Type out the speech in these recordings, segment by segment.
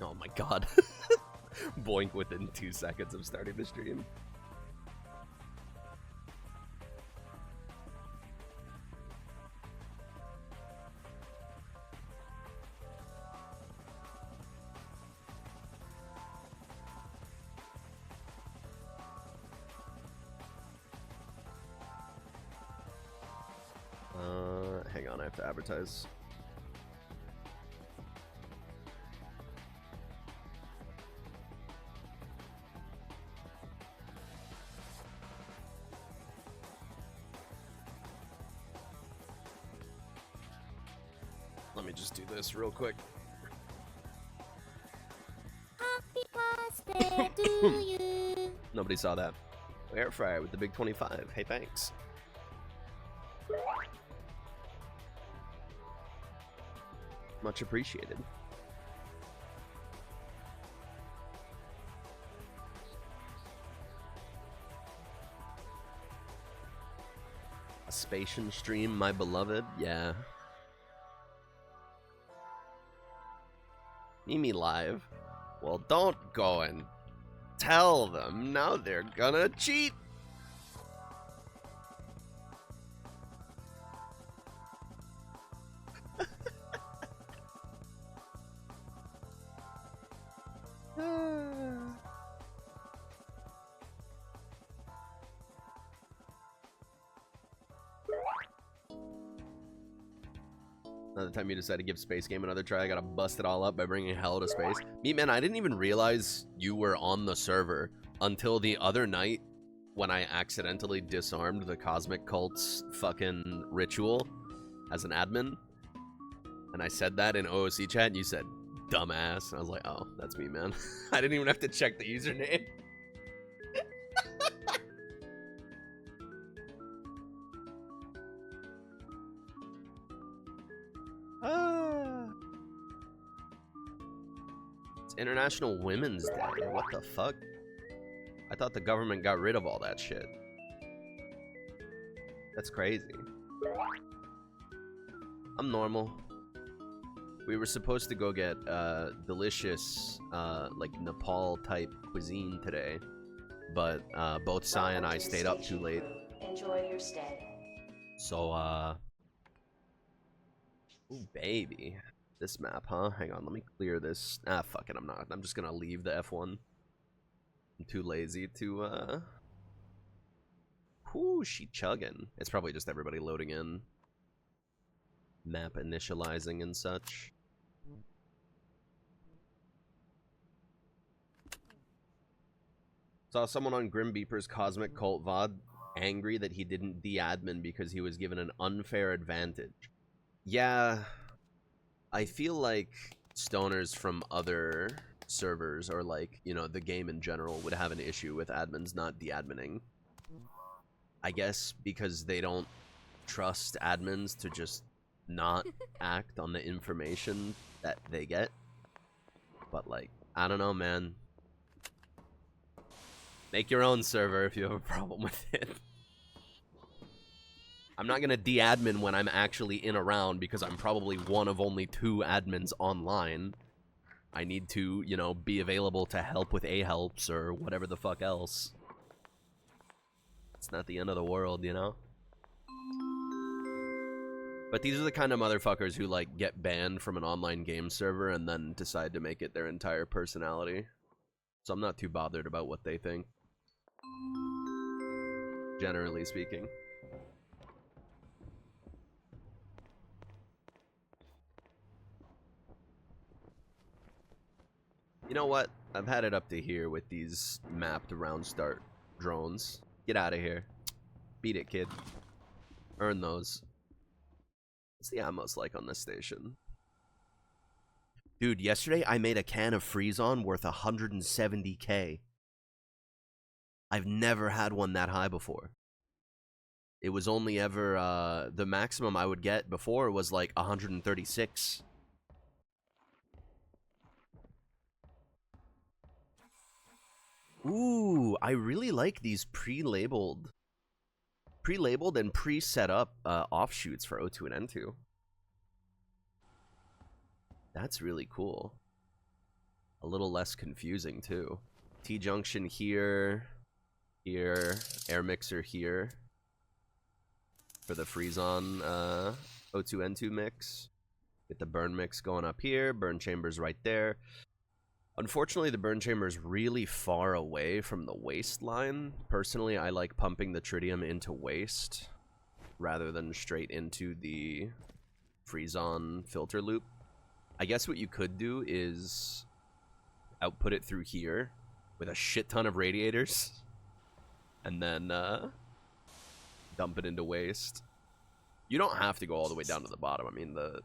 Oh my god. Boink within 2 seconds of starting the stream. Hang on, I have to advertise. Let me just do this real quick. Happy birthday to you. Nobody saw that. Air fryer with the big 25. Hey, thanks. Much appreciated. A Spatian stream, my beloved. Yeah. Mimi live. Well, don't go and tell them. Now they're gonna cheat. Another time you decide to give Space Game another try, I gotta bust it all up by bringing hell to space. Me, man, I didn't even realize you were on the server until the other night when I accidentally disarmed the Cosmic Cult's fucking ritual as an admin. And I said that in OOC chat, and you said, dumbass. And I was like, oh, that's me, man. I didn't even have to check the username. It's International Women's Day. What the fuck? I thought the government got rid of all that shit. That's crazy. I'm normal. We were supposed to go get delicious, like Nepal type cuisine today, but both Sai and I stayed up too late. Enjoy your stay. So, ooh, baby. This map, huh? Hang on, let me clear this. Ah, fuck it, I'm not. I'm just gonna leave the F1. I'm too lazy to, Whoo, she chugging. It's probably just everybody loading in. Map initializing and such. Saw someone on Grim Beeper's Cosmic Cult VOD angry that he didn't de-admin because he was given an unfair advantage. Yeah, I feel like stoners from other servers, or like, you know, the game in general, would have an issue with admins not de-adminning. I guess because they don't trust admins to just not act on the information that they get. But like, I don't know, man. Make your own server if you have a problem with it. I'm not gonna de-admin when I'm actually in a round because I'm probably one of only 2 admins online. I need to, you know, be available to help with A-helps or whatever the fuck else. It's not the end of the world, you know? But these are the kind of motherfuckers who, like, get banned from an online game server and then decide to make it their entire personality. So I'm not too bothered about what they think. Generally speaking. You know what? I've had it up to here with these mapped round start drones. Get out of here. Beat it, kid. Earn those. What's the ammos like on this station? Dude, yesterday I made a can of Freeze-On worth 170k. I've never had one that high before. It was only ever, the maximum I would get before was like 136. Ooh, I really like these pre-labeled and pre-set up offshoots for O2 and N2. That's really cool. a little less confusing too. T-junction here, here, air mixer here for the freeze-on O2N2 mix. Get the burn mix going up here, burn chamber's right there. Unfortunately, the burn chamber is really far away from the waste line. Personally, I like pumping the tritium into waste rather than straight into the freeze-on filter loop. I guess what you could do is output it through here with a shit ton of radiators and then dump it into waste. You don't have to go all the way down to the bottom. I mean, the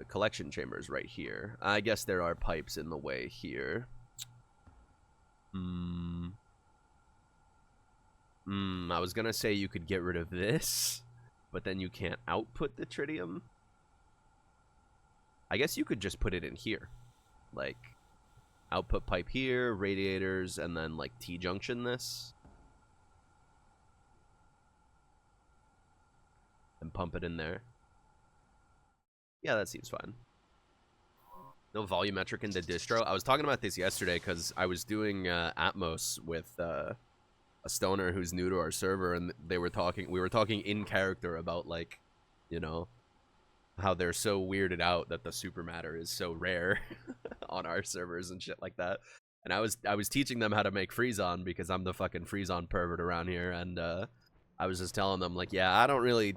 collection chamber is right here. I guess there are pipes in the way here. I was gonna say you could get rid of this, but then you can't output the tritium. I guess you could just put it in here. Like, output pipe here, radiators, and then, like, T-junction this. And pump it in there. Yeah, that seems fine. No volumetric in the distro. I was talking about this yesterday because I was doing Atmos with a stoner who's new to our server, and we were talking in character about, like, you know, how they're so weirded out that the supermatter is so rare on our servers and shit like that. And I was teaching them how to make freeze-on because I'm the fucking freeze-on pervert around here, and I was just telling them, like, yeah, I don't really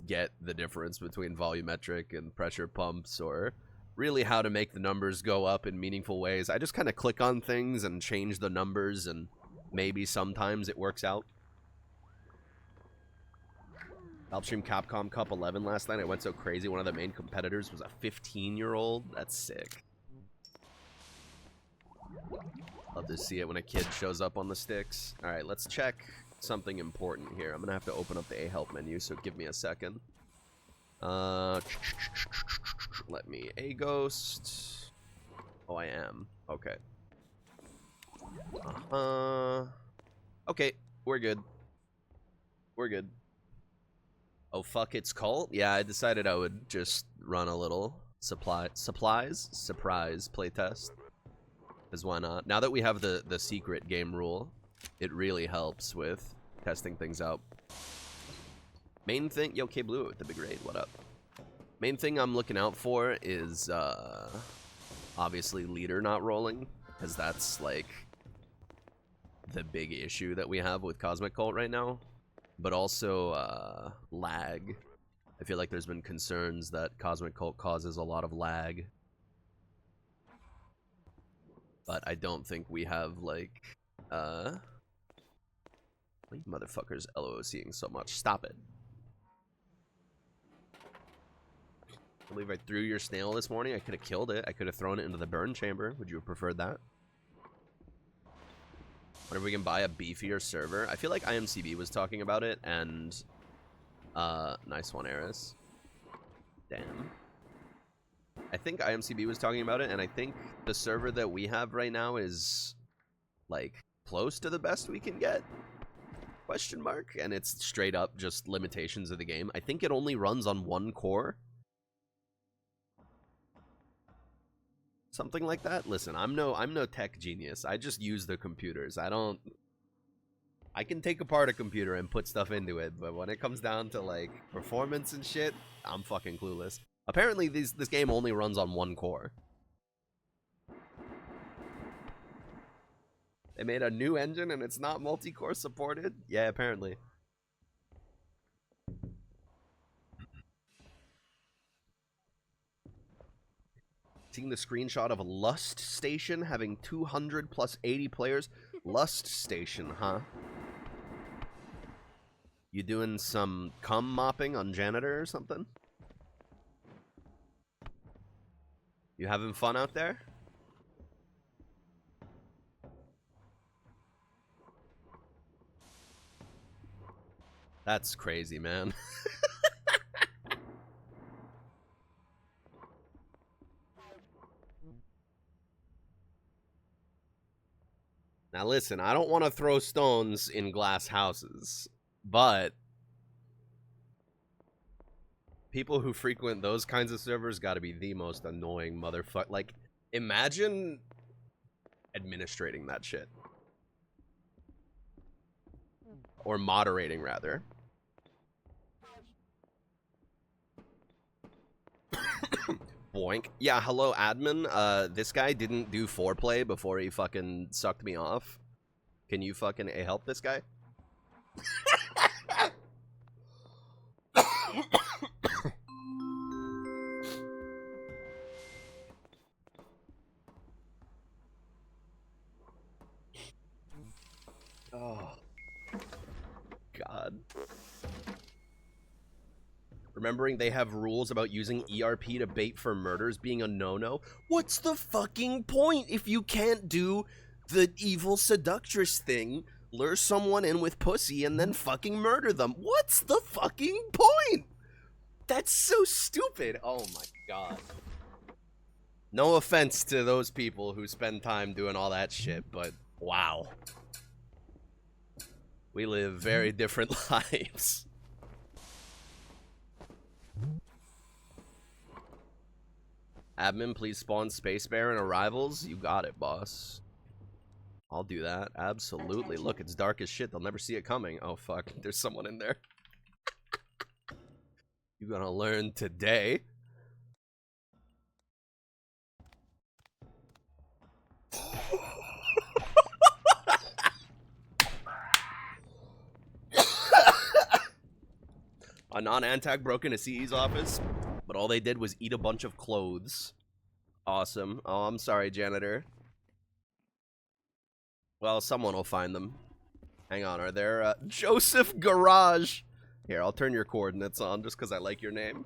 get the difference between volumetric and pressure pumps, or really how to make the numbers go up in meaningful ways. I just kind of click on things and change the numbers, and maybe sometimes it works out. Upstream Capcom Cup 11 last night. I went so crazy. One of the main competitors was a 15-year-old. That's sick. Love to see it when a kid shows up on the sticks. All right, let's check something important here. I'm gonna have to open up the A-help menu, so give me a second. Let me A-ghost. Oh, I am. Okay. Okay, we're good. We're good. Oh, fuck, it's cult? Yeah, I decided I would just run a little surprise playtest. Because why not? Now that we have the secret game rule, it really helps with testing things out. Main thing... Yo, K-Blue with the big raid, what up? Main thing I'm looking out for is, obviously leader not rolling. Because that's, like, the big issue that we have with Cosmic Cult right now. But also, lag. I feel like there's been concerns that Cosmic Cult causes a lot of lag. But I don't think we have, like, why you motherfuckers LOCing so much? Stop it. I believe I threw your snail this morning. I could have killed it. I could have thrown it into the burn chamber. Would you have preferred that? Wonder if we can buy a beefier server. I feel like IMCB was talking about it, and nice one, Eris. Damn. I think IMCB was talking about it, and I think the server that we have right now is, like, close to the best we can get? Question mark. And it's straight up just limitations of the game. I think it only runs on one core. Something like that. Listen, I'm no tech genius. I just use the computers. I can take apart a computer and put stuff into it, but when it comes down to, like, performance and shit, I'm fucking clueless. Apparently this game only runs on one core. They made a new engine and it's not multi-core supported? Yeah, apparently. Seeing the screenshot of a Lust Station having 200 plus 80 players. Lust Station, huh? You doing some cum mopping on janitor or something? You having fun out there? That's crazy, man. Now listen, I don't want to throw stones in glass houses, but people who frequent those kinds of servers gotta be the most annoying motherfucker. Like, Imagine administrating that shit. Or moderating, rather. Boink. Yeah, hello, admin. This guy didn't do foreplay before he fucking sucked me off. Can you fucking help this guy? Oh. God. Remembering they have rules about using ERP to bait for murders being a no-no? What's the fucking point if you can't do the evil seductress thing, lure someone in with pussy, and then fucking murder them? What's the fucking point? That's so stupid. Oh my god. No offense to those people who spend time doing all that shit, but wow. We live very different lives. Admin, please spawn Space Bear in Arrivals. You got it, boss. I'll do that. Absolutely. Look, it's dark as shit. They'll never see it coming. Oh, fuck. There's someone in there. You're gonna learn today. A non-antac broke into CE's office, but all they did was eat a bunch of clothes. Awesome. Oh, I'm sorry, janitor. Well, someone will find them. Hang on, are there, Joseph Garage? Here, I'll turn your coordinates on just because I like your name.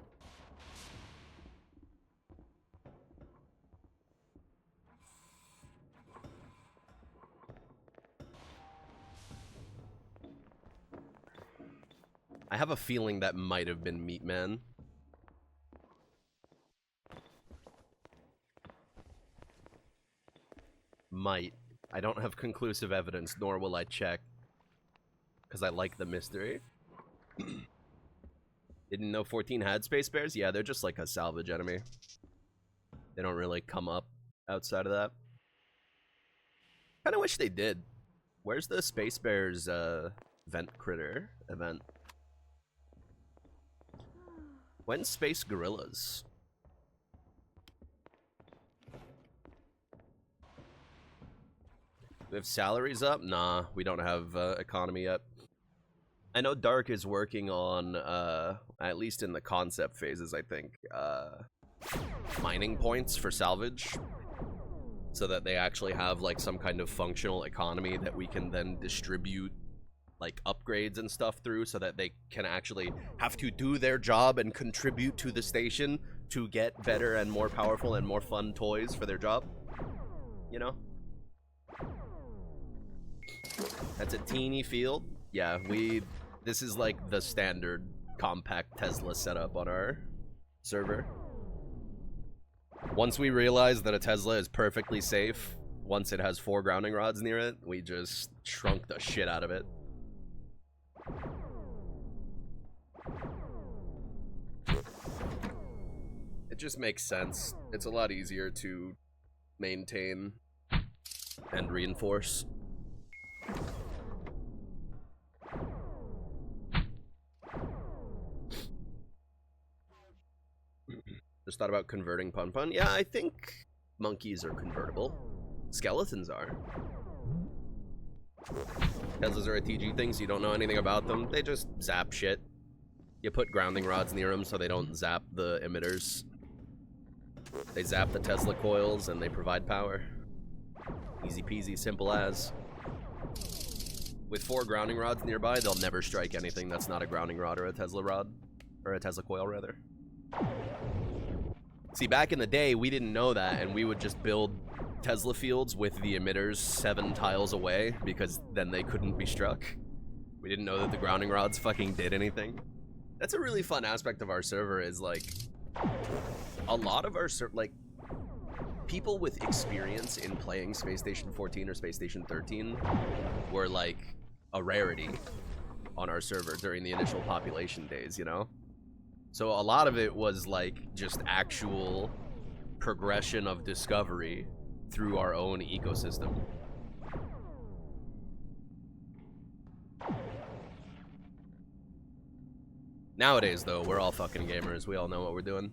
I have a feeling that might have been Meatman. Might. I don't have conclusive evidence, nor will I check. Because I like the mystery. Didn't know 14 had Space Bears? Yeah, they're just like a salvage enemy. They don't really come up outside of that. Kinda wish they did. Where's the Space Bears, vent critter event? When's Space Gorillas? We have salaries up? Nah, we don't have economy yet. I know Dark is working on, at least in the concept phases, I think, mining points for salvage. So that they actually have, like, some kind of functional economy that we can then distribute, like, upgrades and stuff through, so that they can actually have to do their job and contribute to the station to get better and more powerful and more fun toys for their job. You know? That's a teeny field. Yeah, this is like the standard compact Tesla setup on our server. Once we realize that a Tesla is perfectly safe, once it has 4 grounding rods near it, we just shrunk the shit out of it. It just makes sense. It's a lot easier to maintain and reinforce. Just thought about converting Pun Pun. Yeah, I think monkeys are convertible. Skeletons are. Teslas are a TG thing, so you don't know anything about them. They just zap shit. You put grounding rods near them so they don't zap the emitters. They zap the Tesla coils and they provide power. Easy peasy, simple as. With 4 grounding rods nearby, they'll never strike anything that's not a grounding rod or a Tesla rod. Or a Tesla coil, rather. See, back in the day, we didn't know that, and we would just build Tesla fields with the emitters 7 tiles away, because then they couldn't be struck. We didn't know that the grounding rods fucking did anything. That's a really fun aspect of our server, is, like, a lot of our people with experience in playing Space Station 14 or Space Station 13 were, like, a rarity on our server during the initial population days, you know? So a lot of it was, like, just actual progression of discovery through our own ecosystem. Nowadays, though, we're all fucking gamers. We all know what we're doing.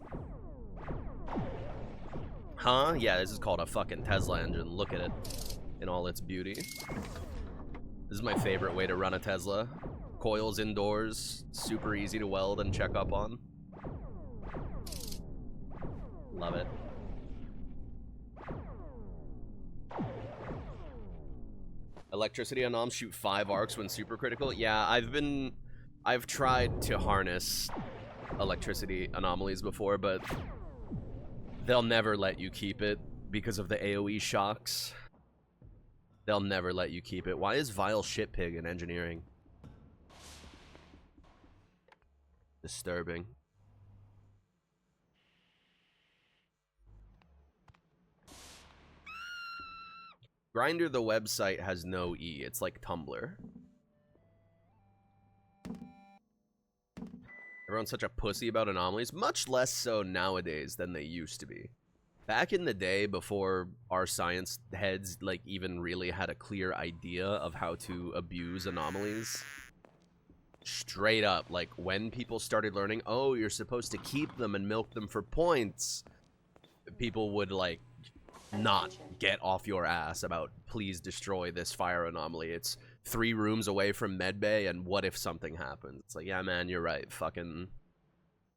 Huh? Yeah, this is called a fucking Tesla engine. Look at it in all its beauty. This is my favorite way to run a Tesla. Coils indoors, super easy to weld and check up on. Love it. Electricity anomalies shoot 5 arcs when supercritical. Yeah, I've tried to harness electricity anomalies before, but they'll never let you keep it because of the AoE shocks. They'll never let you keep it. Why is Vile Shitpig in engineering? Disturbing. Grindr, the website, has no E. It's like Tumblr. Everyone's such a pussy about anomalies. Much less so nowadays than they used to be. Back in the day, before our science heads like even really had a clear idea of how to abuse anomalies, straight up, like when people started learning, oh, you're supposed to keep them and milk them for points, people would like not get off your ass about, please destroy this fire anomaly. It's 3 rooms away from medbay, and what if something happens? It's like, yeah, man, you're right. Fucking,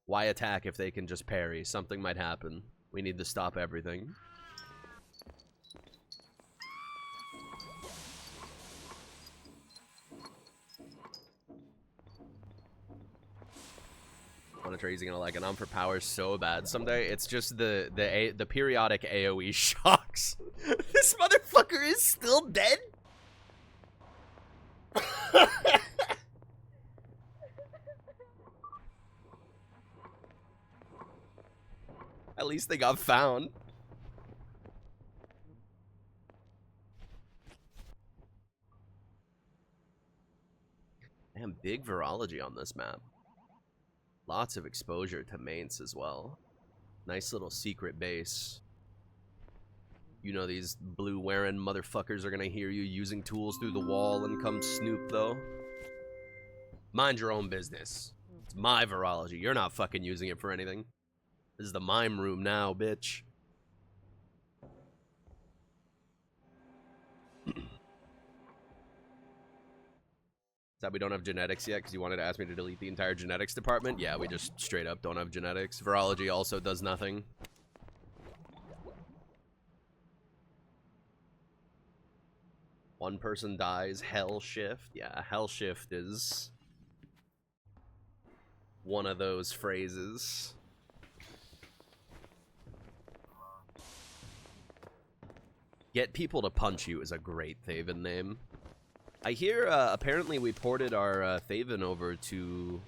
why attack if they can just parry? Something might happen. We need to stop everything. He's gonna like it. I'm for power so bad someday. It's just the periodic AoE shocks. This motherfucker is still dead. At least they got found. Damn, big virology on this map. Lots of exposure to mains as well. Nice little secret base. You know these blue-wearing motherfuckers are gonna hear you using tools through the wall and come snoop, though. Mind your own business. It's my virology. You're not fucking using it for anything. This is the mime room now, bitch. That we don't have genetics yet because you wanted to ask me to delete the entire genetics department. Yeah, we just straight up don't have genetics. Virology also does nothing. One person dies. Hell shift. Yeah, hell shift is one of those phrases. Get people to punch you is a great Thaven name. I hear, apparently we ported our Thaven over to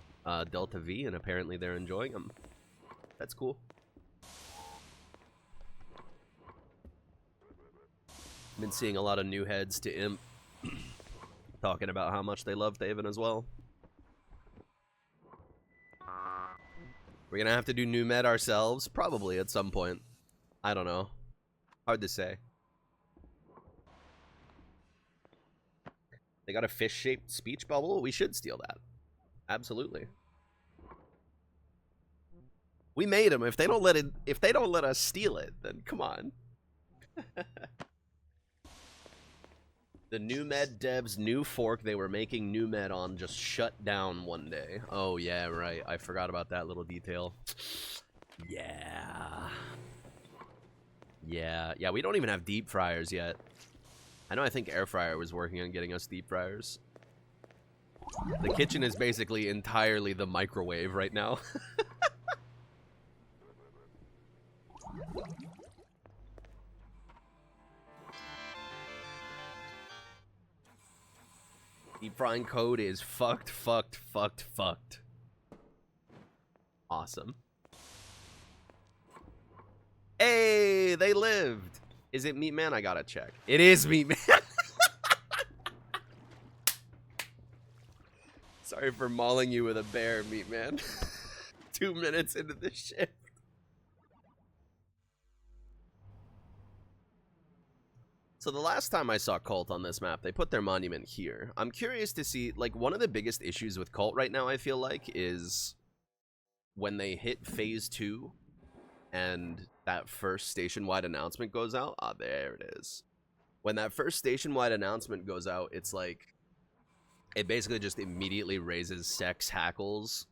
Delta V, and apparently they're enjoying them. That's cool. Been seeing a lot of new heads to Imp talking about how much they love Thaven as well. We're gonna have to do new med ourselves, probably at some point. I don't know. Hard to say. They got a fish-shaped speech bubble. We should steal that. Absolutely. We made them. If they don't let us steal it, then come on. The new med devs' new fork they were making new med on just shut down one day. Oh yeah, right. I forgot about that little detail. Yeah. Yeah, we don't even have deep fryers yet. I know, I think Air Fryer was working on getting us deep fryers. The kitchen is basically entirely the microwave right now. Deep frying code is fucked. Awesome. Hey, they lived. Is it Meat Man? I gotta check. It is Meat Man. Sorry for mauling you with a bear, Meat Man. 2 minutes into the shift. So the last time I saw Cult on this map, they put their monument here. I'm curious to see, like, one of the biggest issues with Cult right now, I feel like, is when they hit Phase 2 and that first station-wide announcement goes out. Ah, there it is. When that first station-wide announcement goes out, it's like, it basically just immediately raises sex hackles,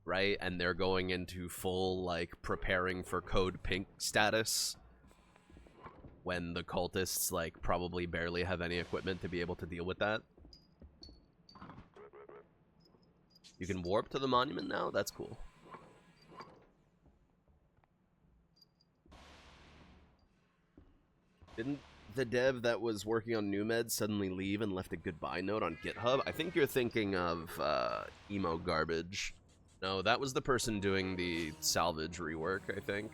right? And they're going into full, like, preparing for Code Pink status, when the cultists, like, probably barely have any equipment to be able to deal with that. You can warp to the monument now? That's cool. Didn't the dev that was working on NewMed suddenly leave and left a goodbye note on GitHub? I think you're thinking of Emo Garbage. No, that was the person doing the salvage rework, I think.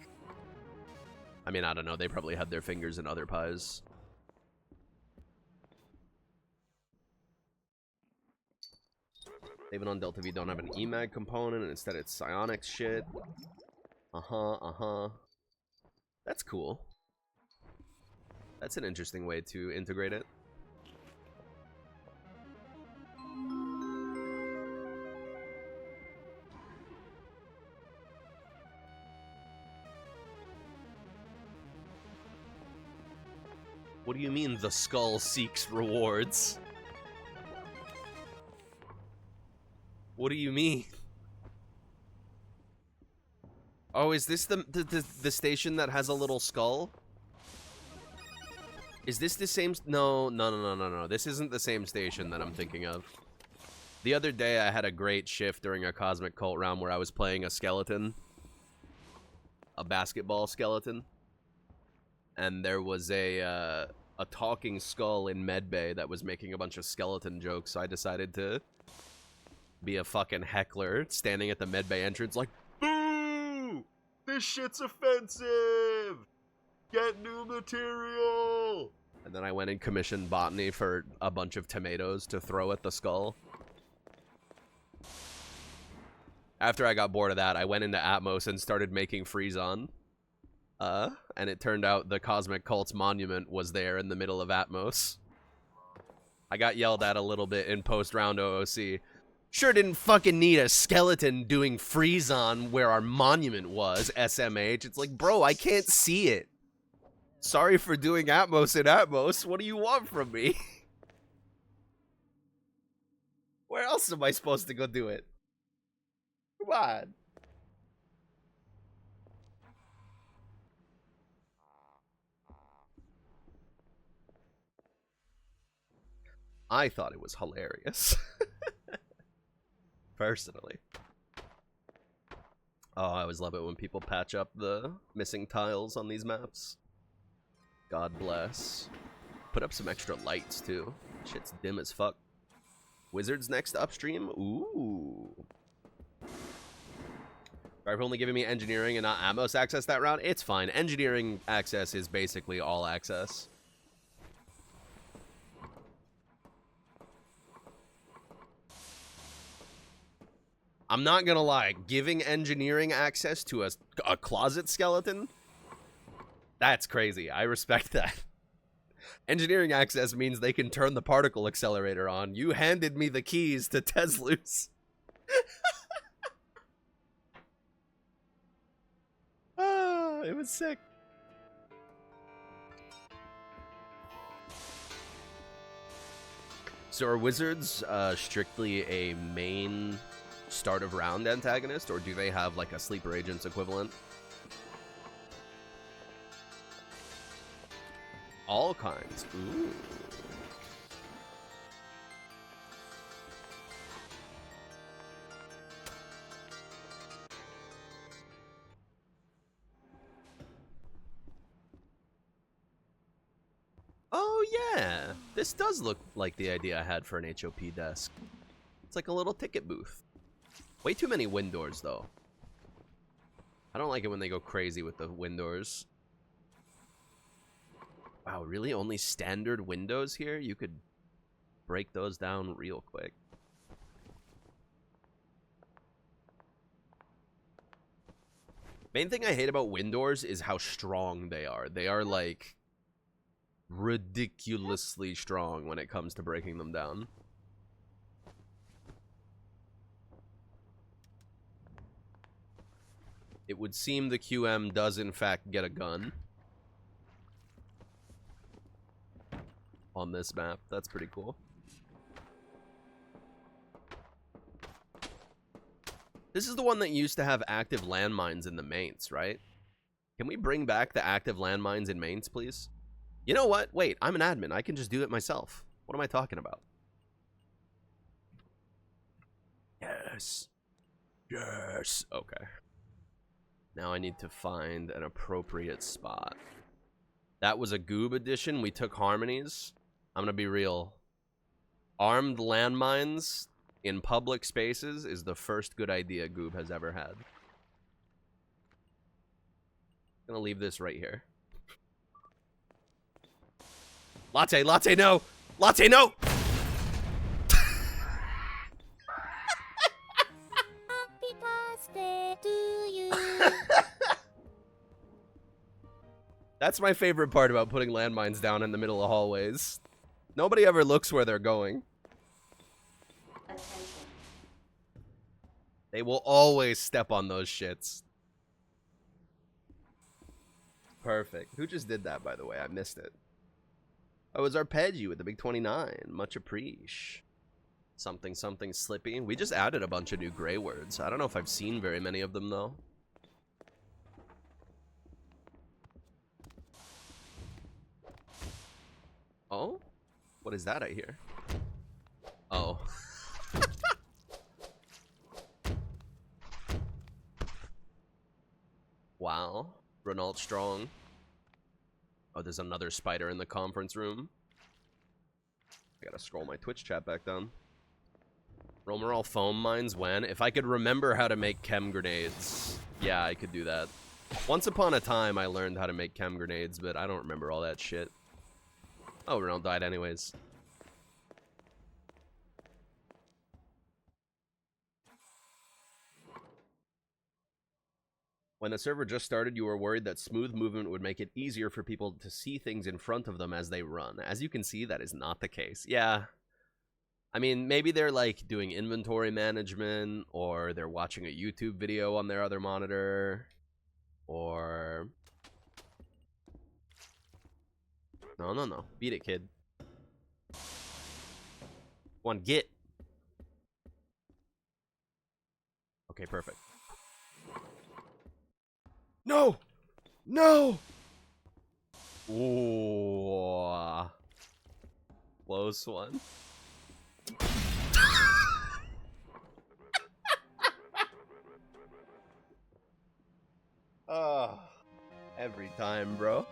I mean, I don't know. They probably had their fingers in other pies. Even on Delta V don't have an EMAG component, and instead it's psionics shit. That's cool. That's an interesting way to integrate it. What do you mean the skull seeks rewards? What do you mean? Oh, is this the station that has a little skull? Is this the same? No. This isn't the same station that I'm thinking of. The other day, I had a great shift during a Cosmic Cult round where I was playing a skeleton. A basketball skeleton. And there was a talking skull in Medbay that was making a bunch of skeleton jokes, so I decided to be a fucking heckler, standing at the Medbay entrance like, boo! This shit's offensive! Get new material! And then I went and commissioned Botany for a bunch of tomatoes to throw at the skull. After I got bored of that, I went into Atmos and started making Freezon. And it turned out the Cosmic Cult's monument was there in the middle of Atmos. I got yelled at a little bit in post-round OOC. Sure didn't fucking need a skeleton doing Freezon where our monument was, SMH. It's like, bro, I can't see it. Sorry for doing Atmos in Atmos. What do you want from me? Where else am I supposed to go do it? Come on. I thought it was hilarious. Personally. Oh, I always love it when people patch up the missing tiles on these maps. God bless. Put up some extra lights, too. Shit's dim as fuck. Wizards next upstream? Ooh. Sorry for only giving me engineering and not Atmos access that round. It's fine. Engineering access is basically all access. I'm not gonna lie, giving engineering access to a closet skeleton? That's crazy. I respect that. Engineering access means they can turn the particle accelerator on. You handed me the keys to Teslus. Ah, it was sick. So are wizards strictly a main start of round antagonist, or do they have like a sleeper agents equivalent? All kinds. Ooh. Oh yeah, this does look like the idea I had for an HOP desk. It's like a little ticket booth. Way too many wind doors, though. I don't like it when they go crazy with the wind doors. Wow, really? Only standard windows here? You could break those down real quick. Main thing I hate about wind doors is how strong they are. They are, like, ridiculously strong when it comes to breaking them down. It would seem the QM does in fact get a gun on this map. That's pretty cool. This is the one that used to have active landmines in the mains, right? Can we bring back the active landmines in mains, please? You know what? Wait, I'm an admin. I can just do it myself. What am I talking about? Yes. Yes. Okay. Now I need to find an appropriate spot. That was a Goob edition. We took harmonies. I'm gonna be real. Armed landmines in public spaces is the first good idea Goob has ever had. Gonna leave this right here. Latte, latte, no! Latte, no! Happy birthday to you. That's my favorite part about putting landmines down in the middle of hallways. Nobody ever looks where they're going. Attention. They will always step on those shits. Perfect. Who just did that, by the way? I missed it. Oh, it was Arpeggio with the big 29. Much appreciate. Something, something slippy. We just added a bunch of new gray words. I don't know if I've seen very many of them, though. Oh? What is that I hear? Oh. Wow. Renault Strong. Oh, there's another spider in the conference room. I gotta scroll my Twitch chat back down. Romerall foam mines when? If I could remember how to make chem grenades. Yeah, I could do that. Once upon a time, I learned how to make chem grenades, but I don't remember all that shit. Oh, Renault died anyways. When the server just started, you were worried that smooth movement would make it easier for people to see things in front of them as they run. As you can see, that is not the case. Yeah. I mean, maybe they're like doing inventory management, or they're watching a YouTube video on their other monitor, or... No. Beat it, kid. One, get. Okay, perfect. No! No! Ooh. Close one. Oh, every time, bro.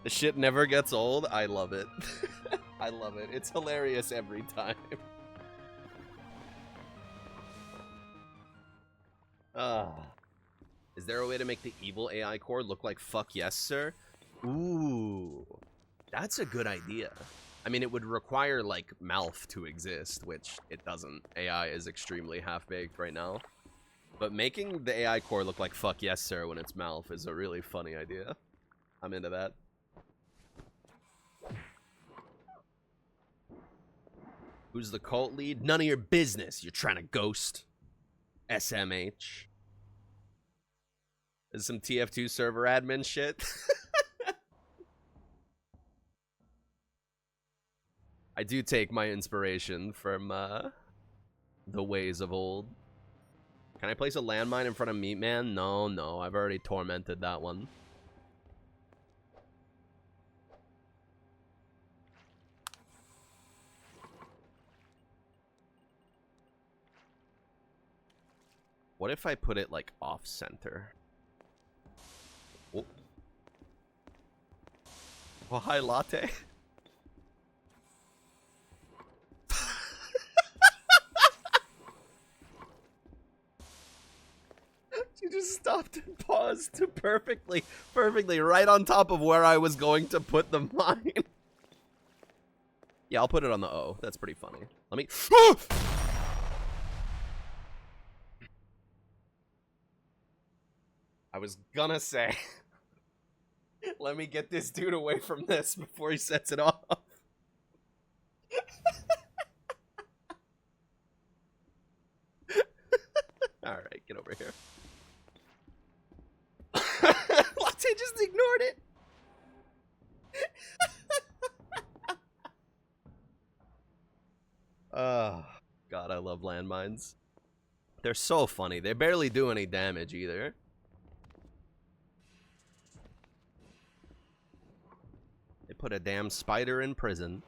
The shit never gets old. I love it. I love it. It's hilarious every time. Is there a way to make the evil AI core look like fuck yes, sir? Ooh, that's a good idea. I mean, it would require, like, Malf to exist, which it doesn't. AI is extremely half-baked right now. But making the AI core look like fuck yes, sir when it's Malf is a really funny idea. I'm into that. Who's the cult lead? None of your business. You're trying to ghost. SMH. This is some TF2 server admin shit. I do take my inspiration from the ways of old. Can I place a landmine in front of Meatman? No. I've already tormented that one. What if I put it, like, off-center? Oh. Oh, hi, Latte. She just stopped and paused perfectly right on top of where I was going to put the mine. Yeah, I'll put it on the O. That's pretty funny. Let me... I was gonna say, let me get this dude away from this before he sets it off. Alright, get over here. Latte just ignored it. Oh, God, I love landmines. They're so funny. They barely do any damage either. They put a damn spider in prison.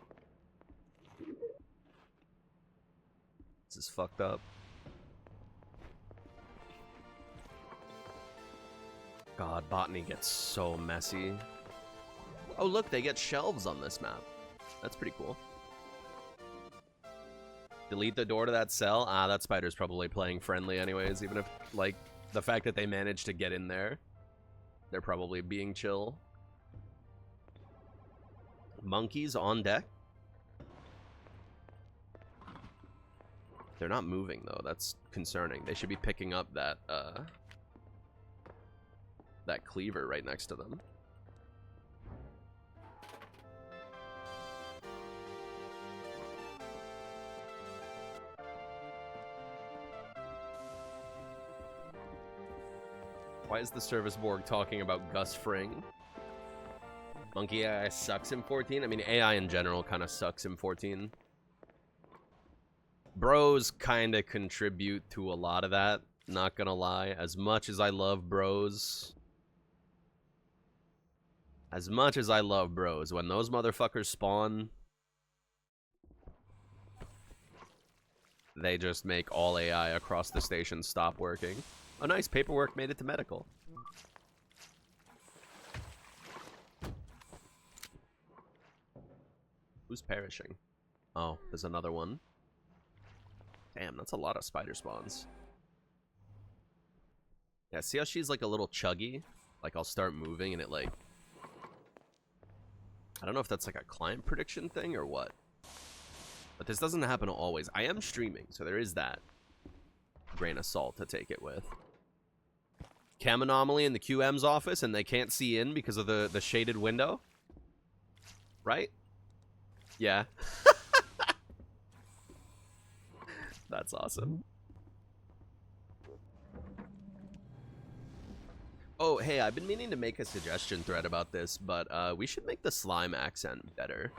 This is fucked up. God, botany gets so messy. Oh, look, they get shelves on this map. That's pretty cool. Delete the door to that cell? Ah, that spider's probably playing friendly anyways, even if, like, the fact that they managed to get in there, they're probably being chill. Monkeys on deck? They're not moving, though. That's concerning. They should be picking up that, that cleaver right next to them. Why is the service Borg talking about Gus Fring? Monkey AI sucks in 14? I mean, AI in general kind of sucks in 14. Bros kind of contribute to a lot of that, not gonna lie. As much as I love bros, when those motherfuckers spawn, they just make all AI across the station stop working. Oh, nice. Paperwork made it to medical. Who's perishing? Oh, there's another one. Damn, that's a lot of spider spawns. Yeah, see how she's like a little chuggy? Like, I'll start moving and it like... I don't know if that's like a client prediction thing or what. But this doesn't happen always. I am streaming, so there is that grain of salt to take it with. Cam anomaly in the QM's office and they can't see in because of the shaded window. Right? Yeah. That's awesome. Oh, hey, I've been meaning to make a suggestion thread about this, but we should make the slime accent better.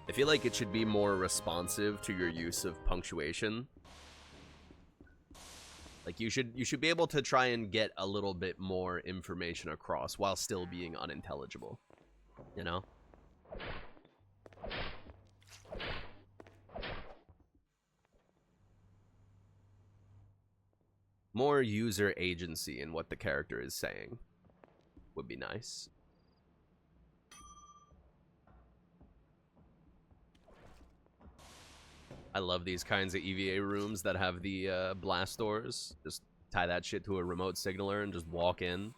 I feel like it should be more responsive to your use of punctuation. Like, you should be able to try and get a little bit more information across while still being unintelligible. You know? More user agency in what the character is saying would be nice. I love these kinds of EVA rooms that have the blast doors. Just tie that shit to a remote signaler and just walk in.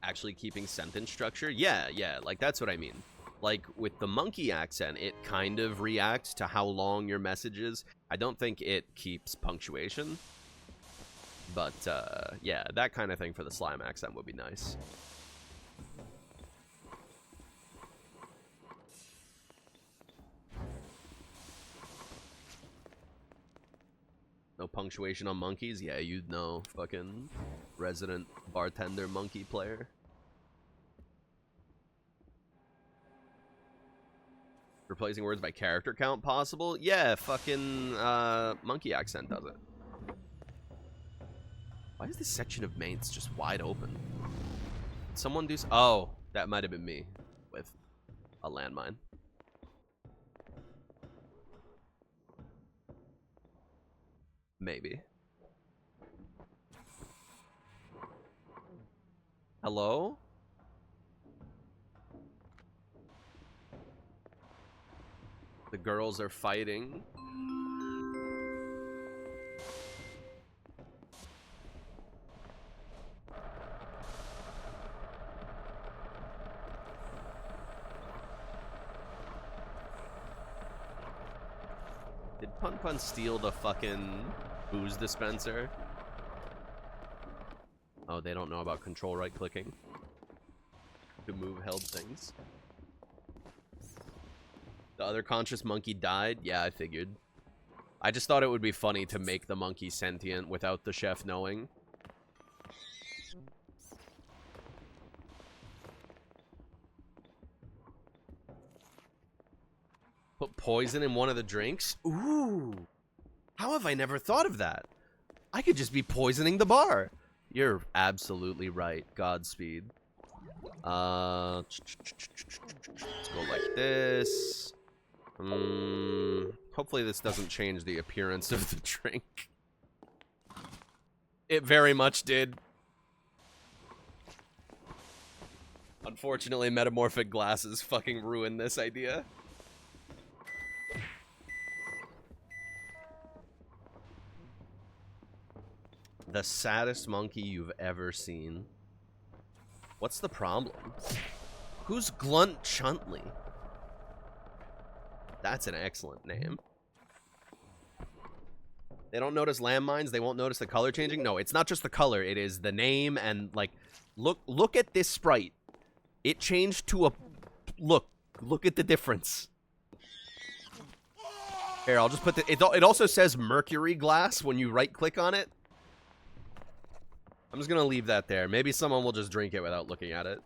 Actually keeping sentence structure? Yeah, like that's what I mean. Like with the monkey accent, it kind of reacts to how long your message is. I don't think it keeps punctuation. But, yeah, that kind of thing for the slime accent would be nice. No punctuation on monkeys? Yeah, you'd know. Fucking resident bartender monkey player. Replacing words by character count possible? Yeah, fucking, monkey accent does it. Why is this section of mains just wide open? Did someone do... Oh, that might have been me with a landmine. Maybe. Hello? The girls are fighting. Did Pun Pun steal the fucking booze dispenser? Oh, they don't know about control right clicking to move held things. The other conscious monkey died? Yeah, I figured. I just thought it would be funny to make the monkey sentient without the chef knowing. Put poison in one of the drinks? Ooh. How have I never thought of that? I could just be poisoning the bar. You're absolutely right. Godspeed. Let's go like this. Hopefully this doesn't change the appearance of the drink. It very much did. Unfortunately, metamorphic glasses fucking ruined this idea. The saddest monkey you've ever seen. What's the problem? Who's Glunt Chuntley? That's an excellent name. They don't notice landmines. They won't notice the color changing. No, it's not just the color. It is the name and, like, look at this sprite. It changed to a... Look at the difference. Here, I'll just put the... It also says mercury glass when you right-click on it. I'm just gonna leave that there. Maybe someone will just drink it without looking at it.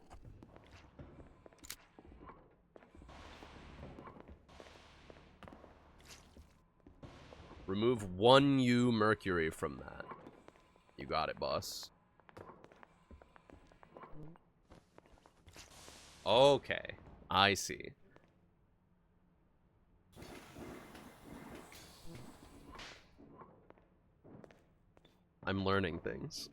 Remove 1U mercury from that. You got it, boss. Okay, I see. I'm learning things.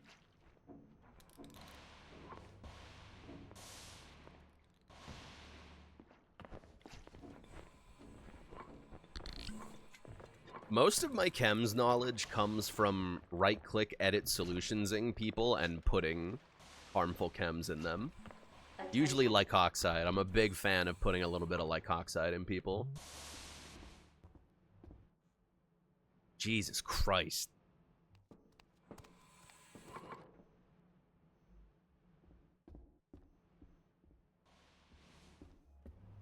Most of my chems knowledge comes from right-click edit solutionsing people and putting harmful chems in them. Usually lycoxide. I'm a big fan of putting a little bit of lycoxide in people. Jesus Christ.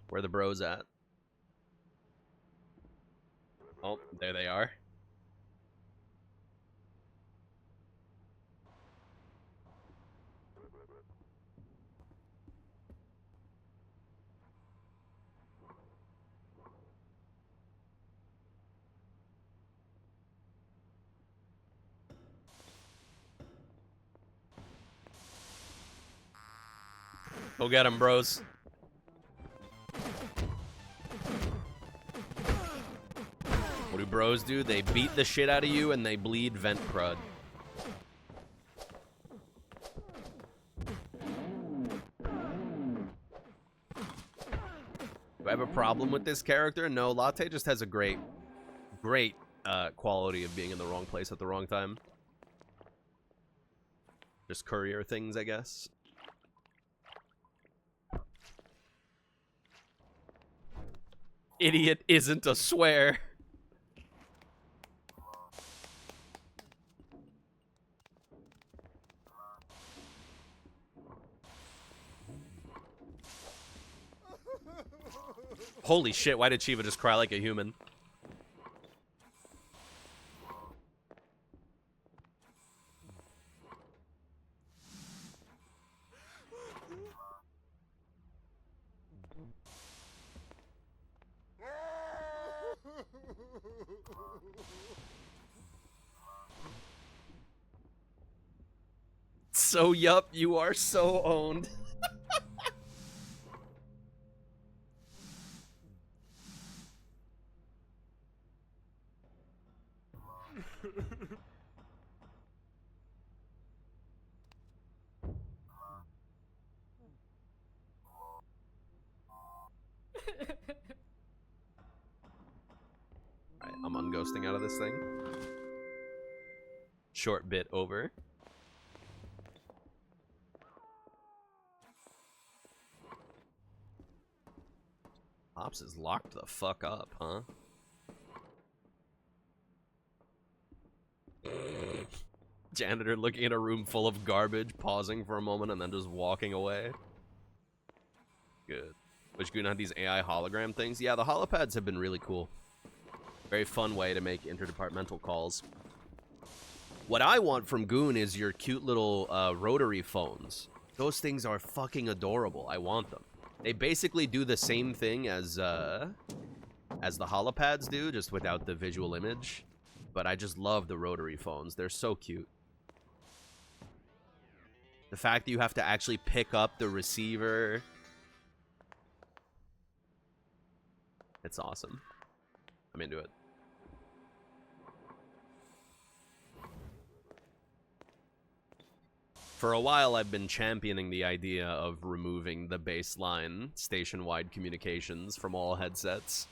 Where the bros at? Oh, there they are. Go get him, bros. What do bros do? They beat the shit out of you and they bleed vent crud. Do I have a problem with this character? No, Latte just has a great quality of being in the wrong place at the wrong time. Just courier things, I guess. Idiot isn't a swear. Holy shit, why did Shiva just cry like a human? So, yup, you are so owned. Alright, I'm unghosting out of this thing. Short bit over. Ops is locked the fuck up, huh? Janitor looking at a room full of garbage, pausing for a moment, and then just walking away. Good. Which Goon had these AI hologram things. Yeah, the holopads have been really cool. Very fun way to make interdepartmental calls. What I want from Goon is your cute little rotary phones. Those things are fucking adorable. I want them. They basically do the same thing as the holopads do, just without the visual image. But I just love the rotary phones. They're so cute. The fact that you have to actually pick up the receiver. It's awesome. I'm into it. For a while, I've been championing the idea of removing the baseline station-wide communications from all headsets.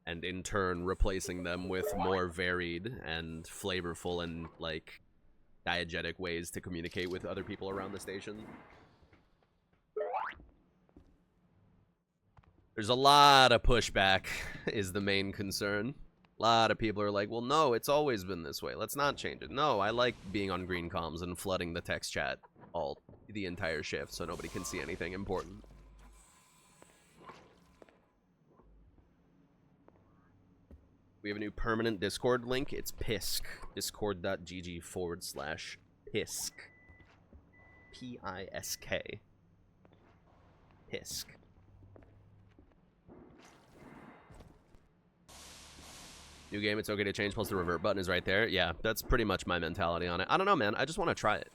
And in turn, replacing them with more varied and flavorful and, like, diegetic ways to communicate with other people around the station. There's a lot of pushback, is the main concern. A lot of people are like, well, no, it's always been this way. Let's not change it. No, I like being on green comms and flooding the text chat the entire shift so nobody can see anything important. We have a new permanent Discord link. It's PISK. Discord.gg/PISK. P-I-S-K. PISK. New game, it's okay to change, plus the revert button is right there. Yeah, that's pretty much my mentality on it. I don't know, man. I just want to try it.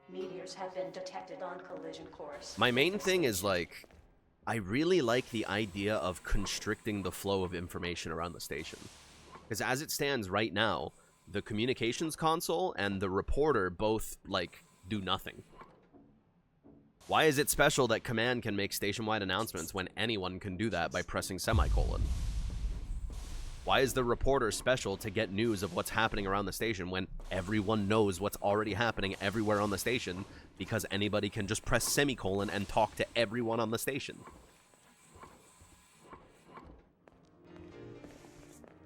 Meteors have been detected on collision course. My main thing is, like, I really like the idea of constricting the flow of information around the station. Because as it stands right now, the communications console and the reporter both, like, do nothing. Why is it special that command can make station-wide announcements when anyone can do that by pressing semicolon? Why is the reporter special to get news of what's happening around the station when everyone knows what's already happening everywhere on the station because anybody can just press semicolon and talk to everyone on the station?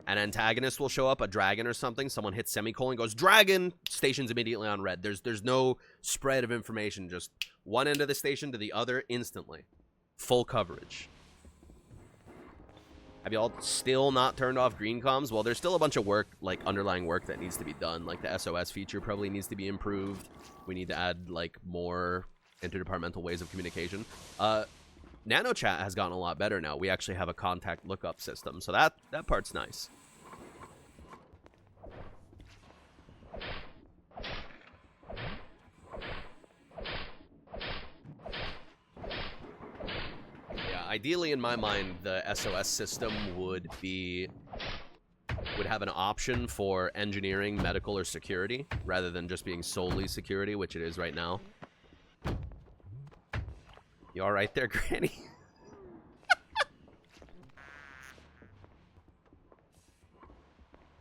An antagonist will show up, a dragon or something, someone hits semicolon, goes, dragon! Station's immediately on red. There's no spread of information, just one end of the station to the other instantly. Full coverage. Have y'all still not turned off green comms? Well, there's still a bunch of work, like, underlying work that needs to be done. Like, the SOS feature probably needs to be improved. We need to add, like, more interdepartmental ways of communication. NanoChat has gotten a lot better now. We actually have a contact lookup system, so that part's nice. Ideally, in my mind, the SOS system would have an option for engineering, medical, or security, rather than just being solely security, which it is right now. You all right there, Granny?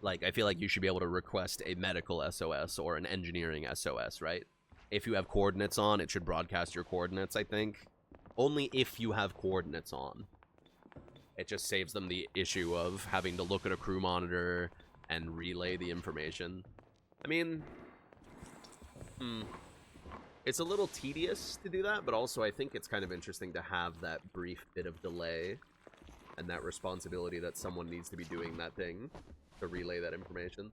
Like, I feel like you should be able to request a medical SOS or an engineering SOS, right? If you have coordinates on, it should broadcast your coordinates, I think. Only if you have coordinates on. It just saves them the issue of having to look at a crew monitor and relay the information. I mean, it's a little tedious to do that, but also I think it's kind of interesting to have that brief bit of delay and that responsibility that someone needs to be doing that thing to relay that information.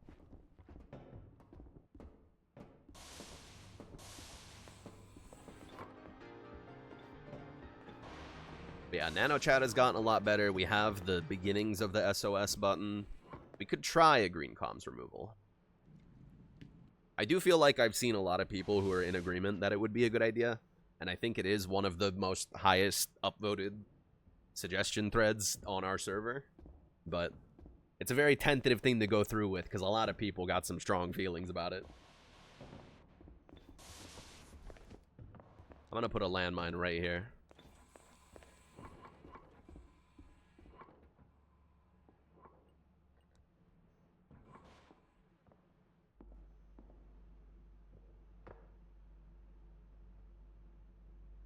But yeah, NanoChat has gotten a lot better. We have the beginnings of the SOS button. We could try a green comms removal. I do feel like I've seen a lot of people who are in agreement that it would be a good idea, and I think it is one of the most highest upvoted suggestion threads on our server, but it's a very tentative thing to go through with because a lot of people got some strong feelings about it. I'm gonna put a landmine right here.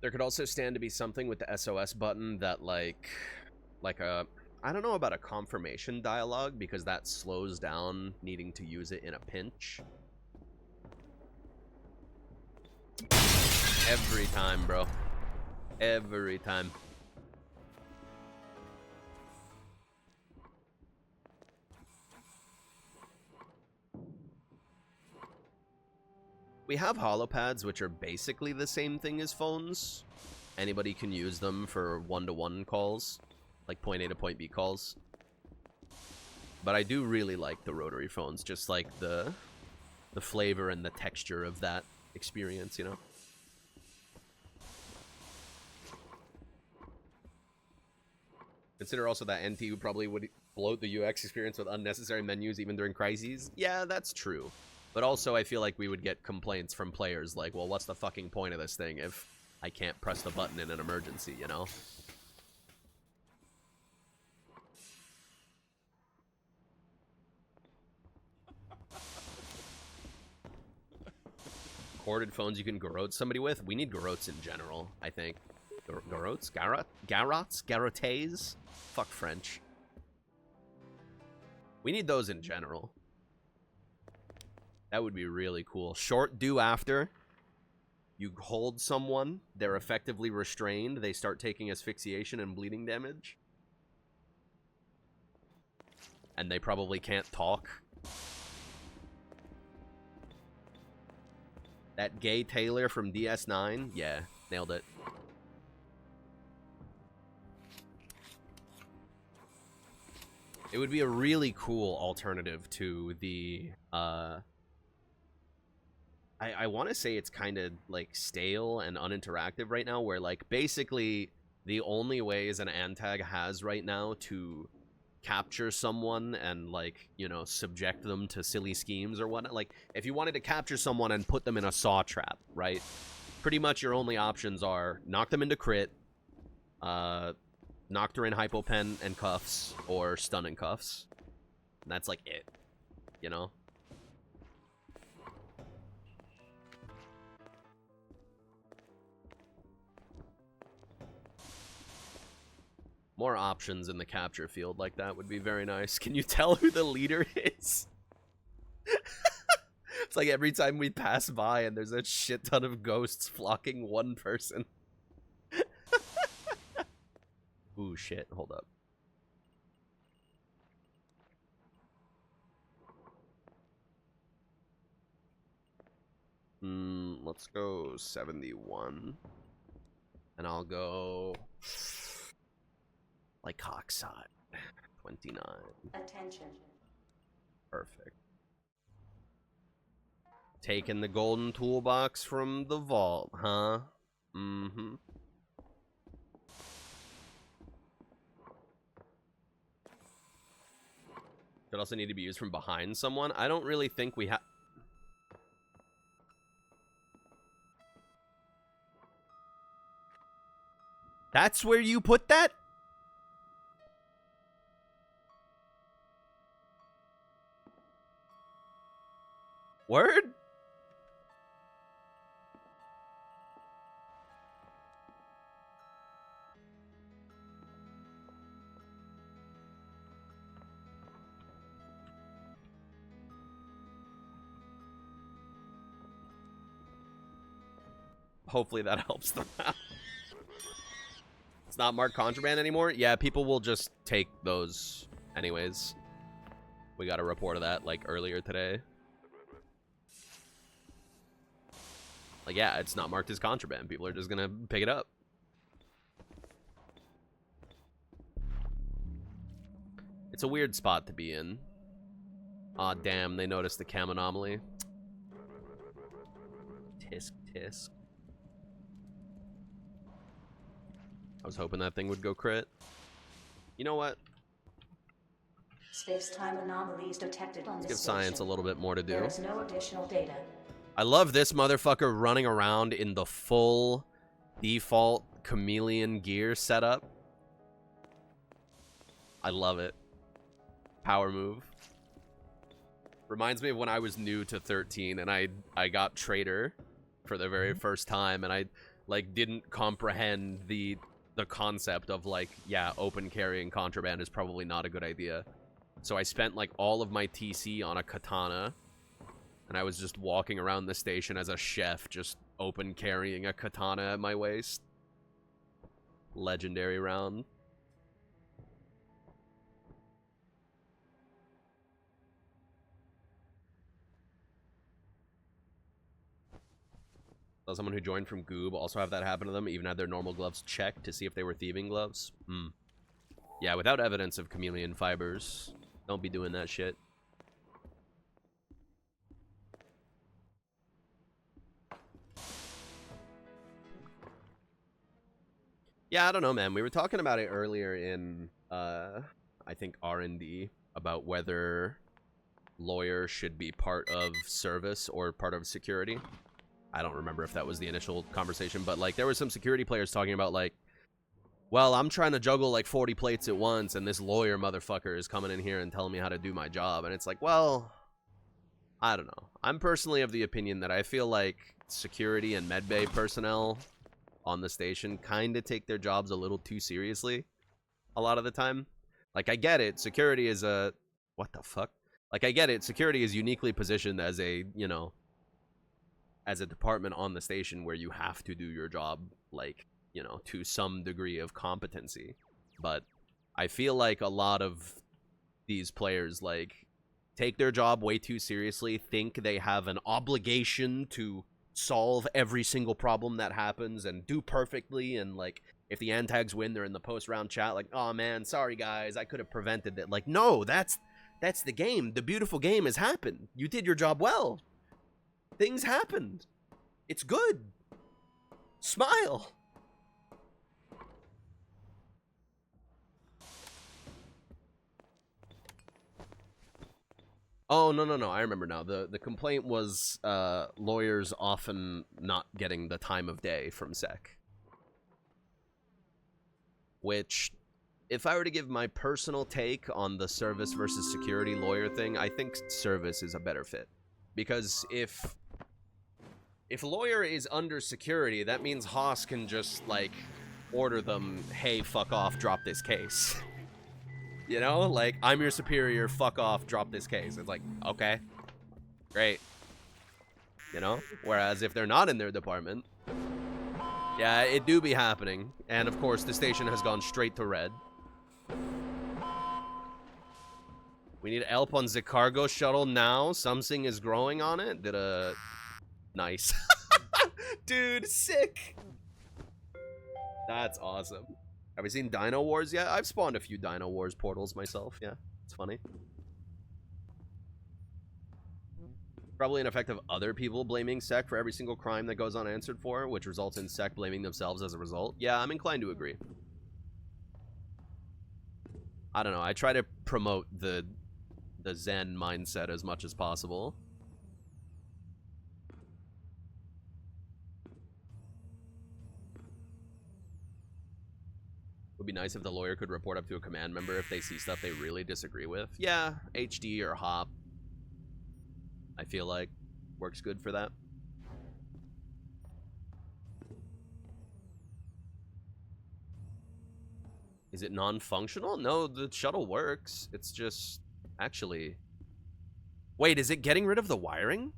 There could also stand to be something with the SOS button that, like a I don't know about a confirmation dialogue, because that slows down needing to use it in a pinch. Every time, bro. Every time. We have holopads, which are basically the same thing as phones. Anybody can use them for one-to-one calls, like point A to point B calls. But I do really like the rotary phones, just like the flavor and the texture of that experience, you know? Consider also that NT probably would bloat the UX experience with unnecessary menus even during crises. Yeah, that's true. But also, I feel like we would get complaints from players like, well, what's the fucking point of this thing if I can't press the button in an emergency, you know? Corded phones you can garrote somebody with? We need garrotes in general, I think. Garrotes? Garrots? Garrotes? Fuck French. We need those in general. That would be really cool. Short do after. You hold someone, they're effectively restrained, they start taking asphyxiation and bleeding damage. And they probably can't talk. That gay Taylor from DS9? Yeah, nailed it. It would be a really cool alternative to the, I want to say it's kind of, like, stale and uninteractive right now, where, like, basically the only ways an Antag has right now to capture someone and, like, you know, subject them to silly schemes or whatnot. Like, if you wanted to capture someone and put them in a saw trap, right? Pretty much your only options are knock them into crit, knocked her in hypopen and cuffs, or stun and cuffs. And that's, like, it. You know? More options in the capture field like that would be very nice. Can you tell who the leader is? It's like every time we pass by and there's a shit ton of ghosts flocking one person. Ooh, shit. Hold up. Let's go 71. And I'll go... like Cockside. 29. Attention. Perfect. Taking the golden toolbox from the vault, huh? Mm-hmm. Could also need to be used from behind someone. I don't really think we have... That's where you put that? Word? Hopefully that helps them out. It's not marked contraband anymore? Yeah, people will just take those anyways. We got a report of that, like, earlier today. Like, yeah, it's not marked as contraband. People are just gonna pick it up. It's a weird spot to be in. Aw, damn, they noticed the cam anomaly. Tisk, tisk. I was hoping that thing would go crit. You know what? Space-time anomalies detected on Let's this give science a station. little bit more to do. There is no additional data. I love this motherfucker running around in the full default chameleon gear setup. I love it. Power move. Reminds me of when I was new to 13 and I got Trader for the very first time, and I like didn't comprehend the the concept of, like, yeah, open carrying contraband is probably not a good idea. So I spent, like, all of my TC on a katana, and I was just walking around the station as a chef, just open carrying a katana at my waist. Legendary round. So someone who joined from Goob also have that happen to them, even had their normal gloves checked to see if they were thieving gloves. Yeah, without evidence of chameleon fibers, don't be doing that shit. Yeah, I don't know, man. We were talking about it earlier in, I think R&D, about whether lawyer should be part of service or part of security. I don't remember if that was the initial conversation, but, like, there were some security players talking about, like, well, I'm trying to juggle, like, 40 plates at once, and this lawyer motherfucker is coming in here and telling me how to do my job. And it's like, well, I don't know. I'm personally of the opinion that I feel like security and medbay personnel on the station kind of take their jobs a little too seriously a lot of the time. Like, I get it. Security is a... What the fuck? Like, I get it. Security is uniquely positioned as a, you know, as a department on the station where you have to do your job, like, you know, to some degree of competency. But I feel like a lot of these players, like, take their job way too seriously, think they have an obligation to solve every single problem that happens and do perfectly, and, like, if the antags win, they're in the post-round chat like, oh man, sorry guys, I could have prevented that. Like, no, that's the game. The beautiful game has happened. You did your job well. Things happened. It's good. Smile. Oh, no. I remember now. The complaint was lawyers often not getting the time of day from SEC. Which, if I were to give my personal take on the service versus security lawyer thing, I think service is a better fit. Because if lawyer is under security, that means Haas can just, like, order them, hey, fuck off, drop this case. You know? Like, I'm your superior, fuck off, drop this case. It's like, okay, great. You know? Whereas if they're not in their department, yeah, it do be happening. And, of course, the station has gone straight to red. We need help on the cargo shuttle now. Something is growing on it. Nice. Dude, sick. That's awesome. Have we seen Dino Wars yet? I've spawned a few Dino Wars portals myself. Yeah, it's funny. Probably an effect of other people blaming SEC for every single crime that goes unanswered for, which results in SEC blaming themselves as a result. Yeah, I'm inclined to agree. I don't know. I try to promote the Zen mindset as much as possible. Would be nice if the lawyer could report up to a command member if they see stuff they really disagree with. Yeah, HD or HOP, I feel like, works good for that. Is it non-functional? No, the shuttle works. It's just... Actually... Wait, is it getting rid of the wiring?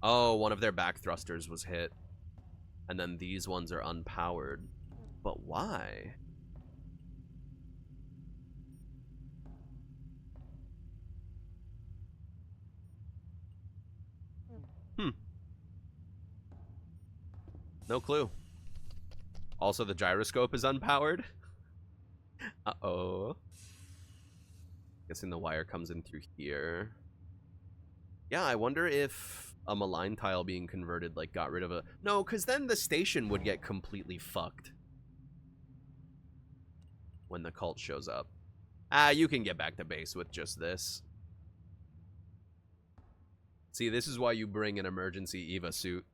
Oh, one of their back thrusters was hit. And then these ones are unpowered. But why? No clue. Also, the gyroscope is unpowered. Uh-oh. Guessing the wire comes in through here. Yeah, I wonder if a malign tile being converted, like, got rid of a... No, because then the station would get completely fucked when the cult shows up. Ah, you can get back to base with just this. See, this is why you bring an emergency EVA suit.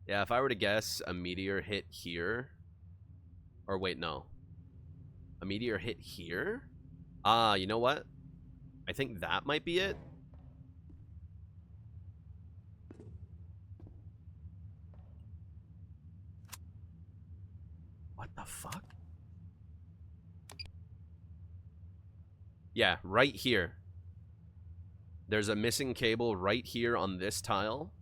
Yeah, if I were to guess, a meteor hit here. Or wait, no. A meteor hit here? Ah, you know what? I think that might be it. The fuck? Yeah, right here. There's a missing cable right here on this tile.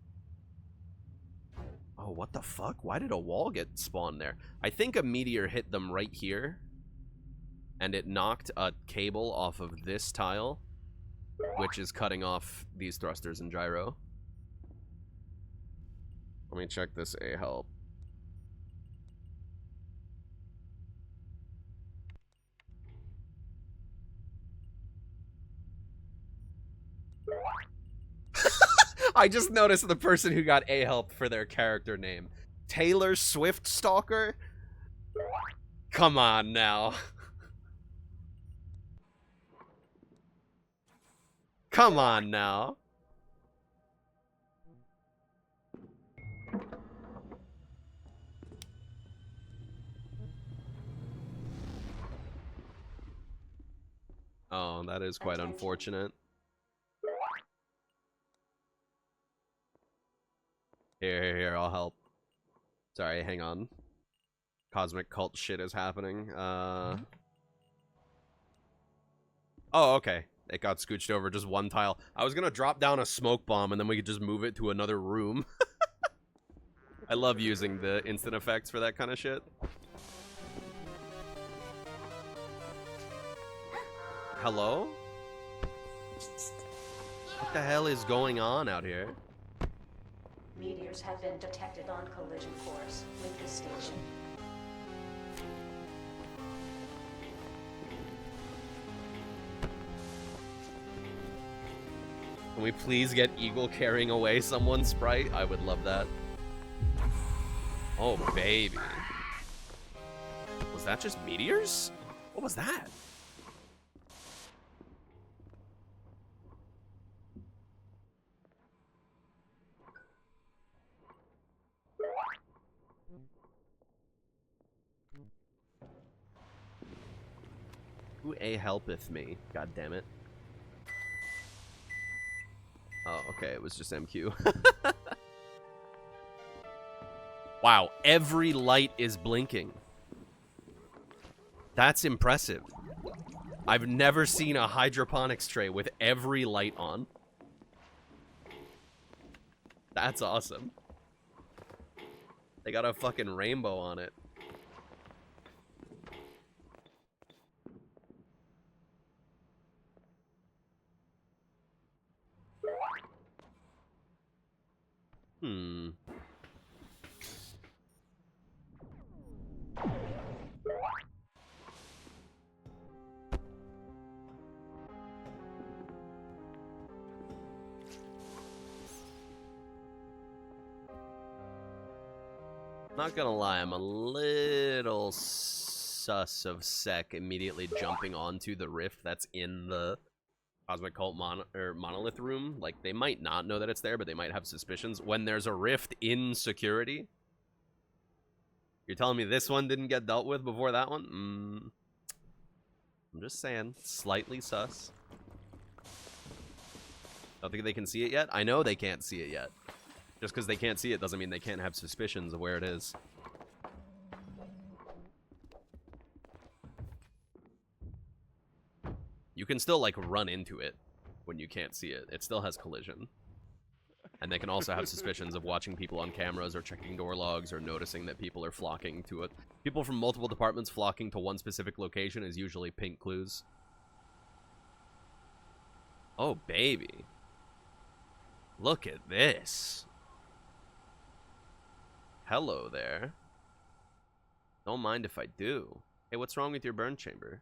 Oh, what the fuck? Why did a wall get spawned there? I think a meteor hit them right here. And it knocked a cable off of this tile, which is cutting off these thrusters and gyro. Let me check this A-help. I just noticed the person who got A-help for their character name. Taylor Swift Stalker? Come on now. Come on now. Oh, that is quite unfortunate. Here, I'll help. Sorry, hang on. Cosmic cult shit is happening. Oh, okay. It got scooched over just one tile. I was gonna drop down a smoke bomb and then we could just move it to another room. I love using the instant effects for that kind of shit. Hello? What the hell is going on out here? Meteors have been detected on collision course with the station. Can we please get Eagle carrying away someone's sprite? I would love that. Oh, baby. Was that just meteors? What was that? Who helpeth me? God damn it. Oh, okay, it was just MQ. Wow, every light is blinking. That's impressive. I've never seen a hydroponics tray with every light on. That's awesome. They got a fucking rainbow on it. Hmm. Not gonna lie, I'm a little sus of Sec immediately jumping onto the rift that's in the Cosmic Cult Monolith room. Like, they might not know that it's there, but they might have suspicions. When there's a rift in security, you're telling me this one didn't get dealt with before that one? I'm just saying, slightly sus. Don't think they can see it yet? I know they can't see it yet. Just because they can't see it doesn't mean they can't have suspicions of where it is. You can still, like, run into it when you can't see it. It still has collision. And they can also have suspicions of watching people on cameras or checking door logs or noticing that people are flocking to it. People from multiple departments flocking to one specific location is usually pink clues. Oh, baby. Look at this. Hello there. Don't mind if I do. Hey, what's wrong with your burn chamber?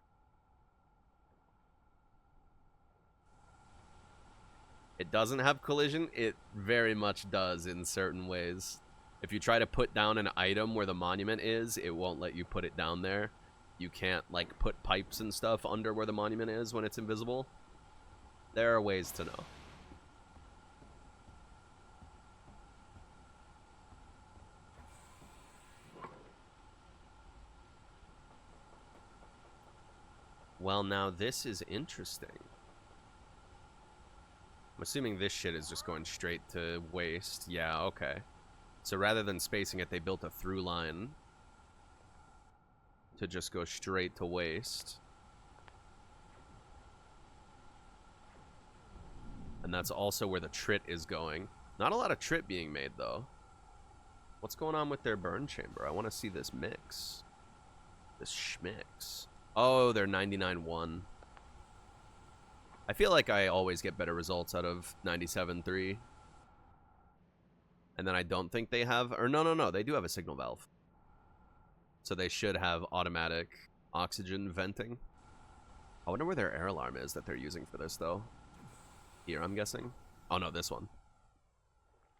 It doesn't have collision? It very much does in certain ways. If you try to put down an item where the monument is, it won't let you put it down there. You can't, like, put pipes and stuff under where the monument is when it's invisible. There are ways to know. Well, now this is interesting. I'm assuming this shit is just going straight to waste. Yeah, okay. So rather than spacing it, they built a through line. to just go straight to waste. And that's also where the trit is going. Not a lot of trit being made, though. What's going on with their burn chamber? I want to see this mix. This schmix. Oh, they're 99-1. I feel like I always get better results out of 97-3. And then I don't think they have... Or no. They do have a signal valve. So they should have automatic oxygen venting. I wonder where their air alarm is that they're using for this, though. Here, I'm guessing. Oh, no, this one.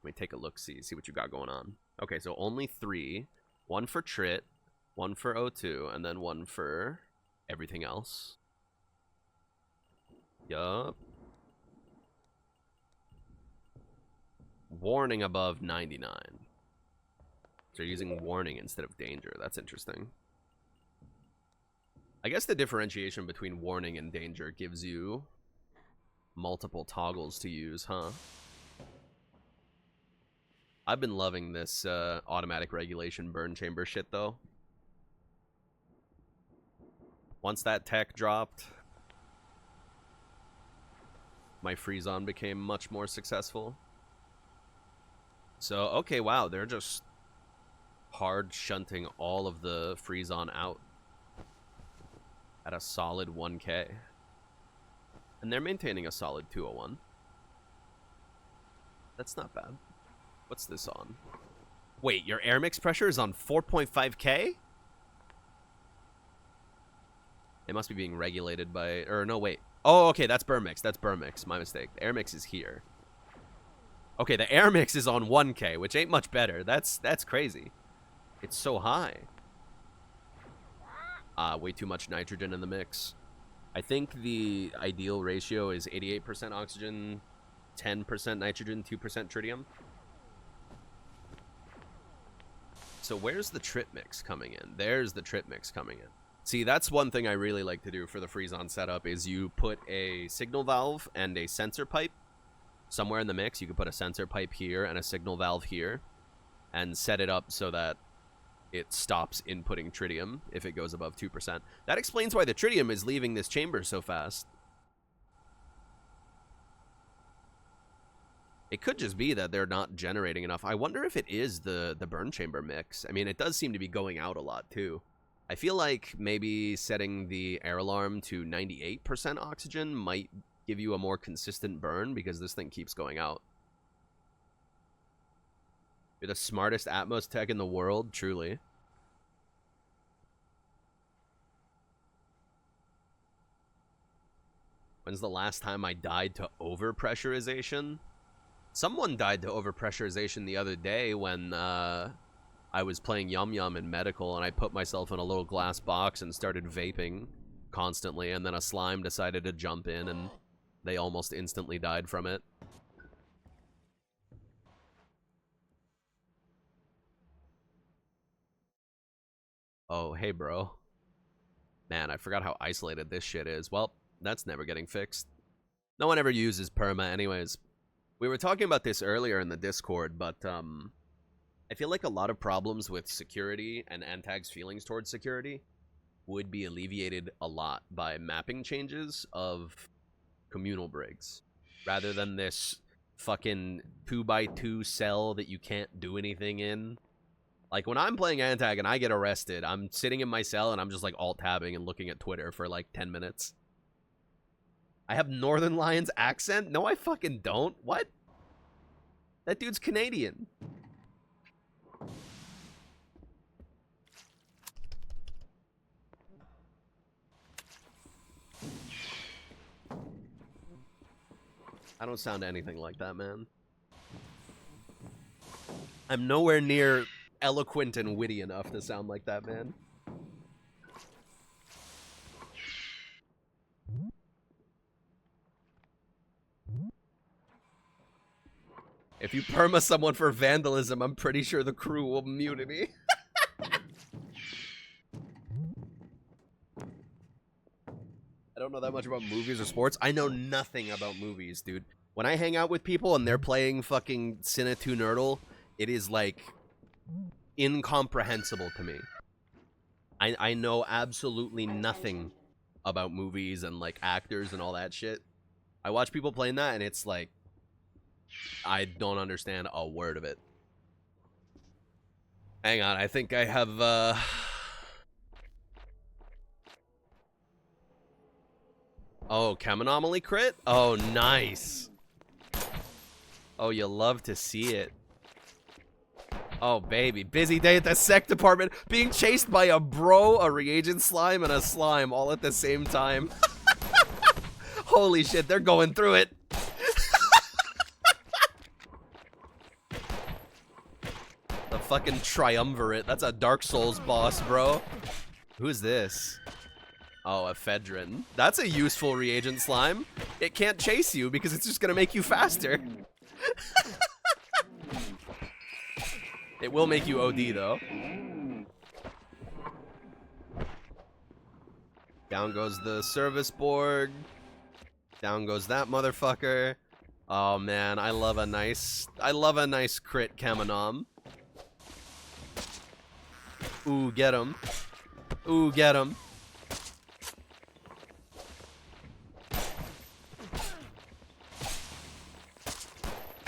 Let me take a look, see what you got going on. Okay, so only 3. 1 for Trit, 1 for O2, and then 1 for everything else. Yup. Warning above 99. So they're using warning instead of danger. That's interesting. I guess the differentiation between warning and danger gives you multiple toggles to use, huh? I've been loving this automatic regulation burn chamber shit, though. Once that tech dropped, my freeze-on became much more successful. So, okay, wow, they're just hard shunting all of the freeze-on out at a solid 1K. And they're maintaining a solid 201. That's not bad. What's this on? Wait, your air mix pressure is on 4.5K? It must be being regulated by... Or, no, wait. Oh, okay, that's burn mix. That's burn mix. My mistake. The air mix is here. Okay, the air mix is on 1K, which ain't much better. That's crazy. It's so high. Way too much nitrogen in the mix. I think the ideal ratio is 88% oxygen, 10% nitrogen, 2% tritium. So where's the trit mix coming in? There's the trit mix coming in. See, that's one thing I really like to do for the freeze-on setup is you put a signal valve and a sensor pipe somewhere in the mix. You could put a sensor pipe here and a signal valve here and set it up so that it stops inputting tritium if it goes above 2%. That explains why the tritium is leaving this chamber so fast. It could just be that they're not generating enough. I wonder if it is the burn chamber mix. I mean, it does seem to be going out a lot, too. I feel like maybe setting the air alarm to 98% oxygen might give you a more consistent burn because this thing keeps going out. You're the smartest Atmos tech in the world, truly. When's the last time I died to overpressurization? Someone died to overpressurization the other day when I was playing Yum Yum in medical and I put myself in a little glass box and started vaping constantly, and then a slime decided to jump in and they almost instantly died from it. Oh, hey, bro. Man, I forgot how isolated this shit is. Well, that's never getting fixed. No one ever uses perma anyways. We were talking about this earlier in the Discord, but I feel like a lot of problems with security and Antag's feelings towards security would be alleviated a lot by mapping changes of communal brigs, rather than this fucking 2x2 cell that you can't do anything in. Like, when I'm playing Antag and I get arrested, I'm sitting in my cell and I'm just, like, alt-tabbing and looking at Twitter for, like, 10 minutes. I have Northern Lion's accent? No, I fucking don't. What? That dude's Canadian. I don't sound anything like that, man. I'm nowhere near eloquent and witty enough to sound like that, man. If you perma someone for vandalism, I'm pretty sure the crew will mutiny. I don't know that much about movies or sports. I know nothing about movies, dude. When I hang out with people and they're playing fucking Cine 2 Nerdle, it is, like, incomprehensible to me. I know absolutely nothing about movies and like actors and all that shit. I watch people playing that and it's like I don't understand a word of it. Hang on, I think I have oh, chem anomaly crit? Oh, nice. Oh, you love to see it. Oh, baby. Busy day at the sec department. Being chased by a bro, a reagent slime, and a slime all at the same time. Holy shit, they're going through it. The fucking triumvirate. That's a Dark Souls boss, bro. Who's this? Oh, ephedrine. That's a useful reagent slime. It can't chase you because it's just gonna make you faster. It will make you OD, though. Down goes the service board. Down goes that motherfucker. Oh, man, I love a nice crit Kamenom. Ooh, get him. Ooh, get him.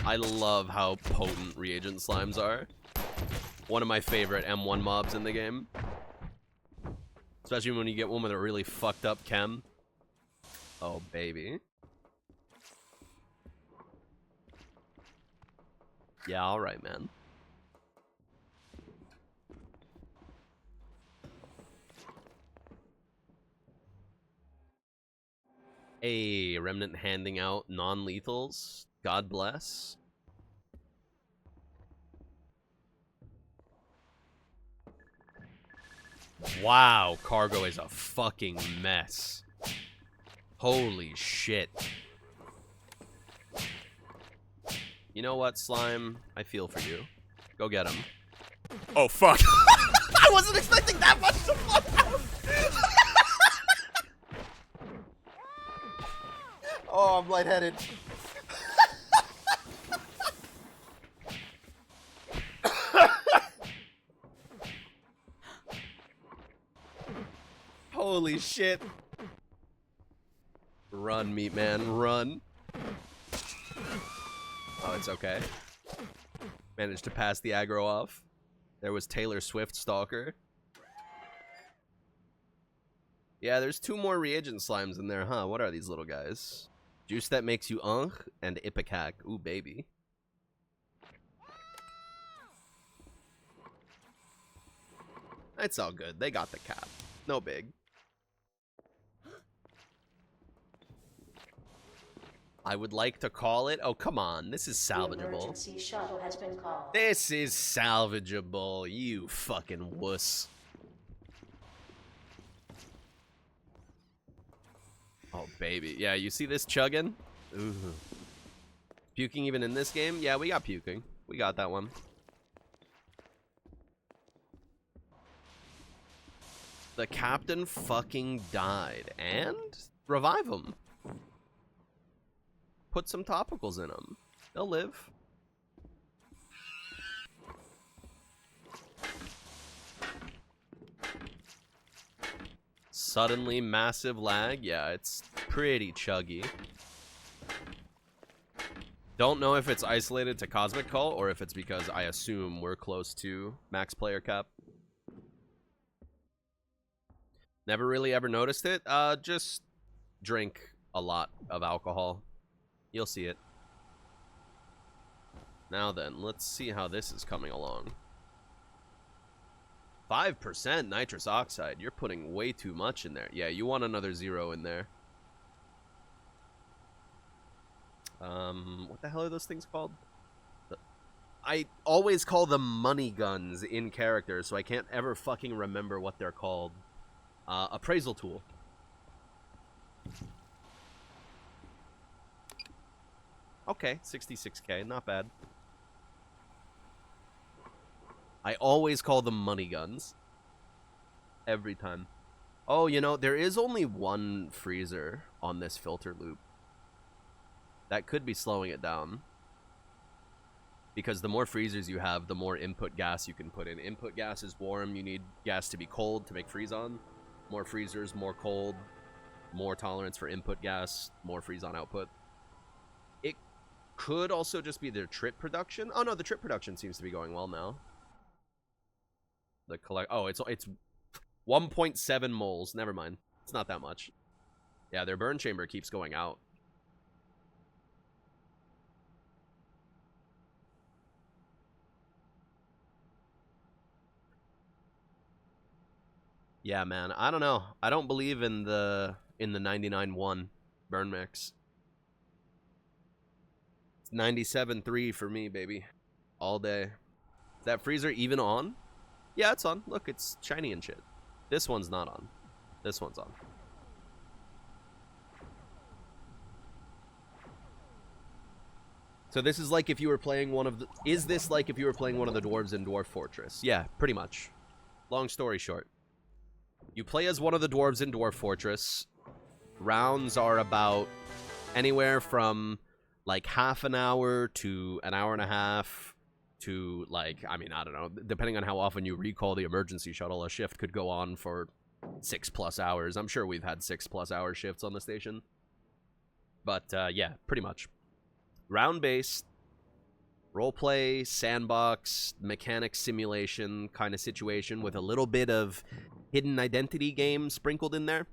I love how potent reagent slimes are. One of my favorite M1 mobs in the game. Especially when you get one with a really fucked up chem. Oh, baby. Yeah, alright, man. Hey, Remnant handing out non-lethals. God bless. Wow, cargo is a fucking mess. Holy shit. You know what, Slime? I feel for you. Go get him. Oh, fuck. I wasn't expecting that much to fuck out. Oh, I'm lightheaded. Holy shit. Run, meat man, run. Oh, it's okay. Managed to pass the aggro off. There was Taylor Swift Stalker. Yeah, there's 2 more reagent slimes in there, huh? What are these little guys? Juice that makes you and Ipecac. Ooh, baby. It's all good. They got the cap. No big. I would like to call it. Oh, come on. This is salvageable. The emergency shuttle has been called. This is salvageable, you fucking wuss. Oh, baby. Yeah, you see this chugging? Ooh. Puking even in this game? Yeah, we got puking. We got that one. The captain fucking died. And? Revive him. Put some topicals in them. They'll live. Suddenly massive lag. Yeah, it's pretty chuggy. Don't know if it's isolated to Cosmic Cult or if it's because I assume we're close to max player cap. Never really ever noticed it. Just drink a lot of alcohol. You'll see it. Now then, let's see how this is coming along. 5% nitrous oxide. You're putting way too much in there. Yeah, you want another 0 in there. What the hell are those things called? I always call them money guns in character, so I can't ever fucking remember what they're called. Appraisal tool. Okay, 66k, not bad. I always call them money guns. Every time. Oh, you know, there is only one freezer on this filter loop. That could be slowing it down. Because the more freezers you have, the more input gas you can put in. Input gas is warm, you need gas to be cold to make freeze-on. More freezers, more cold, more tolerance for input gas, more freeze-on output. It could also just be their trip production. Oh no, the trip production seems to be going well now. The it's 1.7 moles. Never mind. It's not that much. Yeah, their burn chamber keeps going out. Yeah, man. I don't know. I don't believe in the 99-1 burn mix. It's 97-3 for me, baby. All day. Is that freezer even on? Yeah, it's on. Look, it's shiny and shit. This one's not on. This one's on. So this is like if you were playing one of the... Is this like if you were playing one of the dwarves in Dwarf Fortress? Yeah, pretty much. Long story short. You play as one of the dwarves in Dwarf Fortress. Rounds are about anywhere from like half an hour to an hour and a half to like, I mean, I don't know. Depending on how often you recall the emergency shuttle, a shift could go on for 6+ hours. I'm sure we've had 6+ hour shifts on the station. But yeah, pretty much. Round-based, roleplay, sandbox, mechanic simulation kind of situation with a little bit of hidden identity game sprinkled in there.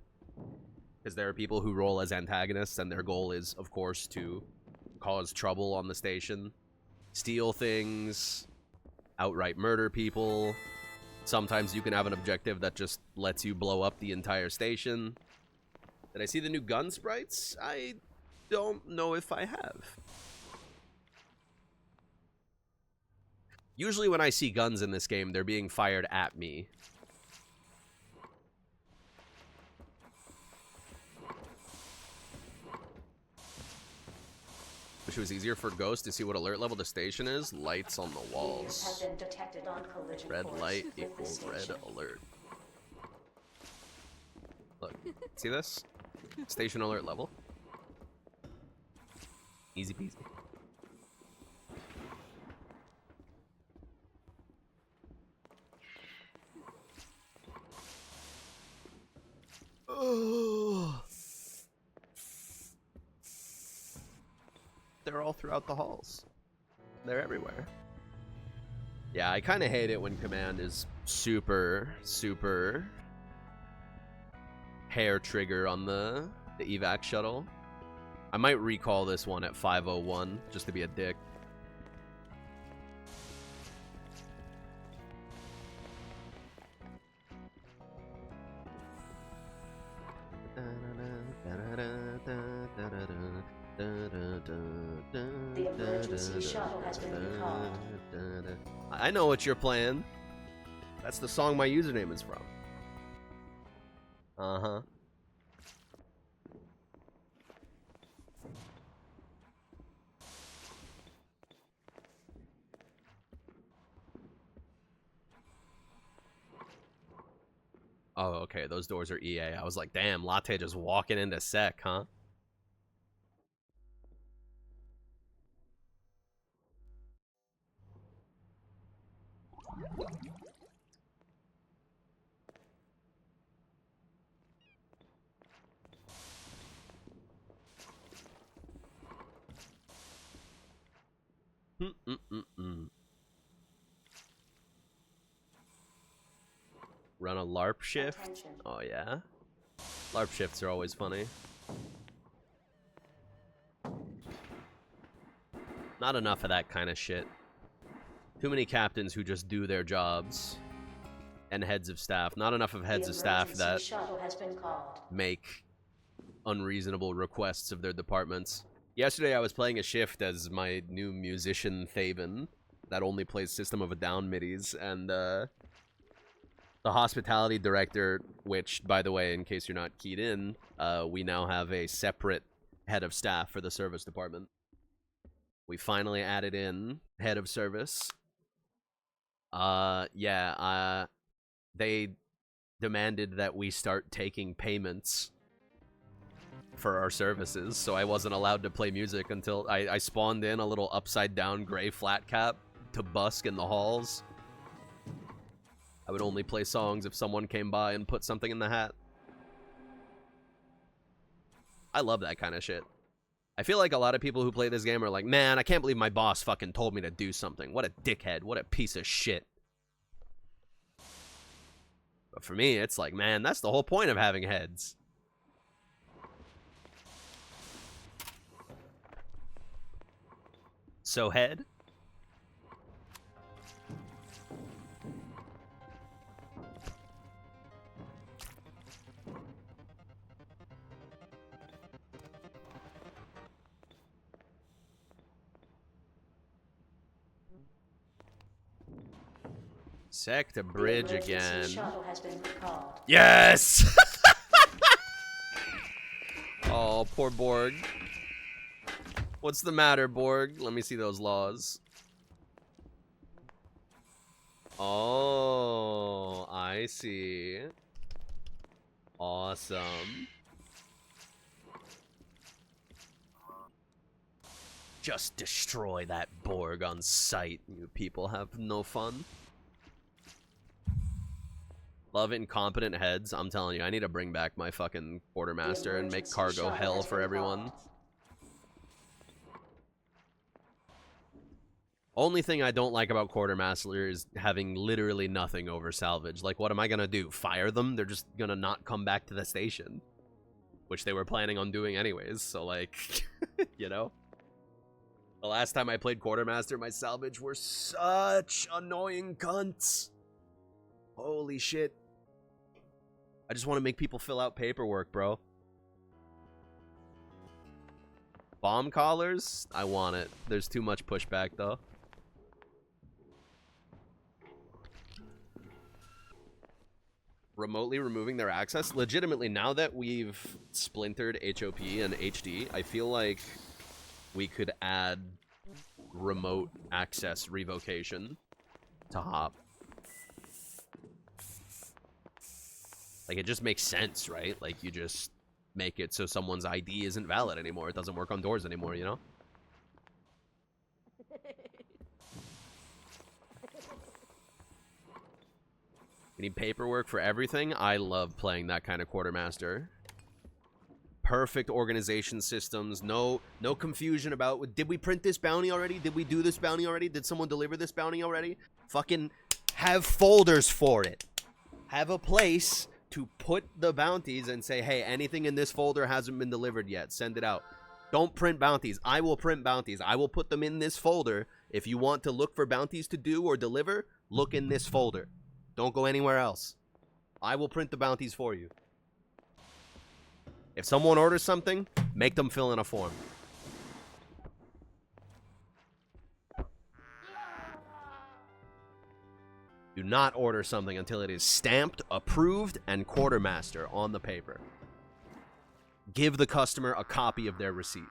Because there are people who roll as antagonists, and their goal is, of course, to cause trouble on the station. Steal things, outright murder people. Sometimes you can have an objective that just lets you blow up the entire station. Did I see the new gun sprites? I don't know if I have. Usually when I see guns in this game, they're being fired at me. Wish it was easier for Ghost to see what alert level the station is. Lights on the Meteors walls. have been detected on collision Red course light with the equals red station. alert. Look, see this? Station alert level. Easy peasy. Oh. They're all throughout the halls. They're everywhere. Yeah, I kind of hate it when command is super hair trigger on the evac shuttle. I might recall this one at 501 just to be a dick. The emergency shuttle has been recalled. I know what you're playing. That's the song my username is from. Uh-huh. Oh, okay, those doors are EA. I was like, damn, Latte just walking into sec, huh? Run a LARP shift? Attention. Oh, yeah? LARP shifts are always funny. Not enough of that kind of shit. Too many captains who just do their jobs. And heads of staff. Not enough of heads of staff The that emergency shuttle has been called. make unreasonable requests of their departments. Yesterday I was playing a shift as my new musician Thaven that only plays System of a Down midis, and the hospitality director, which, by the way, in case you're not keyed in, we now have a separate head of staff for the service department. We finally added in head of service. They demanded that we start taking payments for our services, so I wasn't allowed to play music until I spawned in a little upside-down gray flat cap to busk in the halls. I would only play songs if someone came by and put something in the hat. I love that kind of shit. I feel like a lot of people who play this game are like, man, I can't believe my boss fucking told me to do something. What a dickhead. What a piece of shit. But for me, it's like, man, that's the whole point of having heads. So head? Sector bridge The emergency again. shuttle has been recalled. Yes! Oh, poor Borg. What's the matter, Borg? Let me see those laws. Oh, I see. Awesome. Just destroy that Borg on sight. You people have no fun. Love incompetent heads. I'm telling you, I need to bring back my fucking quartermaster and make emergency cargo shuttle hell has for been everyone. recalled. Only thing I don't like about quartermaster is having literally nothing over salvage. Like, what am I gonna do? Fire them? They're just gonna not come back to the station. Which they were planning on doing anyways, so like, you know? The last time I played quartermaster, my salvage were such annoying cunts. Holy shit. I just want to make people fill out paperwork, bro. Bomb collars? I want it. There's too much pushback, though. Remotely removing their access? Legitimately, now that we've splintered HOP and HD, I feel like we could add remote access revocation to hop. Like, it just makes sense, right? Like, you just make it so someone's ID isn't valid anymore. It doesn't work on doors anymore, you know? You need paperwork for everything? I love playing that kind of quartermaster. Perfect organization systems. No confusion about, did we print this bounty already? Did we do this bounty already? Did someone deliver this bounty already? Fucking have folders for it. Have a place to put the bounties and say, hey, anything in this folder hasn't been delivered yet. Send it out. Don't print bounties. I will print bounties. I will put them in this folder. If you want to look for bounties to do or deliver, look in this folder. Don't go anywhere else. I will print the bounties for you. If someone orders something, make them fill in a form. Do not order something until it is stamped, approved, and quartermaster on the paper. Give the customer a copy of their receipt.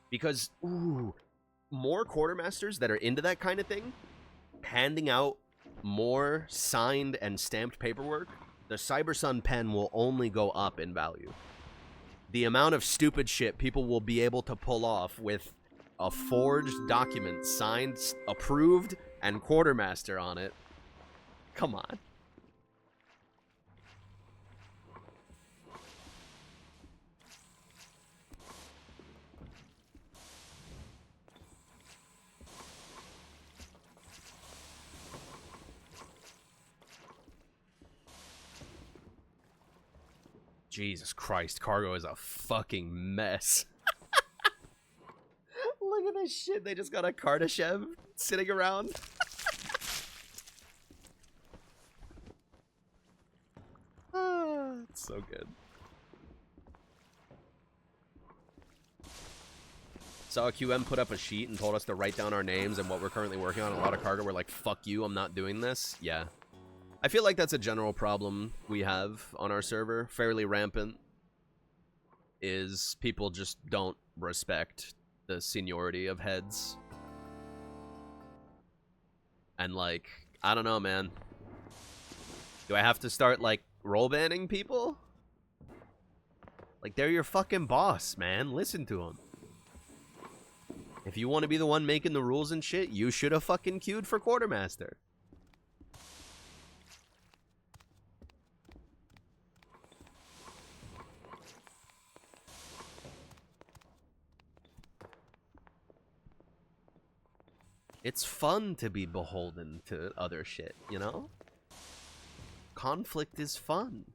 Because, ooh, more quartermasters that are into that kind of thing, handing out more signed and stamped paperwork, the Cybersun pen will only go up in value. The amount of stupid shit people will be able to pull off with a forged document signed, approved, and quartermaster on it. Come on. Jesus Christ, cargo is a fucking mess. Look at this shit. They just got a Kardashev sitting around. It's so good. Saw a QM put up a sheet and told us to write down our names and what we're currently working on. A lot of cargo were like, fuck you, I'm not doing this. Yeah. I feel like that's a general problem we have on our server, fairly rampant, is people just don't respect the seniority of heads. And like, I don't know, man. Do I have to start like role banning people? Like, they're your fucking boss, man. Listen to them. If you want to be the one making the rules and shit, you should have fucking queued for quartermaster. It's fun to be beholden to other shit, you know? Conflict is fun.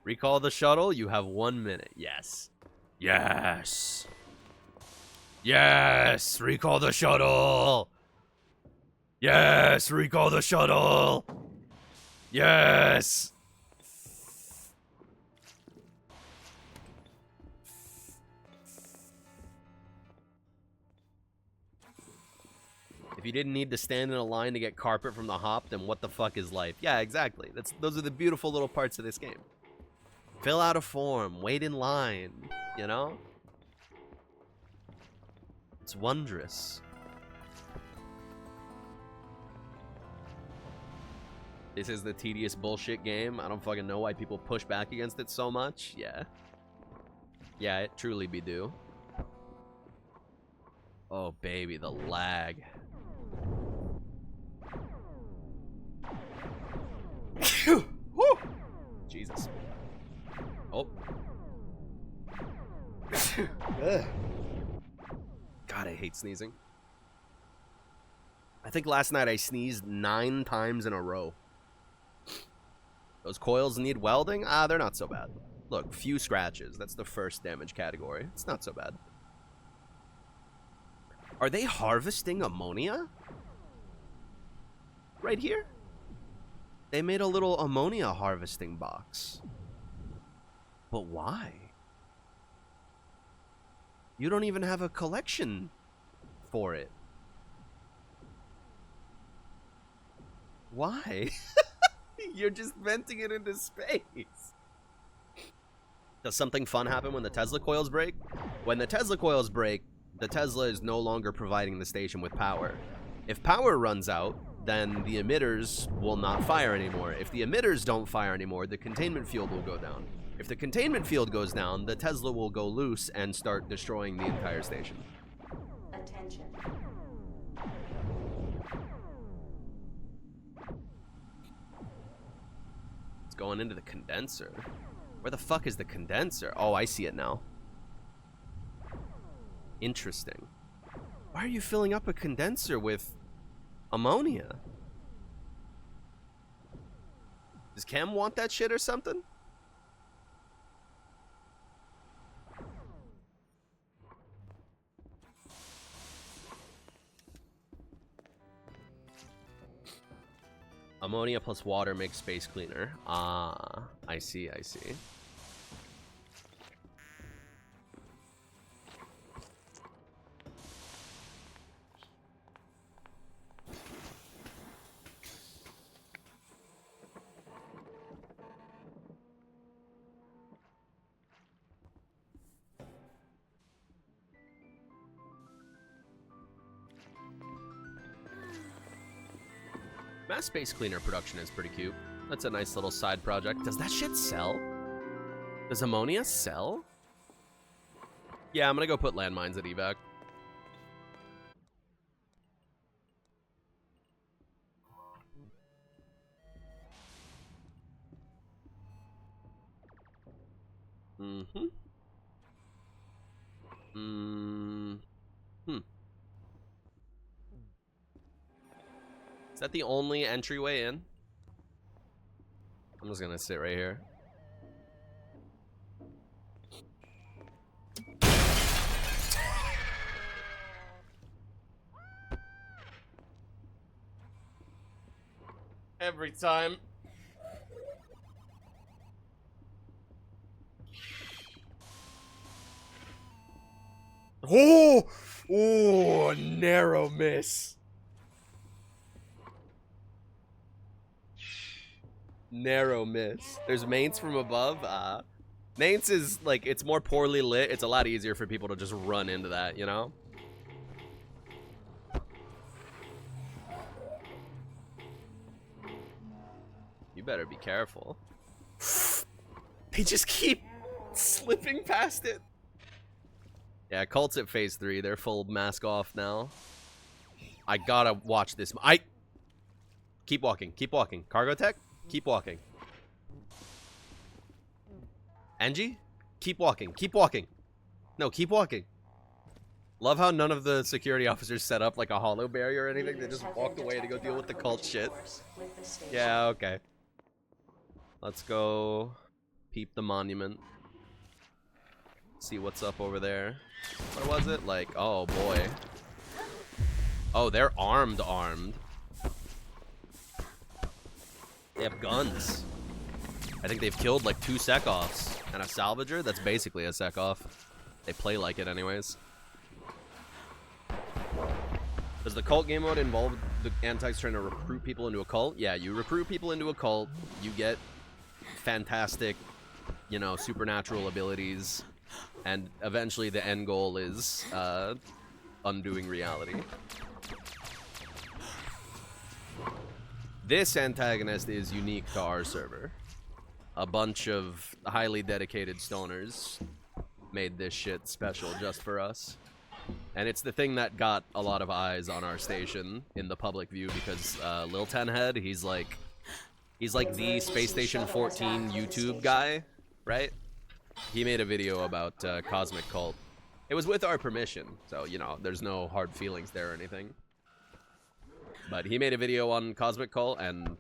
Recall the shuttle. You have 1 minute. Yes. Yes. Yes. Recall the shuttle. Yes. Recall the shuttle. Yes. If you didn't need to stand in a line to get carpet from the hop, then what the fuck is life? Yeah, exactly. Those are the beautiful little parts of this game. Fill out a form, wait in line, you know? It's wondrous. This is the tedious bullshit game. I don't fucking know why people push back against it so much. Yeah. Yeah, it truly be do. Oh, baby, the lag. Woo! Jesus. Oh. God, I hate sneezing. I think last night I sneezed 9 times in a row. Those coils need welding? Ah, they're not so bad. Look, few scratches. That's the first damage category. It's not so bad. Are they harvesting ammonia? Right here? They made a little ammonia harvesting box. But why? You don't even have a collection for it. Why? You're just venting it into space. Does something fun happen when the Tesla coils break? When the Tesla coils break, the Tesla is no longer providing the station with power. If power runs out, then the emitters will not fire anymore. If the emitters don't fire anymore, the containment field will go down. If the containment field goes down, the Tesla will go loose and start destroying the entire station. Attention. It's going into the condenser. Where the fuck is the condenser? Oh, I see it now. Interesting. Why are you filling up a condenser with ammonia? Does Cam want that shit or something? Ammonia plus water makes space cleaner. Ah, I see, I see. Mass space cleaner production is pretty cute. That's a nice little side project. Does that shit sell? Does ammonia sell? Yeah, I'm gonna go put landmines at evac. Mm-hmm. Is that the only entryway in? I'm just gonna sit right here. Every time. Oh! Oh, narrow miss. Narrow miss. There's mains from above. Mains is, like, it's more poorly lit. It's a lot easier for people to just run into that, you know? You better be careful. They just keep slipping past it. Yeah, cults at phase 3. They're full mask off now. I gotta watch this. Keep walking. Keep walking. Cargo tech? Keep walking. Angie? Keep walking. Keep walking. No, keep walking. Love how none of the security officers set up like a hollow barrier or anything. They just walked away to go deal with the cult shit. Yeah, okay. Let's go peep the monument. See what's up over there. What was it? Like, oh boy. Oh, they're armed. They have guns. I think they've killed like 2 sec-offs and a salvager. That's basically a sec-off. They play like it anyways. Does the cult game mode involve the antics trying to recruit people into a cult? Yeah, you recruit people into a cult. You get fantastic, you know, supernatural abilities. And eventually the end goal is undoing reality. This antagonist is unique to our server. A bunch of highly dedicated stoners made this shit special just for us. And it's the thing that got a lot of eyes on our station in the public view because Lil Tenhead, he's like the Space Station 14 YouTube guy, right? He made a video about Cosmic Cult. It was with our permission, so, you know, there's no hard feelings there or anything. But he made a video on Cosmic Cult, and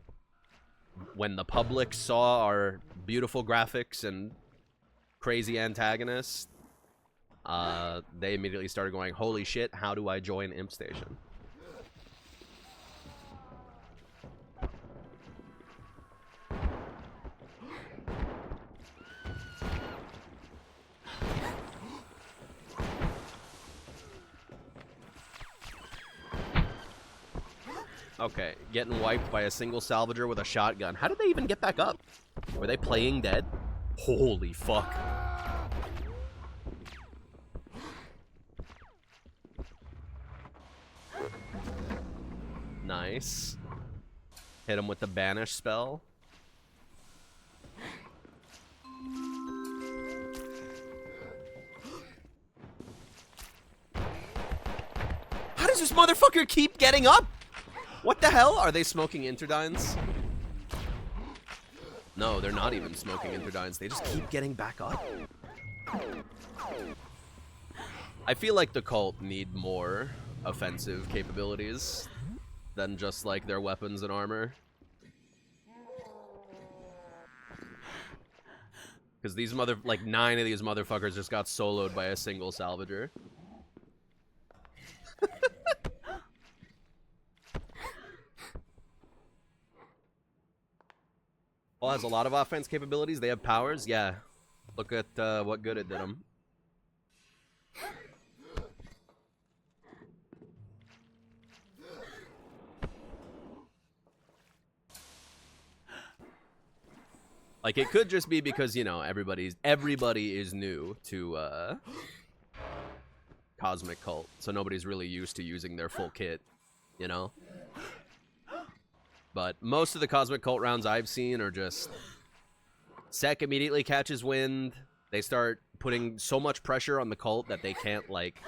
when the public saw our beautiful graphics and crazy antagonists, they immediately started going, holy shit, how do I join Imp Station? Okay, getting wiped by a single salvager with a shotgun. How did they even get back up? Were they playing dead? Holy fuck. Nice. Hit him with the banish spell. How does this motherfucker keep getting up? What the hell? Are they smoking Interdynes? No, they're not even smoking Interdynes. They just keep getting back up. I feel like the cult need more offensive capabilities than just like their weapons and armor. Because these 9 of these motherfuckers just got soloed by a single salvager. Well, has a lot of offense capabilities. They have powers. Yeah. Look at what good it did them. Like, it could just be because, you know, everybody is new to Cosmic Cult, so nobody's really used to using their full kit, you know? But most of the Cosmic Cult rounds I've seen are just Sec immediately catches wind. They start putting so much pressure on the cult that they can't, like,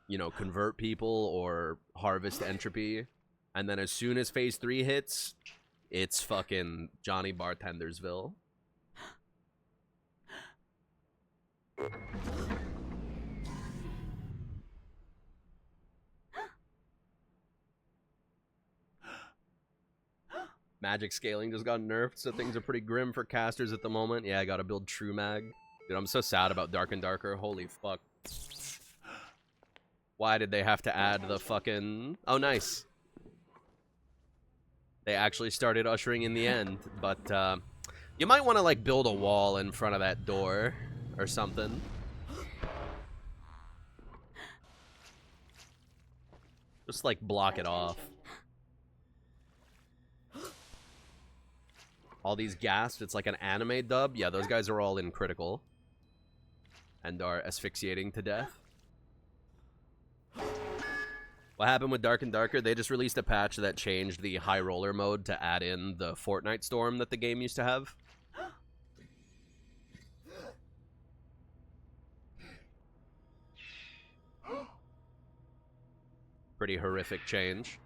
you know, convert people or harvest entropy. And then as soon as phase 3 hits, it's fucking Johnny Bartendersville. Magic scaling just got nerfed, so things are pretty grim for casters at the moment. Yeah, I gotta build True Mag. Dude, I'm so sad about Dark and Darker. Holy fuck. Why did they have to add the fucking... Oh, nice. They actually started ushering in the end, but you might want to, like, build a wall in front of that door or something. Just, like, block it off. All these gasps, it's like an anime dub. Yeah, those guys are all in critical and are asphyxiating to death. What happened with Dark and Darker? They just released a patch that changed the high roller mode to add in the Fortnite storm that the game used to have. Pretty horrific change.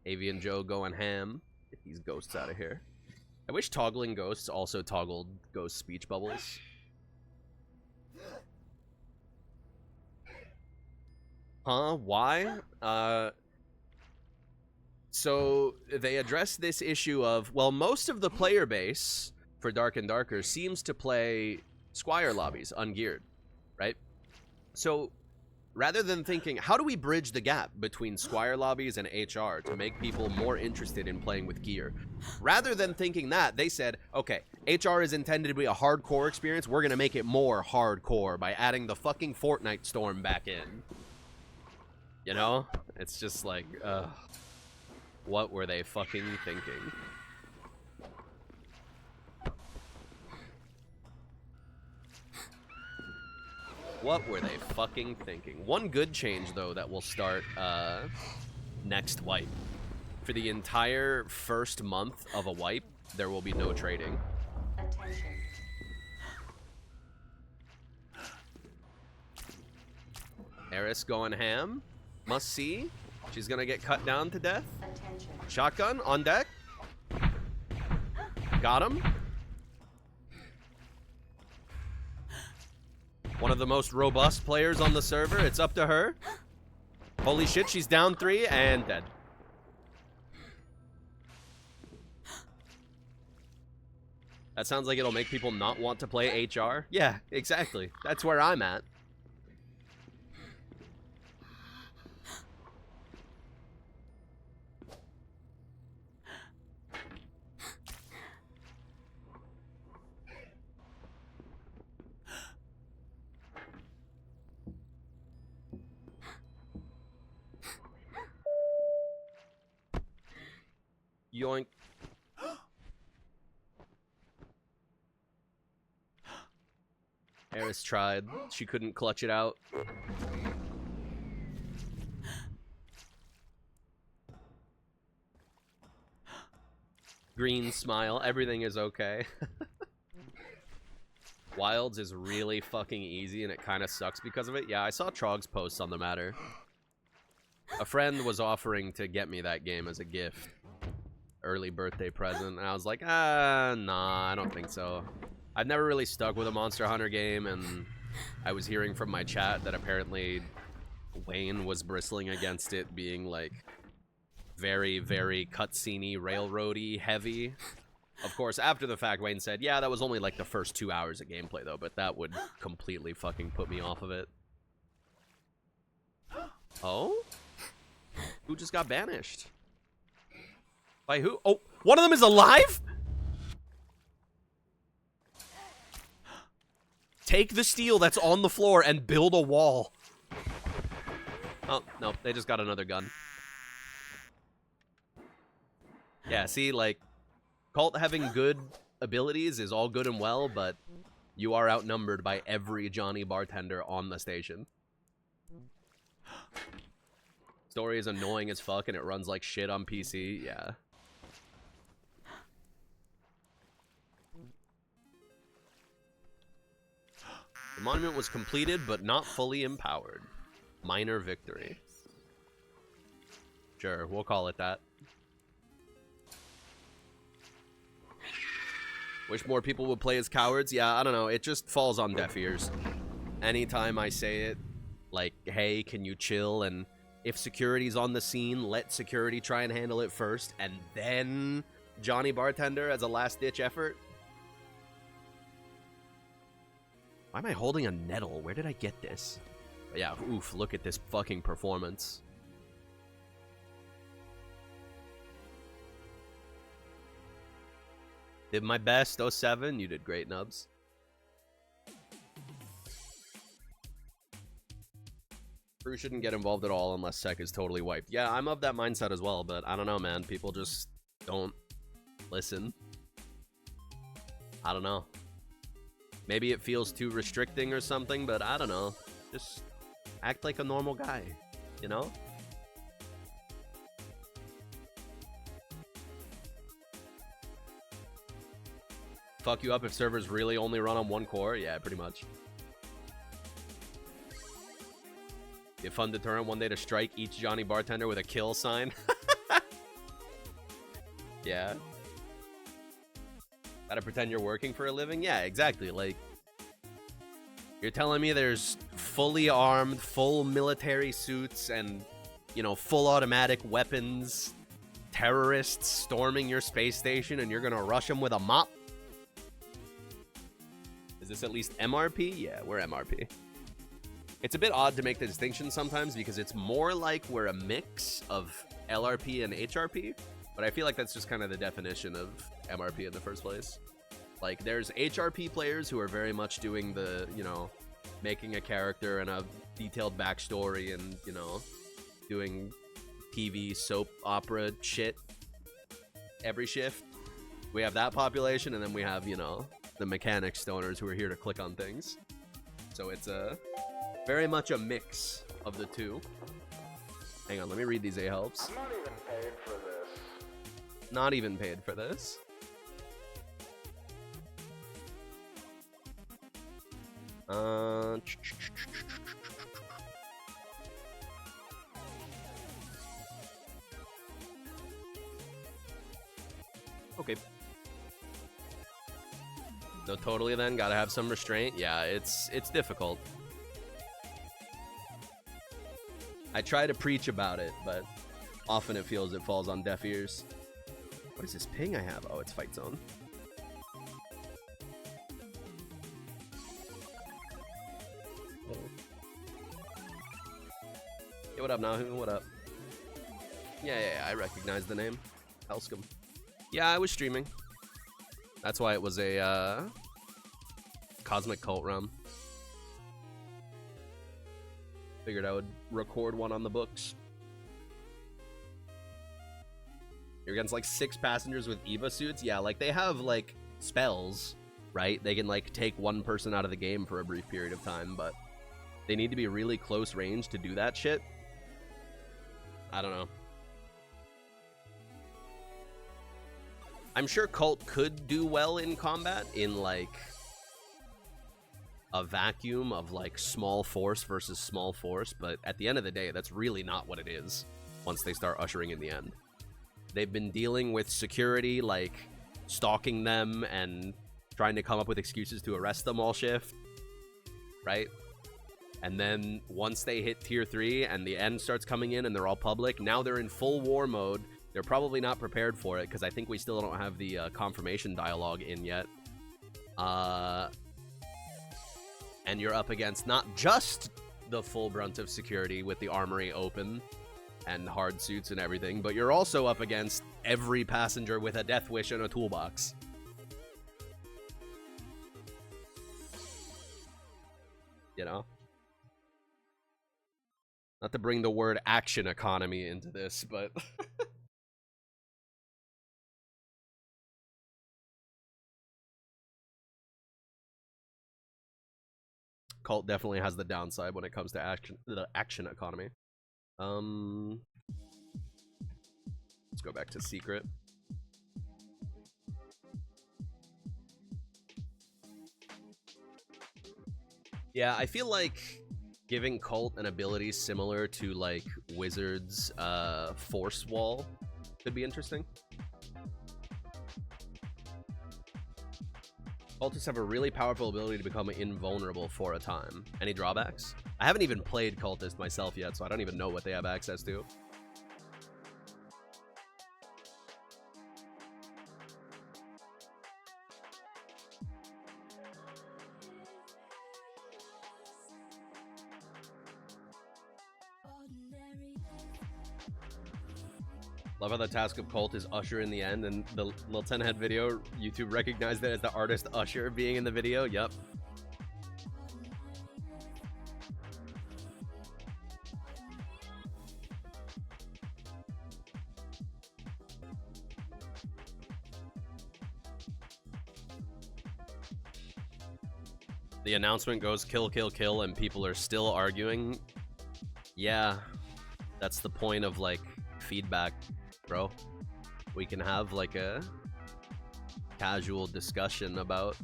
Avian Joe going ham. Get these ghosts out of here. I wish toggling ghosts also toggled ghost speech bubbles. Huh? Why? So they address this issue of, well, most of the player base for Dark and Darker seems to play Squire lobbies ungeared, right? So rather than thinking, how do we bridge the gap between Squire lobbies and HR to make people more interested in playing with gear? Rather than thinking that, they said, okay, HR is intended to be a hardcore experience. We're going to make it more hardcore by adding the fucking Fortnite storm back in. You know? It's just like, what were they fucking thinking? What were they fucking thinking? One good change, though, that will start next wipe. For the entire first month of a wipe, there will be no trading. Attention. Eris going ham. Must see. She's gonna get cut down to death. Attention. Shotgun on deck. Got him. One of the most robust players on the server. It's up to her. Holy shit, she's down 3 and dead. That sounds like it'll make people not want to play HR. Yeah, exactly. That's where I'm at. Yoink. Eris tried. She couldn't clutch it out. Green smile. Everything is okay. Wilds is really fucking easy and it kind of sucks because of it. Yeah, I saw Trog's posts on the matter. A friend was offering to get me that game as a gift. Early birthday present, and I was like, nah, I don't think so. I've never really stuck with a Monster Hunter game, and I was hearing from my chat that apparently Wayne was bristling against it being like very, very cutscene-y, railroady heavy. Of course, after the fact, Wayne said, yeah, that was only like the first 2 hours of gameplay though, but that would completely fucking put me off of it. Oh? Who just got banished? By who? Oh, one of them is alive? Take the steel that's on the floor and build a wall. Oh, no, they just got another gun. Yeah, see, like, Cult having good abilities is all good and well, but you are outnumbered by every Johnny bartender on the station. Story is annoying as fuck and it runs like shit on PC, yeah. The monument was completed, but not fully empowered. Minor victory. Sure, we'll call it that. Wish more people would play as cowards. Yeah, I don't know. It just falls on deaf ears. Anytime I say it, like, hey, can you chill? And if security's on the scene, let security try and handle it first. And then Johnny Bartender as a last-ditch effort. Why am I holding a nettle? Where did I get this? But yeah, oof, look at this fucking performance. Did my best, 07. You did great, Nubs. Crew shouldn't get involved at all unless Sec is totally wiped. Yeah, I'm of that mindset as well, but I don't know, man. People just don't listen. I don't know. Maybe it feels too restricting or something, but I don't know. Just act like a normal guy, you know? Fuck you up if servers really only run on one core? Yeah, pretty much. Be a fun deterrent one day to strike each Johnny bartender with a kill sign. Yeah. Gotta pretend you're working for a living? Yeah, exactly. Like, you're telling me there's fully armed, full military suits and, you know, full automatic weapons, terrorists storming your space station, and you're gonna rush them with a mop? Is this at least MRP? Yeah, we're MRP. It's a bit odd to make the distinction sometimes because it's more like we're a mix of LRP and HRP, but I feel like that's just kind of the definition of MRP in the first place. Like, there's HRP players who are very much doing the, you know, making a character and a detailed backstory and, you know, doing TV soap opera shit every shift. We have that population, and then we have, you know, the mechanic stoners who are here to click on things. So it's a very much a mix of the two. Hang on, let me read these A-helps. I'm not even paid for this. Not even paid for this. Okay. No, totally then. Gotta have some restraint. Yeah, it's difficult. I try to preach about it, but often it feels it falls on deaf ears. What is this ping I have? Oh, it's fight zone. Oh. Hey, what up, Nahu? What up? Yeah, I recognize the name. Hellscom. Yeah, I was streaming. That's why it was a Cosmic Cult run. Figured I would record one on the books. You're against like 6 passengers with Eva suits? Yeah, like they have like spells, right? They can like take one person out of the game for a brief period of time, but they need to be really close range to do that shit. I don't know. I'm sure Cult could do well in combat in like a vacuum of like small force versus small force, but at the end of the day, that's really not what it is once they start ushering in the end. They've been dealing with security, like stalking them and trying to come up with excuses to arrest them all shift, right? And then once they hit tier 3 and the end starts coming in and they're all public, now they're in full war mode. They're probably not prepared for it because I think we still don't have the confirmation dialogue in yet. And you're up against not just the full brunt of security with the armory open and hard suits and everything, but you're also up against every passenger with a death wish and a toolbox. You know? Not to bring the word action economy into this, but... Cult definitely has the downside when it comes to the action economy. Let's go back to Secret. Yeah, I feel like giving Cult an ability similar to like Wizard's Force Wall could be interesting. Cultists have a really powerful ability to become invulnerable for a time. Any drawbacks? I haven't even played Cultist myself yet, so I don't even know what they have access to. Love how the task of Cult is Usher in the end, and the Lil 10 Head video, YouTube recognized that as the artist Usher being in the video. Yep. the announcement goes kill, kill, kill, and people are still arguing, yeah, that's the point of, like, feedback, bro. We can have, like, a casual discussion about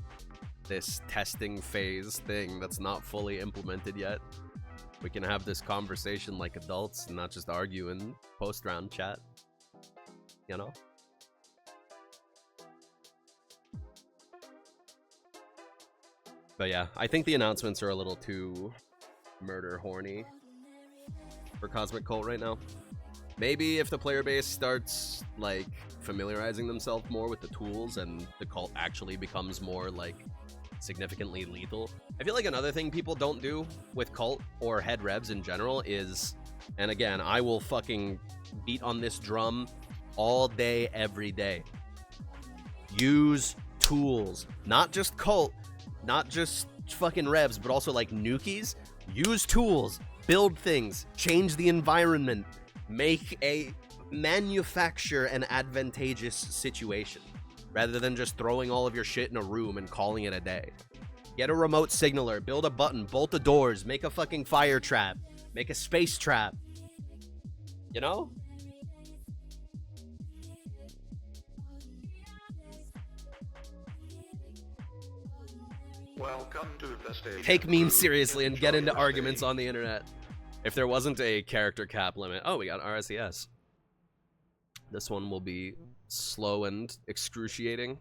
this testing phase thing that's not fully implemented yet. We can have this conversation like adults and not just argue in post-round chat. You know? But yeah, I think the announcements are a little too murder horny for Cosmic Cult right now. Maybe if the player base starts, like, familiarizing themselves more with the tools and the cult actually becomes more, like, significantly lethal. I feel like another thing people don't do with cult or head revs in general is, and again, I will fucking beat on this drum all day, every day. Use tools. Not just cult, not just fucking revs, but also like nukies. Use tools, build things, change the environment, manufacture an advantageous situation, rather than just throwing all of your shit in a room and calling it a day. Get a remote signaler, build a button, bolt the doors, make a fucking fire trap, make a space trap. You know? Welcome to the stage. Take memes seriously and get into arguments on the internet. If there wasn't a character cap limit. Oh, we got RSES. This one will be slow and excruciating.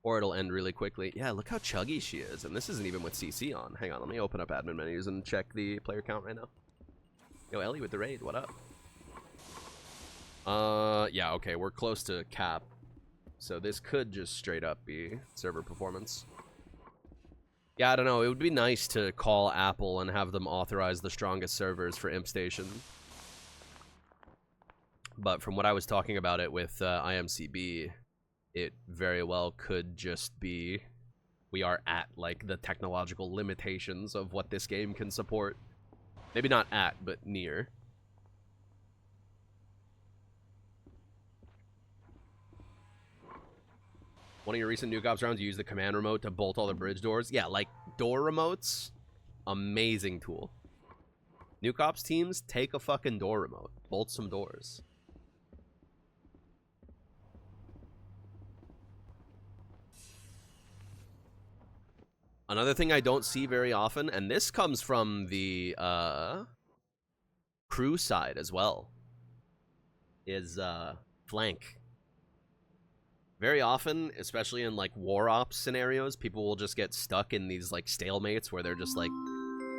Or it'll end really quickly. Yeah, look how chuggy she is. And this isn't even with CC on. Hang on, let me open up admin menus and check the player count right now. Yo, Ellie with the raid, what up? Yeah, okay, we're close to cap. So this could just straight up be server performance. Yeah, I don't know. It would be nice to call Apple and have them authorize the strongest servers for Imp Station. But from what I was talking about it with IMCB, it very well could just be we are at, like, the technological limitations of what this game can support. Maybe not at, but near. One of your recent Nuke Ops rounds, you use the command remote to bolt all the bridge doors. Yeah, like, door remotes, amazing tool. Nuke Ops teams, take a fucking door remote. Bolt some doors. Another thing I don't see very often, and this comes from the crew side as well, is flank. Very often, especially in like war ops scenarios, people will just get stuck in these like stalemates where they're just like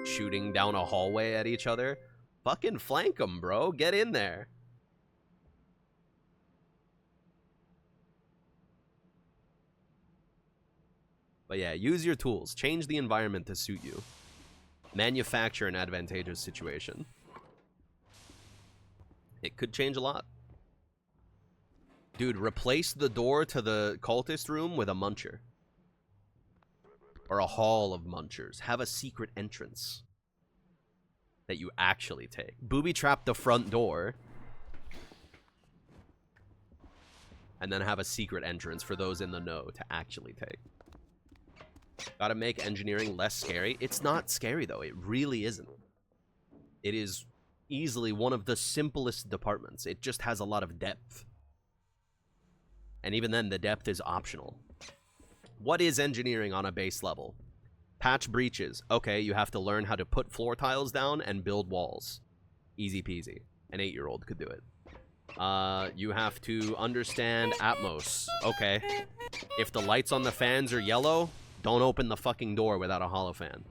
shooting down a hallway at each other. Fucking flank them, bro. Get in there. But yeah, use your tools. Change the environment to suit you. Manufacture an advantageous situation. It could change a lot. Dude, replace the door to the cultist room with a muncher. Or a hall of munchers. Have a secret entrance that you actually take. Booby trap the front door. And then have a secret entrance for those in the know to actually take. Gotta make engineering less scary. It's not scary, though. It really isn't. It is easily one of the simplest departments. It just has a lot of depth. And even then, the depth is optional. What is engineering on a base level? Patch breaches. Okay, you have to learn how to put floor tiles down and build walls. Easy peasy. An 8-year-old could do it. You have to understand Atmos. Okay. If the lights on the fans are yellow, don't open the fucking door without a hollow fan.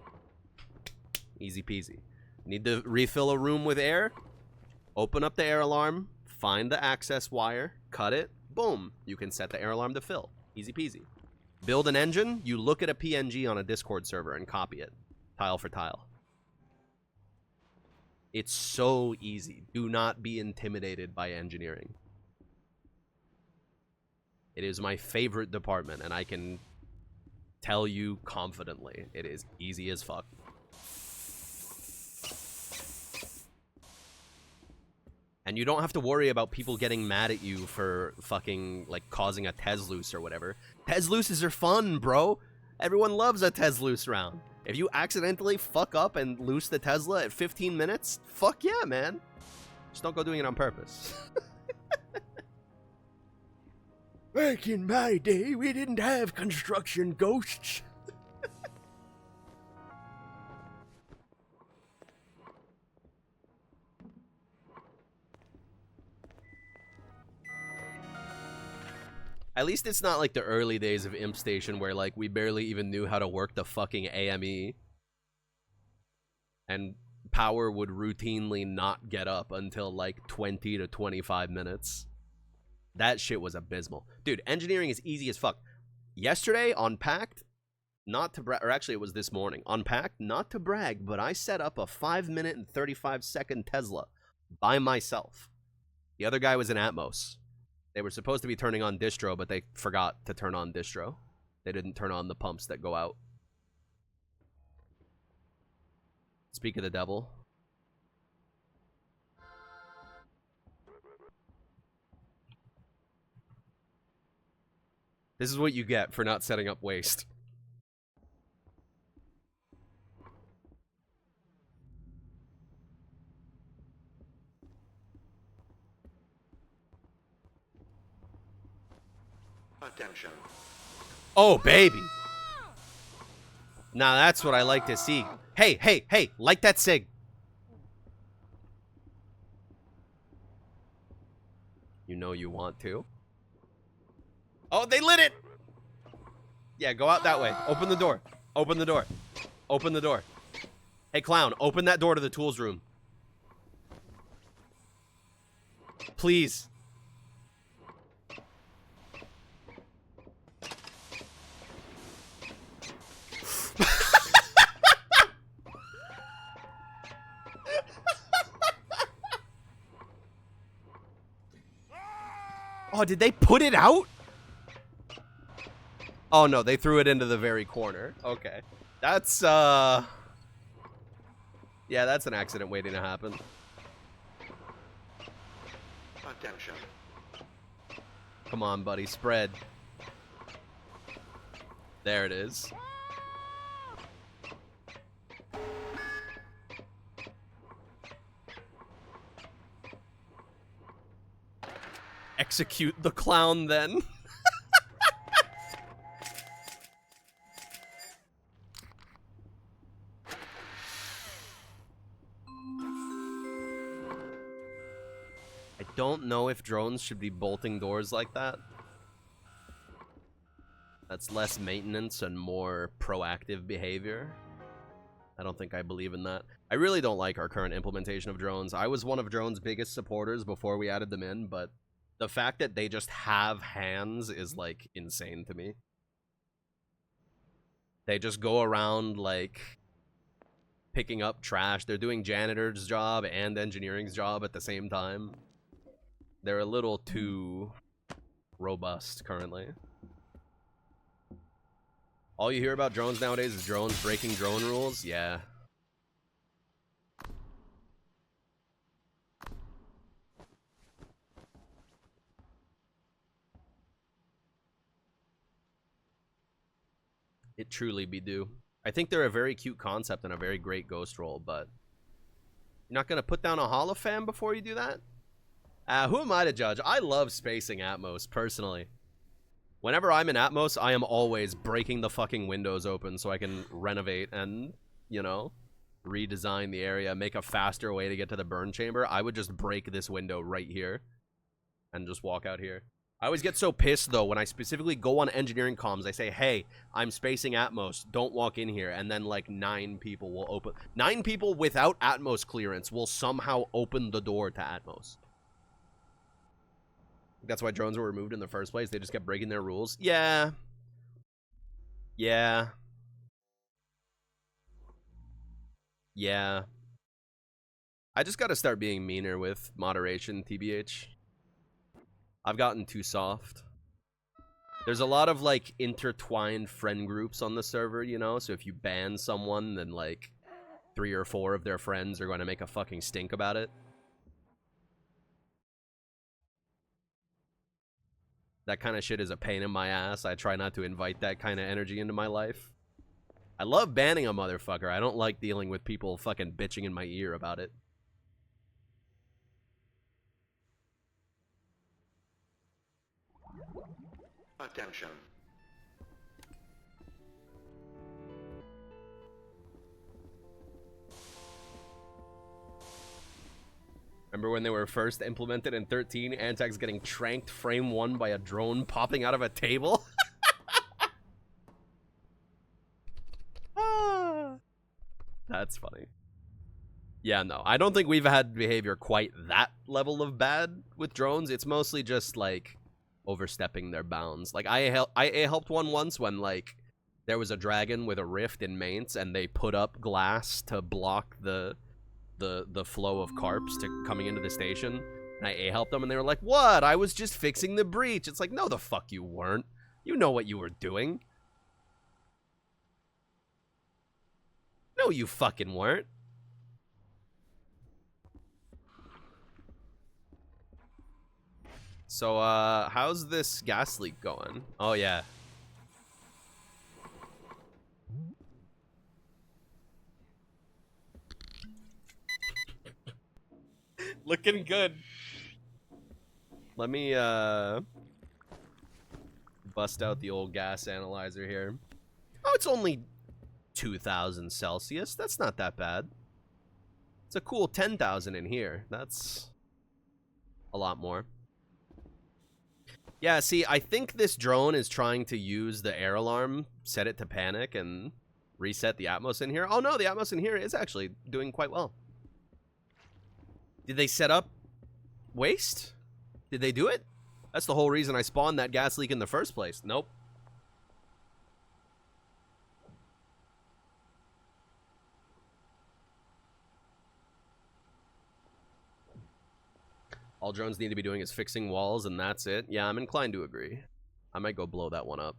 Easy peasy. Need to refill a room with air? Open up the air alarm, find the access wire, cut it, boom. You can set the air alarm to fill. Easy peasy. Build an engine, you look at a PNG on a Discord server and copy it. Tile for tile. It's so easy. Do not be intimidated by engineering. It is my favorite department, and I can tell you confidently, it is easy as fuck. And you don't have to worry about people getting mad at you for fucking, like, causing a Tez loose or whatever. Tez looses are fun, bro. Everyone loves a Tesloose round. If you accidentally fuck up and loose the Tesla at 15 minutes, fuck yeah, man. Just don't go doing it on purpose. Back in my day, we didn't have construction ghosts. At least it's not like the early days of Imp Station where, like, we barely even knew how to work the fucking AME. And power would routinely not get up until, like, 20 to 25 minutes. That shit was abysmal. Dude, engineering is easy as fuck. Yesterday, on Pact, not to brag, or actually it was this morning. On Pact, not to brag, but I set up a 5-minute and 35-second Tesla by myself. The other guy was in Atmos. They were supposed to be turning on distro, but they forgot to turn on distro. They didn't turn on the pumps that go out. Speak of the devil. This is what you get for not setting up waste. Attention. Oh, baby. Now that's what I like to see. Hey, hey, hey, light that cig. You know you want to. Oh, they lit it. Yeah, go out that way. Open the door. Open the door. Open the door. Hey, clown, open that door to the tools room. Please. Oh, did they put it out? Oh, no, they threw it into the very corner. Okay. That's, yeah, that's an accident waiting to happen. Attention. Come on, buddy, spread. There it is. Execute the clown, then. I don't know if drones should be bolting doors like that. That's less maintenance and more proactive behavior. I don't think I believe in that. I really don't like our current implementation of drones. I was one of drones' biggest supporters before we added them in, but the fact that they just have hands is, like, insane to me. They just go around, like, picking up trash. They're doing janitor's job and engineering's job at the same time. They're a little too robust currently. All you hear about drones nowadays is drones breaking drone rules. Yeah. It truly be due. I think they're a very cute concept and a very great ghost roll, but you're not going to put down a holofam before you do that? Who am I to judge? I love spacing Atmos, personally. Whenever I'm in Atmos, I am always breaking the fucking windows open so I can renovate and, you know, redesign the area, make a faster way to get to the burn chamber. I would just break this window right here and just walk out here. I always get so pissed, though, when I specifically go on engineering comms. I say, hey, I'm spacing Atmos. Don't walk in here. And then, like, 9 people will open. 9 people without Atmos clearance will somehow open the door to Atmos. That's why drones were removed in the first place. They just kept breaking their rules. Yeah. Yeah. Yeah. I just gotta start being meaner with moderation, TBH. I've gotten too soft. There's a lot of, like, intertwined friend groups on the server, you know? So if you ban someone, then, like, 3 or 4 of their friends are going to make a fucking stink about it. That kind of shit is a pain in my ass. I try not to invite that kind of energy into my life. I love banning a motherfucker. I don't like dealing with people fucking bitching in my ear about it. Attention. Remember when they were first implemented in 13? Antax getting tranked frame 1 by a drone popping out of a table? That's funny. Yeah, no. I don't think we've had behavior quite that level of bad with drones. It's mostly just, like, overstepping their bounds. Like, I helped one once when, like, there was a dragon with a rift in Mainz, and they put up glass to block the flow of carps to coming into the station. And I helped them, and they were like, "What? I was just fixing the breach." It's like, no, the fuck you weren't. You know what you were doing. No, you fucking weren't. So, how's this gas leak going? Oh, yeah. Looking good. Let me, bust out the old gas analyzer here. Oh, it's only 2,000 Celsius. That's not that bad. It's a cool 10,000 in here. That's a lot more. Yeah, see, I think this drone is trying to use the air alarm, set it to panic, and reset the Atmos in here. Oh, no, the Atmos in here is actually doing quite well. Did they set up waste? Did they do it? That's the whole reason I spawned that gas leak in the first place. Nope. All drones need to be doing is fixing walls, and that's it. Yeah, I'm inclined to agree. I might go blow that one up.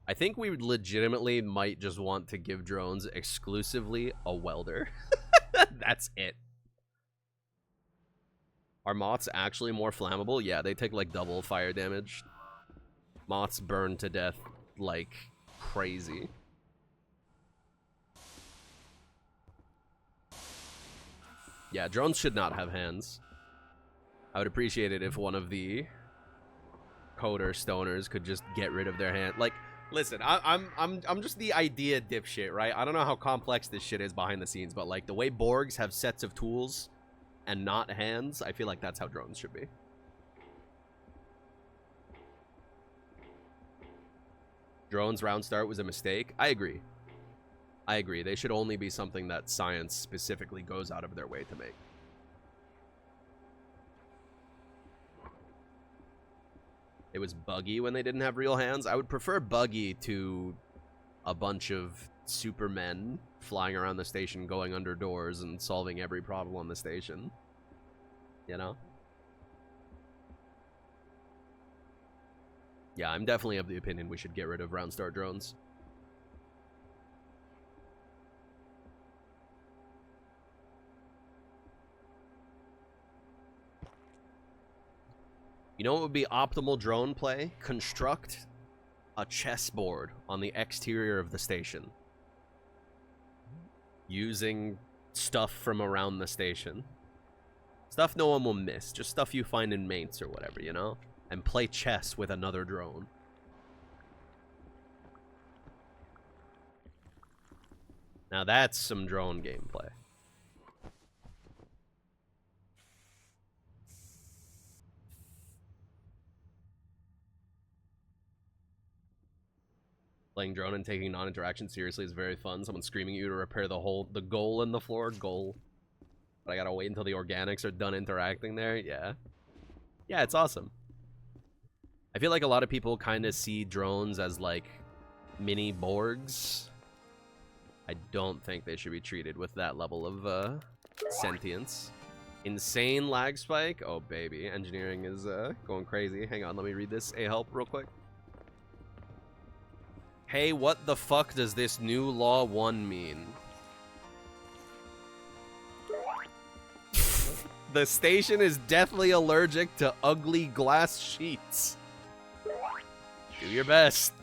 I think we legitimately might just want to give drones exclusively a welder. That's it. Are moths actually more flammable? Yeah, they take like double fire damage. Moths burn to death like crazy. Yeah, drones should not have hands. I would appreciate it if one of the coder stoners could just get rid of their hand. Like, listen, I'm just the idea dipshit, right? I don't know how complex this shit is behind the scenes, but like the way Borgs have sets of tools and not hands, I feel like that's how drones should be. Drones round start was a mistake. I agree. I agree. They should only be something that science specifically goes out of their way to make. It was buggy when they didn't have real hands. I would prefer buggy to a bunch of supermen flying around the station, going under doors and solving every problem on the station. You know? Yeah, I'm definitely of the opinion we should get rid of round start drones. You know what would be optimal drone play? Construct a chessboard on the exterior of the station. Using stuff from around the station. Stuff no one will miss. Just stuff you find in Mainz or whatever, you know? And play chess with another drone. Now that's some drone gameplay. Playing drone and taking non-interaction seriously is very fun. Someone screaming at you to repair the goal in the floor. Goal. But I gotta wait until the organics are done interacting there. Yeah. Yeah, it's awesome. I feel like a lot of people kind of see drones as like mini Borgs. I don't think they should be treated with that level of sentience. Insane lag spike. Oh, baby. Engineering is going crazy. Hang on, let me read this help real quick. Hey, what the fuck does this new Law 1 mean? The station is deathly allergic to ugly glass sheets. Do your best.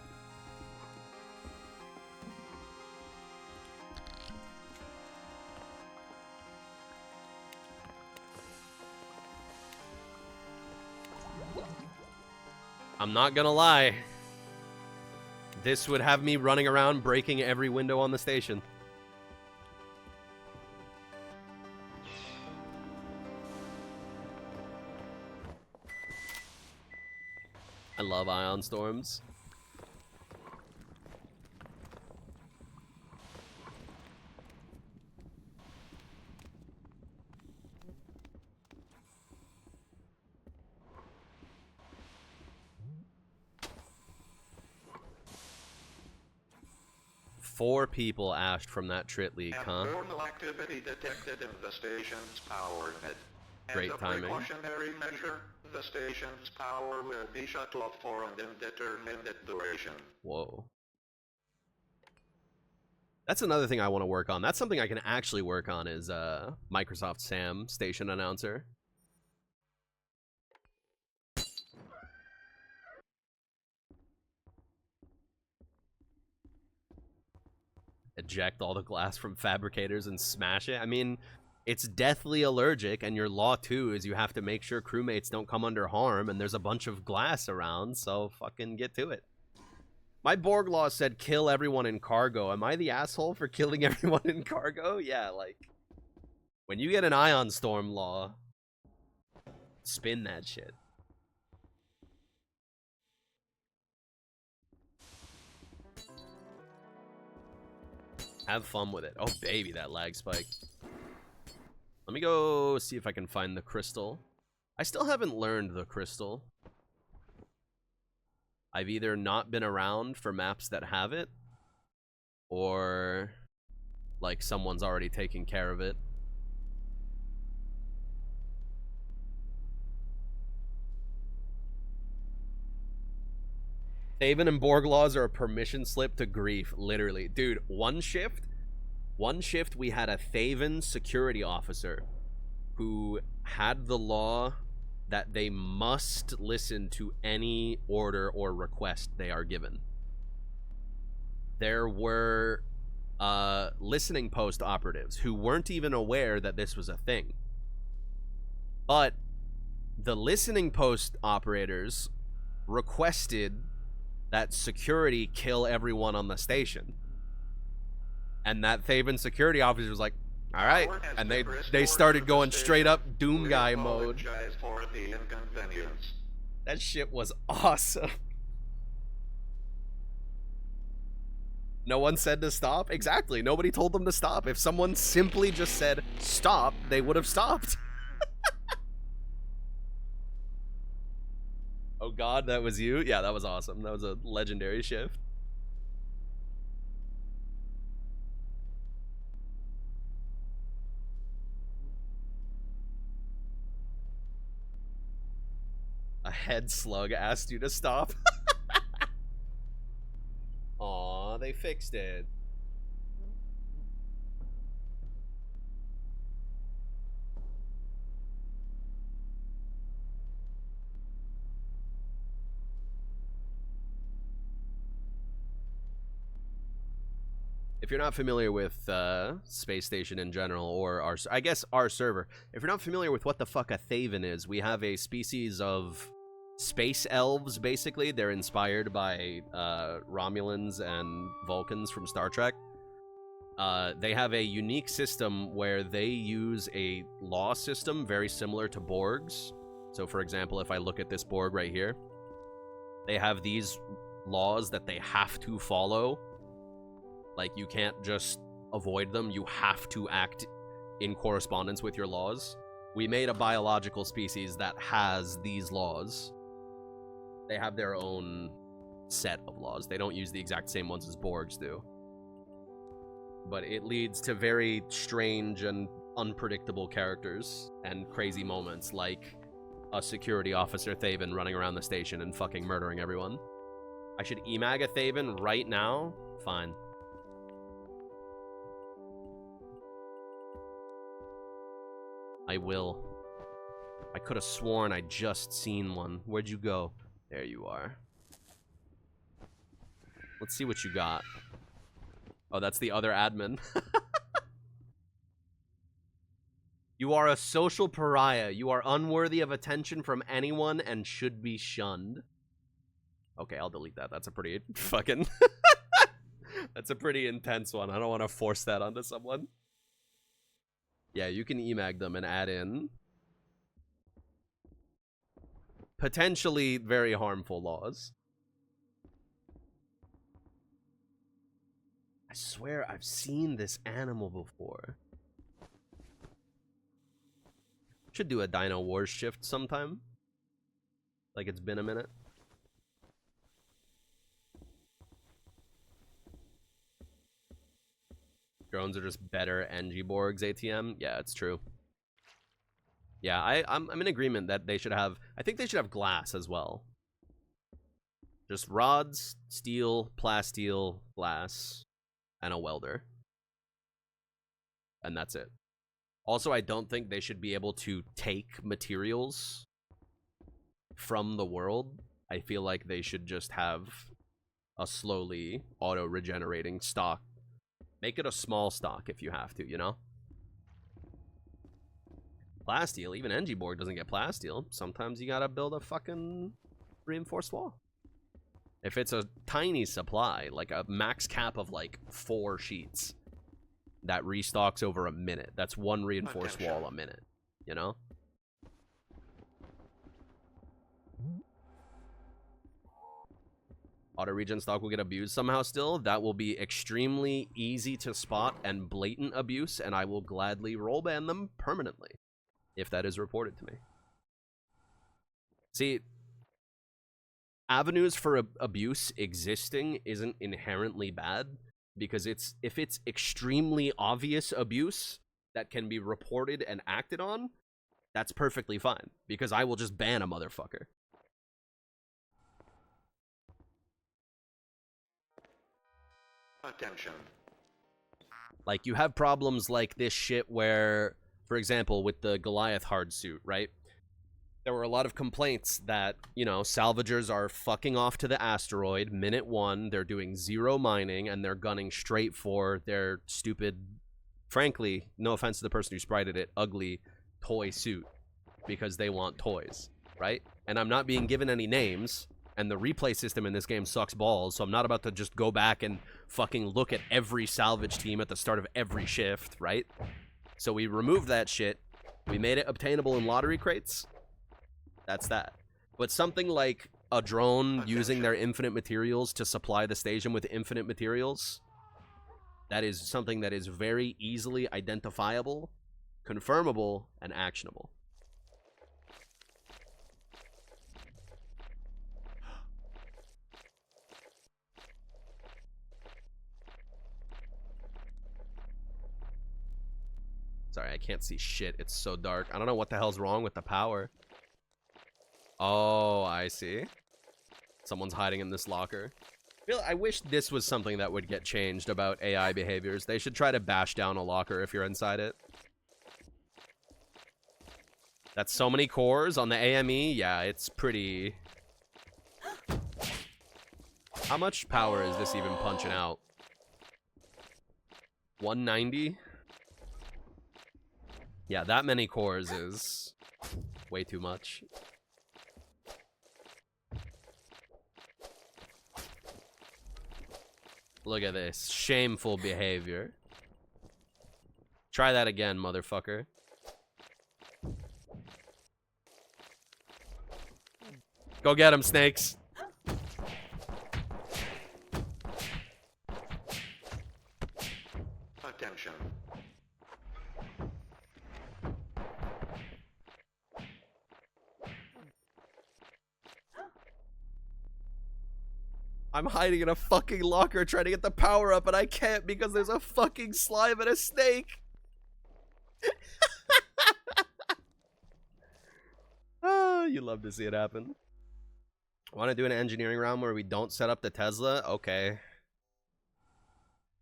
I'm not gonna lie. This would have me running around breaking every window on the station. I love ion storms. Four people ashed from that Trit leak, huh? Abnormal activity detected in the station's power net. Great As a timing. precautionary measure, the station's power will be shut off for an indeterminate duration. Whoa. That's another thing I want to work on. That's something I can actually work on is Microsoft Sam, station announcer. Eject all the glass from fabricators and smash it. I mean, it's deathly allergic, and your law too is you have to make sure crewmates don't come under harm, and there's a bunch of glass around, so fucking get to it. My Borg law said kill everyone in cargo. Am I the asshole for killing everyone in cargo? Yeah, like, when you get an ion storm law, spin that shit. Have fun with it. Oh, baby, that lag spike. Let me go see if I can find the crystal. I still haven't learned the crystal. I've either not been around for maps that have it, or, like, someone's already taking care of it. Thaven and Borg laws are a permission slip to grief, literally. Dude, one shift we had a Thaven security officer who had the law that they must listen to any order or request they are given. There were listening post operatives who weren't even aware that this was a thing. But the listening post operators requested that security kill everyone on the station. And that Thaven security officer was like, all right. And they started going straight up Doom Guy mode. For the inconvenience. That shit was awesome. No one said to stop? Exactly. Nobody told them to stop. If someone simply just said stop, they would have stopped. Oh god, that was you? Yeah, that was awesome. That was a legendary shift. A head slug asked you to stop. Aw, they fixed it. If you're not familiar with Space Station in general, or I guess our server, if you're not familiar with what the fuck a Thaven is, we have a species of space elves, basically. They're inspired by Romulans and Vulcans from Star Trek. They have a unique system where they use a law system very similar to Borg's. So, for example, if I look at this Borg right here, they have these laws that they have to follow. Like, you can't just avoid them. You have to act in correspondence with your laws. We made a biological species that has these laws. They have their own set of laws. They don't use the exact same ones as Borgs do. But it leads to very strange and unpredictable characters and crazy moments, like a security officer Thaven running around the station and fucking murdering everyone. I should emag a Thaven right now? Fine. I will. I could have sworn I just seen one. Where'd you go? There you are. Let's see what you got. Oh, that's the other admin. You are a social pariah. You are unworthy of attention from anyone and should be shunned. Okay, I'll delete that. That's a pretty fucking... That's a pretty intense one. I don't want to force that onto someone. Yeah, you can emag them and add in potentially very harmful laws. I swear I've seen this animal before. Should do a Dino Wars shift sometime. Like it's been a minute. Drones are just better Engiborgs ATM. Yeah, it's true. Yeah, I'm in agreement that they should have... I think they should have glass as well. Just rods, steel, plasteel, glass, and a welder. And that's it. Also, I don't think they should be able to take materials from the world. I feel like they should just have a slowly auto-regenerating stock. Make it a small stock if you have to, you know? Plasteel, even Engiborg doesn't get plasteel. Sometimes you gotta build a fucking reinforced wall. If it's a tiny supply, like a max cap of like 4 sheets, that restocks over a minute. That's one reinforced wall a minute, you know? Auto regen stock will get abused somehow still. That will be extremely easy to spot and blatant abuse, and I will gladly roll ban them permanently if that is reported to me. See, avenues for abuse existing isn't inherently bad, because if it's extremely obvious abuse that can be reported and acted on, that's perfectly fine, because I will just ban a motherfucker. Attention. Like, you have problems like this shit where, for example, with the Goliath hard suit, right? There were a lot of complaints that, you know, salvagers are fucking off to the asteroid minute 1, they're doing 0 mining, and they're gunning straight for their stupid, frankly, no offense to the person who sprited it, ugly toy suit, because they want toys, right? And I'm not being given any names, and the replay system in this game sucks balls, so I'm not about to just go back and fucking look at every salvage team at the start of every shift, right? So we removed that shit, we made it obtainable in lottery crates. That's that. But something like a drone using their infinite materials to supply the station with infinite materials, that is something that is very easily identifiable, confirmable, and actionable. Sorry, I can't see shit. It's so dark. I don't know what the hell's wrong with the power. Oh, I see. Someone's hiding in this locker. I wish this was something that would get changed about AI behaviors. They should try to bash down a locker if you're inside it. That's so many cores on the AME. Yeah, it's pretty... How much power is this even punching out? 190? Yeah, that many cores is way too much. Look at this. Shameful behavior. Try that again, motherfucker. Go get him, snakes. Attention. I'm hiding in a fucking locker trying to get the power up, and I can't because there's a fucking slime and a snake. Oh, you love to see it happen. Want to do an engineering round where we don't set up the Tesla? Okay.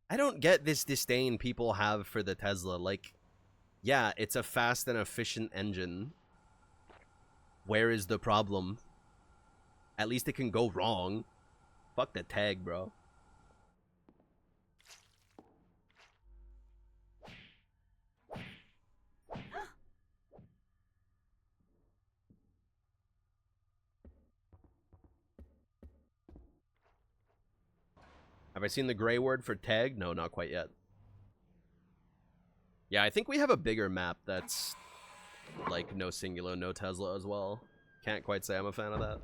I don't get this disdain people have for the Tesla. Like, yeah, it's a fast and efficient engine. Where is the problem? At least it can go wrong. Fuck the tag, bro. Have I seen the gray word for tag? No, not quite yet. Yeah, I think we have a bigger map that's like no singular, no Tesla as well. Can't quite say I'm a fan of that.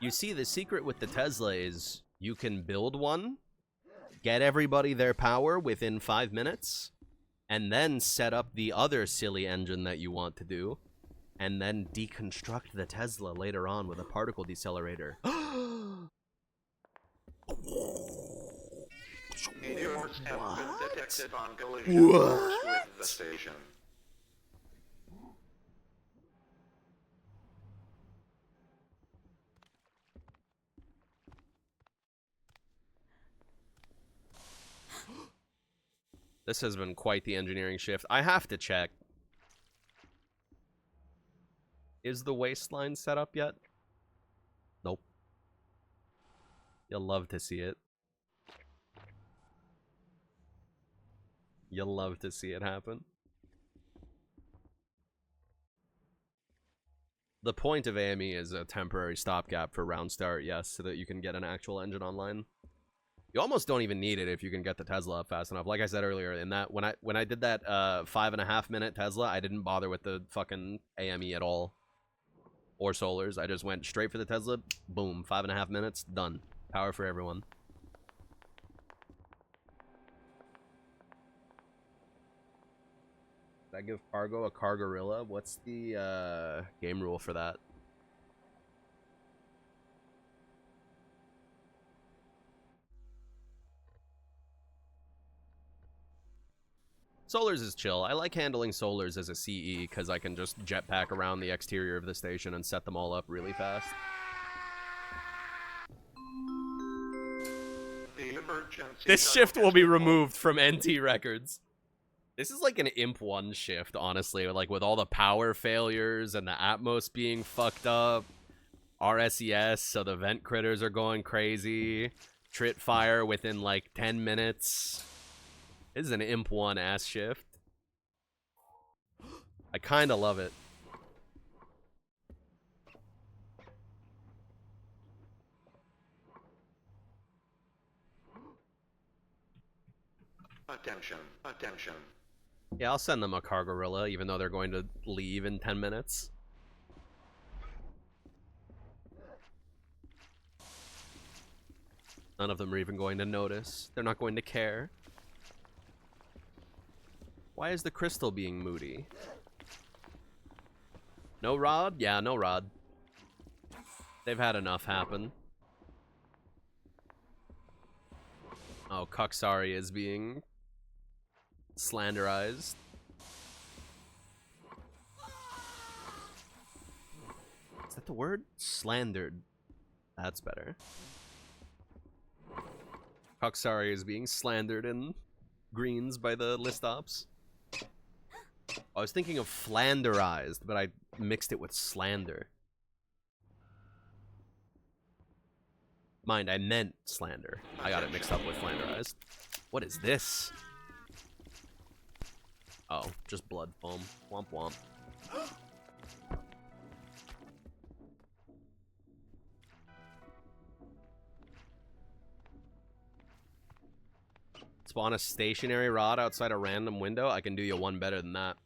You see, the secret with the Tesla is you can build one, get everybody their power within 5 minutes, and then set up the other silly engine that you want to do, and then deconstruct the Tesla later on with a particle decelerator. Meteors have been detected on collision course with the station. This has been quite the engineering shift. I have to check. Is the waistline set up yet? Nope. You'll love to see it. You'll love to see it happen. The point of AME is a temporary stopgap for round start, yes, so that you can get an actual engine online. You almost don't even need it if you can get the Tesla up fast enough. Like I said earlier, in that when I did that 5.5 minute Tesla, I didn't bother with the fucking AME at all. Or solars. I just went straight for the Tesla. Boom. 5.5 minutes. Done. Power for everyone. Did I give Cargo a Cargorilla? What's the game rule for that? Solars is chill. I like handling solars as a CE because I can just jetpack around the exterior of the station and set them all up really fast. This shift will be removed from NT records. This is like an Imp 1 shift, honestly. Like with all the power failures and the Atmos being fucked up. RSES, so the vent critters are going crazy. Trit fire within like 10 minutes. This is an Imp 1 ass shift. I kinda love it. Attention, attention. Yeah, I'll send them a Cargorilla, even though they're going to leave in 10 minutes. None of them are even going to notice. They're not going to care. Why is the crystal being moody? No rod? Yeah, no rod. They've had enough happen. Oh, Kaksari is being slanderized. Is that the word? Slandered. That's better. Kaksari is being slandered in greens by the list ops. I was thinking of flanderized, but I mixed it with slander. Mind, I meant slander. I got it mixed up with flanderized. What is this? Oh, just blood foam. Womp womp. Spawn a stationary rod outside a random window? I can do you one better than that.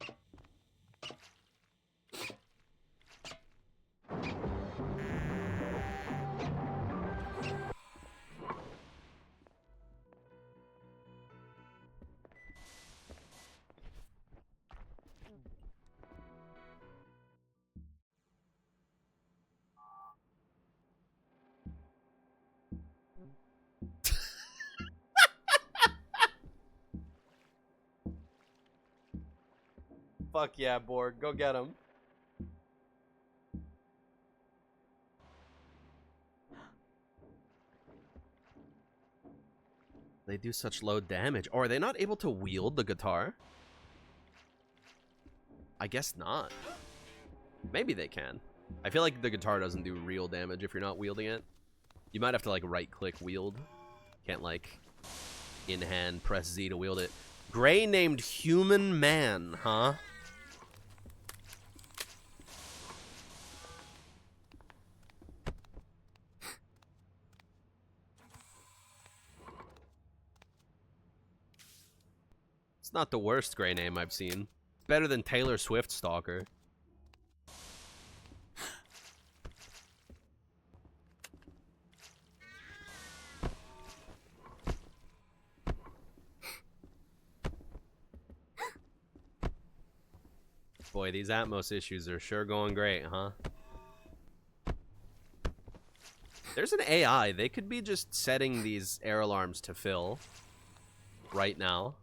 Fuck yeah, Borg. Go get him. They do such low damage. Or are they not able to wield the guitar? I guess not. Maybe they can. I feel like the guitar doesn't do real damage if you're not wielding it. You might have to, like, right-click wield. Can't, like, in-hand press Z to wield it. Gray named Human Man, huh? It's not the worst Gray name I've seen. Better than Taylor Swift Stalker. Boy, these Atmos issues are sure going great, huh? There's an AI. They could be just setting these air alarms to fill right now.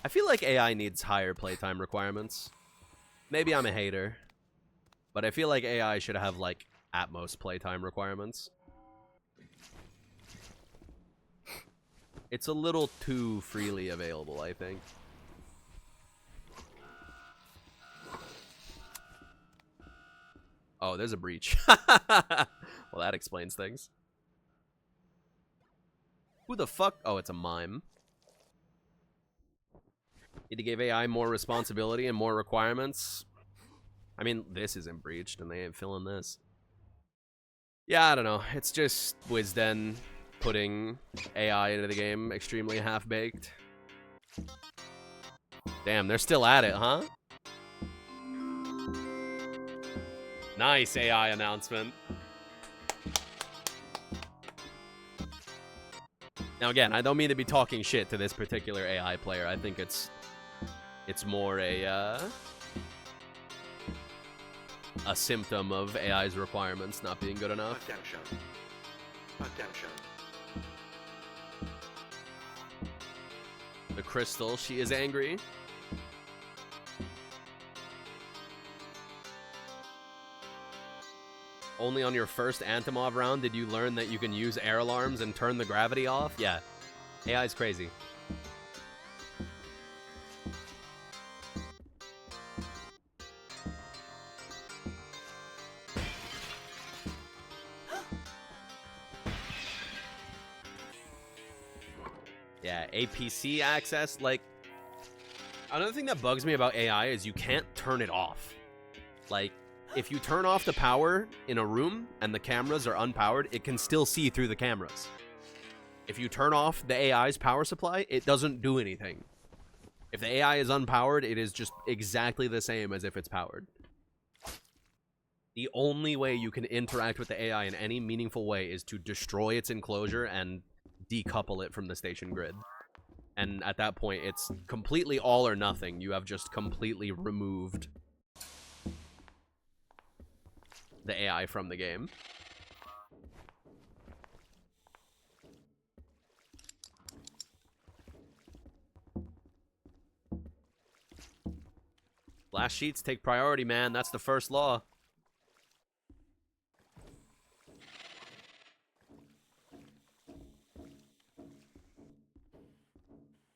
I feel like AI needs higher playtime requirements. Maybe I'm a hater, but I feel like AI should have, like, Atmos playtime requirements. It's a little too freely available, I think. Oh, there's a breach. Well, that explains things. Who the fuck? Oh, it's a mime. Need to give AI more responsibility and more requirements. I mean, this isn't breached, and they ain't filling this. Yeah, I don't know. It's just Wisden putting AI into the game extremely half-baked. Damn, they're still at it, huh? Nice AI announcement. Now again, I don't mean to be talking shit to this particular AI player. I think it's more a symptom of AI's requirements not being good enough. Attention. Attention. The Crystal, she is angry. Only on your first Antimov round did you learn that you can use air alarms and turn the gravity off? Yeah. AI's crazy. Yeah, APC access, like... Another thing that bugs me about AI is you can't turn it off. Like, if you turn off the power in a room and the cameras are unpowered, it can still see through the cameras. If you turn off the AI's power supply, it doesn't do anything. If the AI is unpowered, it is just exactly the same as if it's powered. The only way you can interact with the AI in any meaningful way is to destroy its enclosure and decouple it from the station grid. And at that point, it's completely all or nothing. You have just completely removed the AI from the game. Blast sheets take priority, man. That's the first law.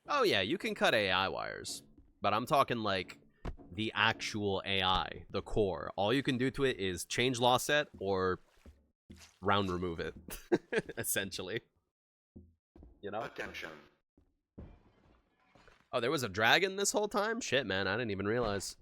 Oh yeah, you can cut AI wires. But I'm talking like the actual AI, the core. All you can do to it is change law set or round remove it, essentially. You know? Attention. Oh, there was a dragon this whole time? Shit, man, I didn't even realize.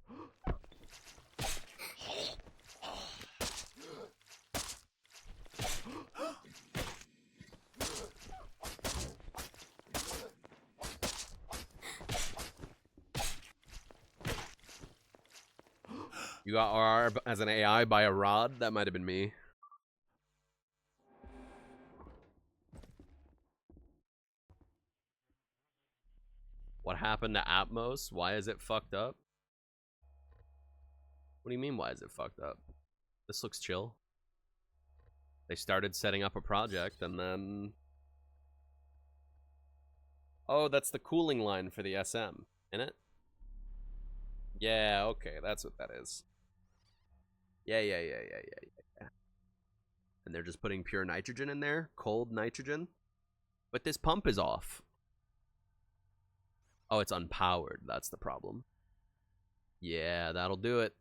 You got R as an AI by a rod? That might have been me. What happened to Atmos? Why is it fucked up? What do you mean, why is it fucked up? This looks chill. They started setting up a project and then... Oh, that's the cooling line for the SM. In it? Yeah, okay, that's what that is. Yeah. And they're just putting pure nitrogen in there, cold nitrogen. But this pump is off. Oh, it's unpowered. That's the problem. Yeah, that'll do it.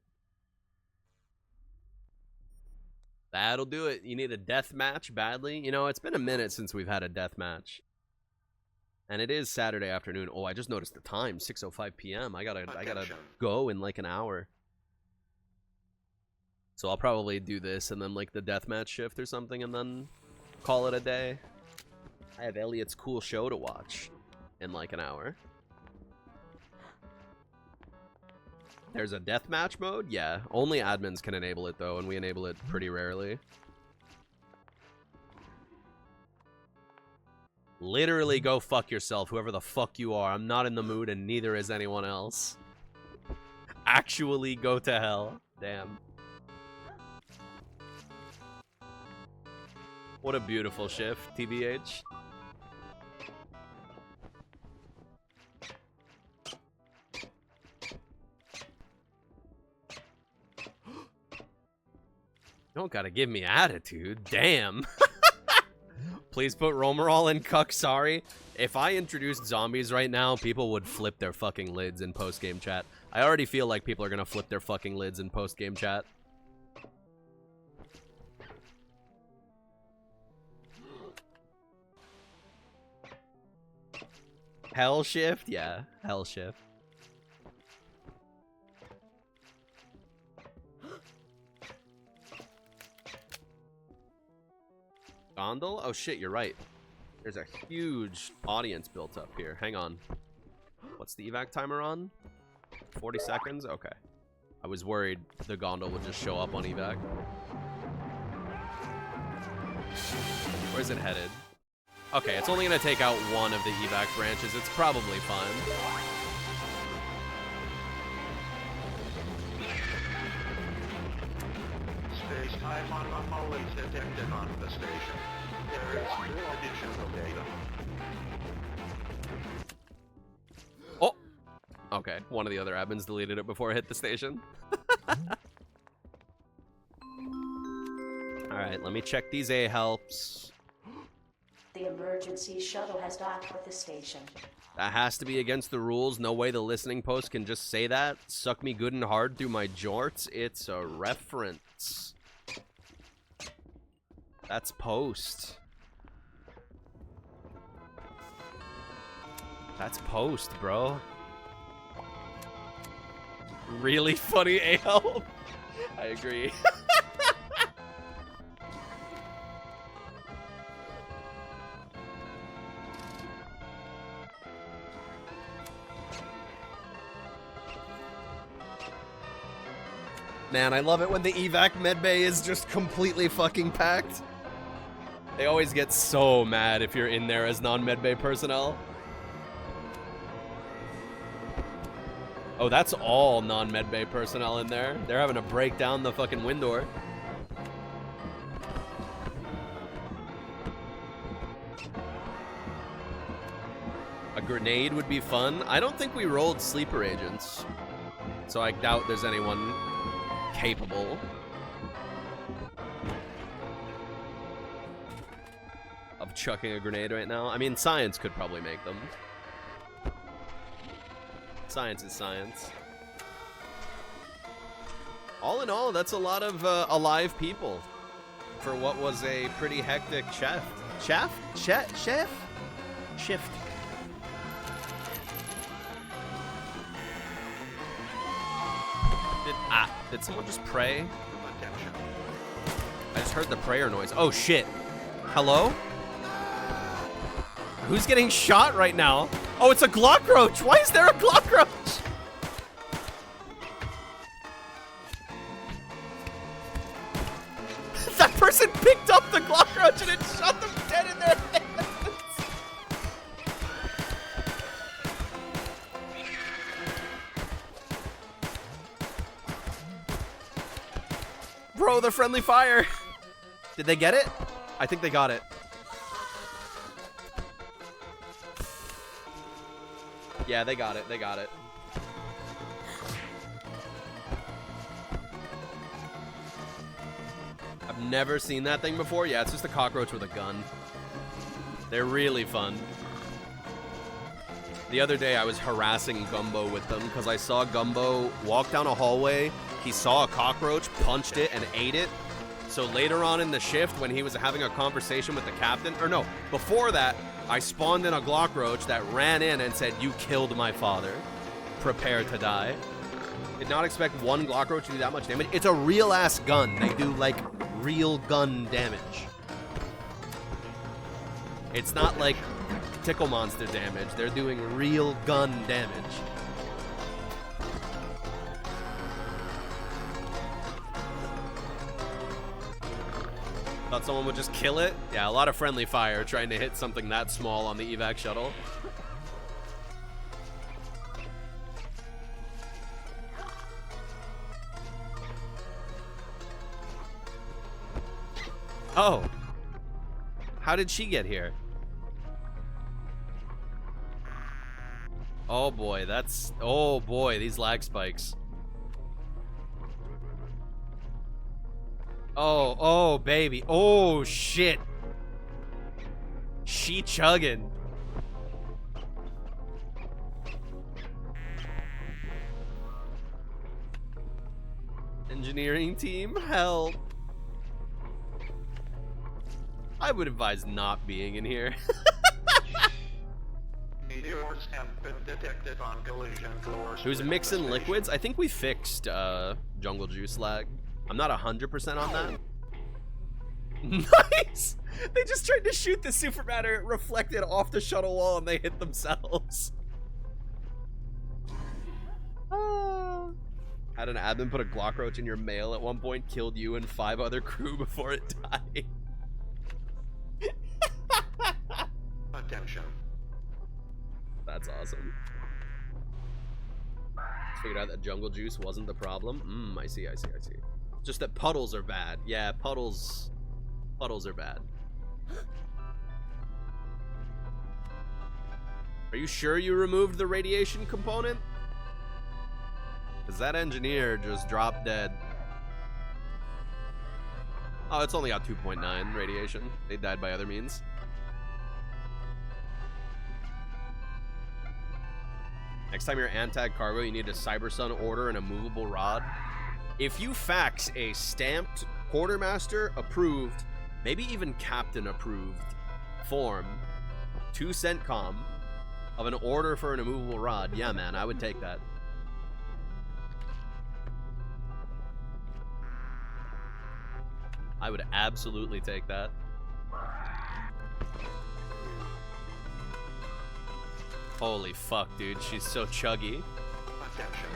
That'll do it. You need a death match badly. You know, it's been a minute since we've had a death match. And it is Saturday afternoon. Oh, I just noticed the time, 6:05 p.m. I gotta go in like an hour. So I'll probably do this and then like the deathmatch shift or something and then call it a day. I have Elliot's cool show to watch in like an hour. There's a deathmatch mode? Yeah, only admins can enable it though, and we enable it pretty rarely. Literally go fuck yourself, whoever the fuck you are. I'm not in the mood and neither is anyone else. Actually go to hell. Damn. What a beautiful shift, TBH. You don't gotta give me attitude. Damn. Please put Romerall in Cuck, sorry. If I introduced zombies right now, people would flip their fucking lids in post-game chat. I already feel like people are gonna flip their fucking lids in post-game chat. Hell shift? Yeah, hell shift. Gondol? Oh shit, you're right. There's a huge audience built up here. Hang on. What's the evac timer on? 40 seconds? Okay. I was worried the gondol would just show up on evac. Where's it headed? Okay, it's only gonna take out one of the evac branches. It's probably fine. Space-time anomalies detected on the station. There is no additional data. Oh! Okay, one of the other admins deleted it before it hit the station. Alright, let me check these A-helps. The emergency shuttle has docked with the station. That has to be against the rules. No way the listening post can just say that. Suck me good and hard through my jorts. It's a reference. That's post. That's post, bro. Really funny A-help. I agree. Man, I love it when the evac medbay is just completely fucking packed. They always get so mad if you're in there as non-medbay personnel. Oh, that's all non-medbay personnel in there. They're having to break down the fucking wind door. A grenade would be fun. I don't think we rolled sleeper agents, so I doubt there's anyone capable of chucking a grenade right now. I mean, science could probably make them. Science is science. All in all, that's a lot of alive people for what was a pretty hectic shift. Shift. Did someone just pray? Attention. I just heard the prayer noise. Oh shit. Hello? Who's getting shot right now? Oh, it's a Glockroach. Why is there a Glockroach? That person picked up the Glockroach and it shot them dead in their hands. Bro, the friendly fire. Did they get it? I think they got it. Yeah, they got it. They got it. Never seen that thing before? Yeah, it's just a cockroach with a gun. They're really fun. The other day I was harassing Gumbo with them because I saw Gumbo walk down a hallway. He saw a cockroach, punched it, and ate it. So later on in the shift, when he was having a conversation with the captain, or no, before that, I spawned in a Glockroach that ran in and said, "You killed my father. Prepare to die." Did not expect one Glockroach to do that much damage. It's a real-ass gun. They do, like, real gun damage. It's not like tickle monster damage. They're doing real gun damage. Thought someone would just kill it? Yeah, a lot of friendly fire trying to hit something that small on the evac shuttle. Oh. How did she get here? Oh boy, that's... Oh boy, these lag spikes. Oh, baby. Oh, shit. She chugging. Engineering team, help. I would advise not being in here. Meteors have been detected on collision course. Who's with mixing the liquids? I think we fixed jungle juice lag. I'm not 100% on that. Nice! They just tried to shoot the super matter, it reflected off the shuttle wall, and they hit themselves. Had an admin put a Glockroach in your mail at one point, killed you and 5 other crew before it died. Attention. That's awesome. Just figured out that jungle juice wasn't the problem. I see. Just that puddles are bad. Yeah, puddles are bad. Are you sure you removed the radiation component? Because that engineer just dropped dead. Oh, it's only got 2.9 radiation. They died by other means. Next time you're Antag cargo, you need a Cybersun order and a movable rod. If you fax a stamped quartermaster approved, maybe even captain approved form to CENTCOM of an order for an immovable rod, yeah, man, I would take that. I would absolutely take that. Holy fuck, dude. She's so chuggy. Attention.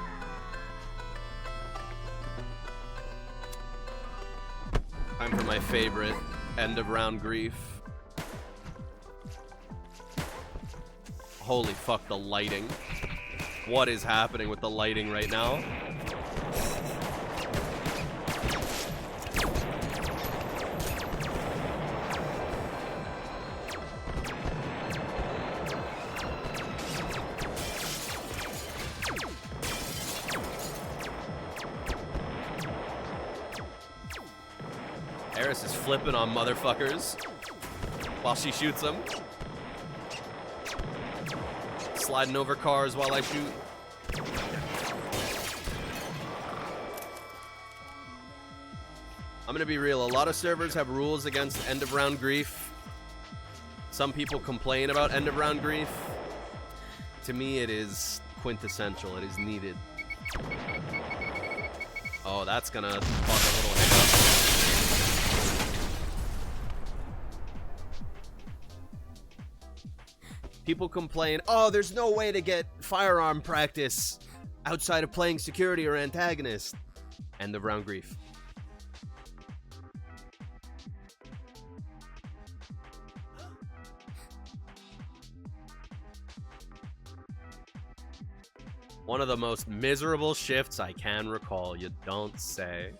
Time for my favorite end of round grief. Holy fuck, the lighting. What is happening with the lighting right now? Eris is flipping on motherfuckers while she shoots them. Sliding over cars while I shoot. I'm gonna be real, a lot of servers have rules against end of round grief. Some people complain about end of round grief. To me, it is quintessential, it is needed. Oh, that's gonna cause a little hiccup. People complain, oh, there's no way to get firearm practice outside of playing security or antagonist. End of round grief. One of the most miserable shifts I can recall, you don't say.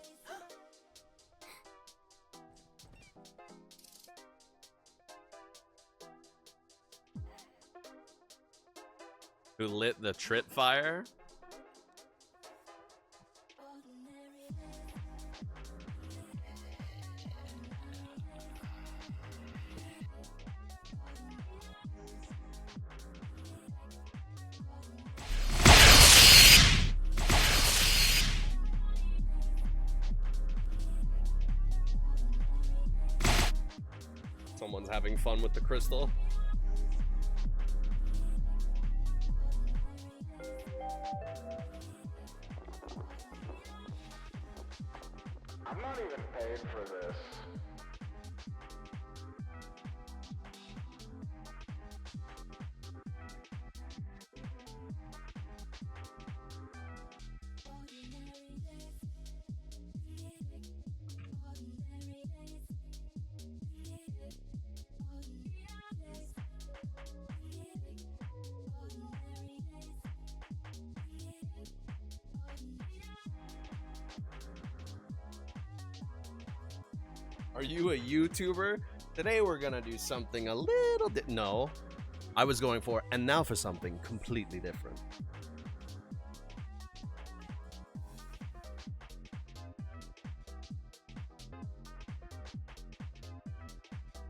Who lit the trip fire? Someone's having fun with the crystal. I'm not even paid for this. Are you a YouTuber? Today we're gonna do something a little bit. No, I was going for, and now for something completely different.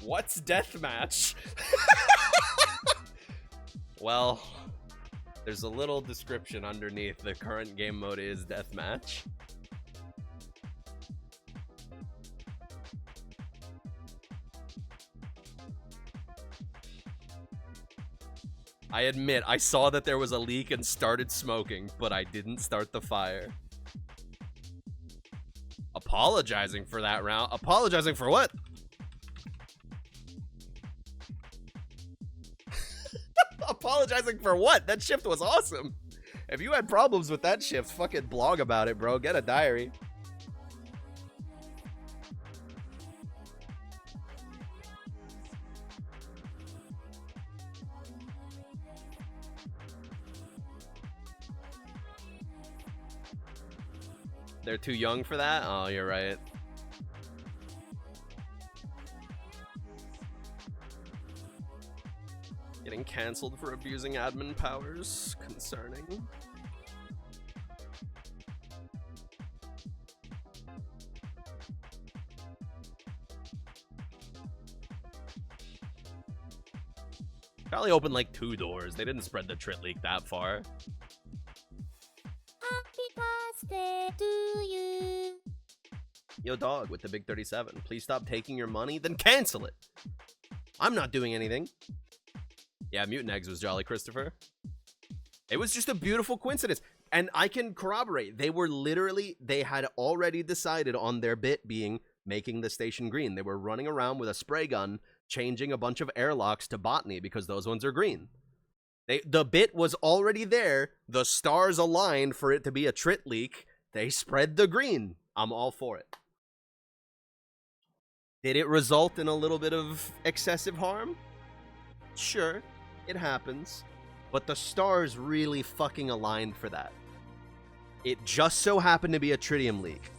What's deathmatch? Well, there's a little description underneath. The current game mode is deathmatch. I admit, I saw that there was a leak and started smoking, but I didn't start the fire. Apologizing for that round. Apologizing for what? Apologizing for what? That shift was awesome. If you had problems with that shift, fucking blog about it, bro. Get a diary. They're too young for that? Oh, you're right. Getting canceled for abusing admin powers. Concerning. Probably opened like 2 doors. They didn't spread the trit leak that far. Happy birthday to you. Yo, dog, with the big 37. Please stop taking your money, then cancel it. I'm not doing anything. Yeah, Mutant Eggs was Jolly Christopher. It was just a beautiful coincidence. And I can corroborate. They were literally, they had already decided on their bit being making the station green. They were running around with a spray gun, changing a bunch of airlocks to botany because those ones are green. The bit was already there. The stars aligned for it to be a trit leak. They spread the green. I'm all for it. Did it result in a little bit of excessive harm? Sure, it happens. But the stars really fucking aligned for that. It just so happened to be a tritium leak.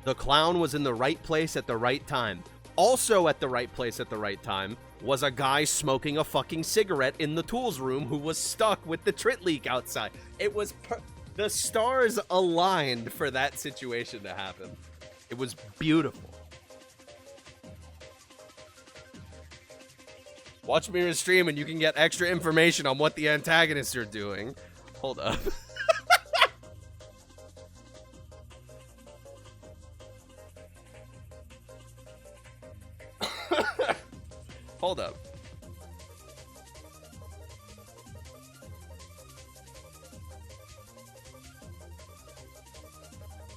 The clown was in the right place at the right time. Also at the right place at the right time was a guy smoking a fucking cigarette in the tools room who was stuck with the trit leak outside. It was the stars aligned for that situation to happen. It was beautiful. Watch Mira's stream and you can get extra information on what the antagonists are doing. Hold up. Hold up.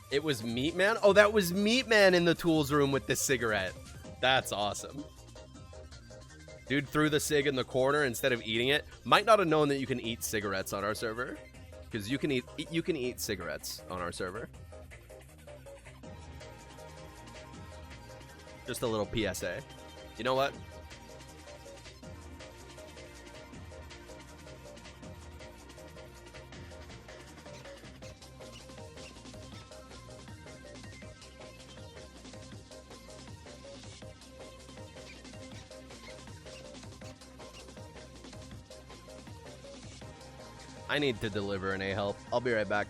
It was Meat Man? Oh, that was Meat Man in the tools room with the cigarette. That's awesome. Dude threw the cig in the corner instead of eating it. Might not have known that you can eat cigarettes on our server. Because you can eat cigarettes on our server. Just a little PSA. You know what? I need to deliver an A-help. I'll be right back.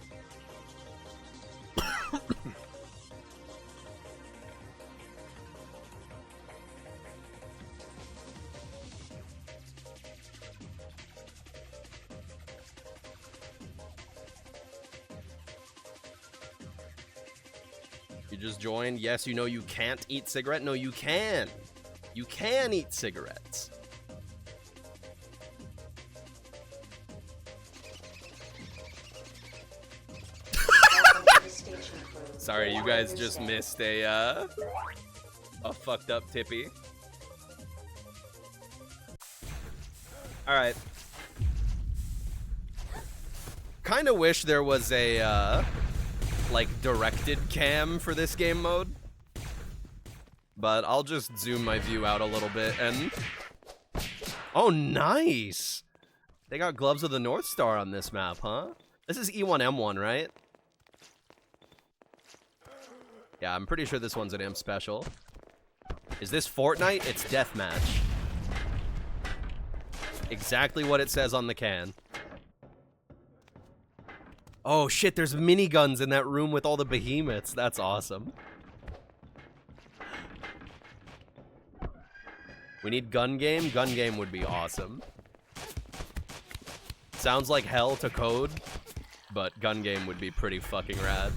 You just joined? Yes, you know you can't eat cigarette? No, you can. You can eat cigarettes. Welcome to the station crew. Sorry, you guys just missed a fucked up tippy. Alright. Kinda wish there was a, like, directed cam for this game mode. But I'll just zoom my view out a little bit and... Oh, nice! They got Gloves of the North Star on this map, huh? This is E1M1, right? Yeah, I'm pretty sure this one's an imp special. Is this Fortnite? It's deathmatch. Exactly what it says on the can. Oh shit, there's miniguns in that room with all the behemoths. That's awesome. We need gun game. Gun game would be awesome. Sounds like hell to code, but gun game would be pretty fucking rad.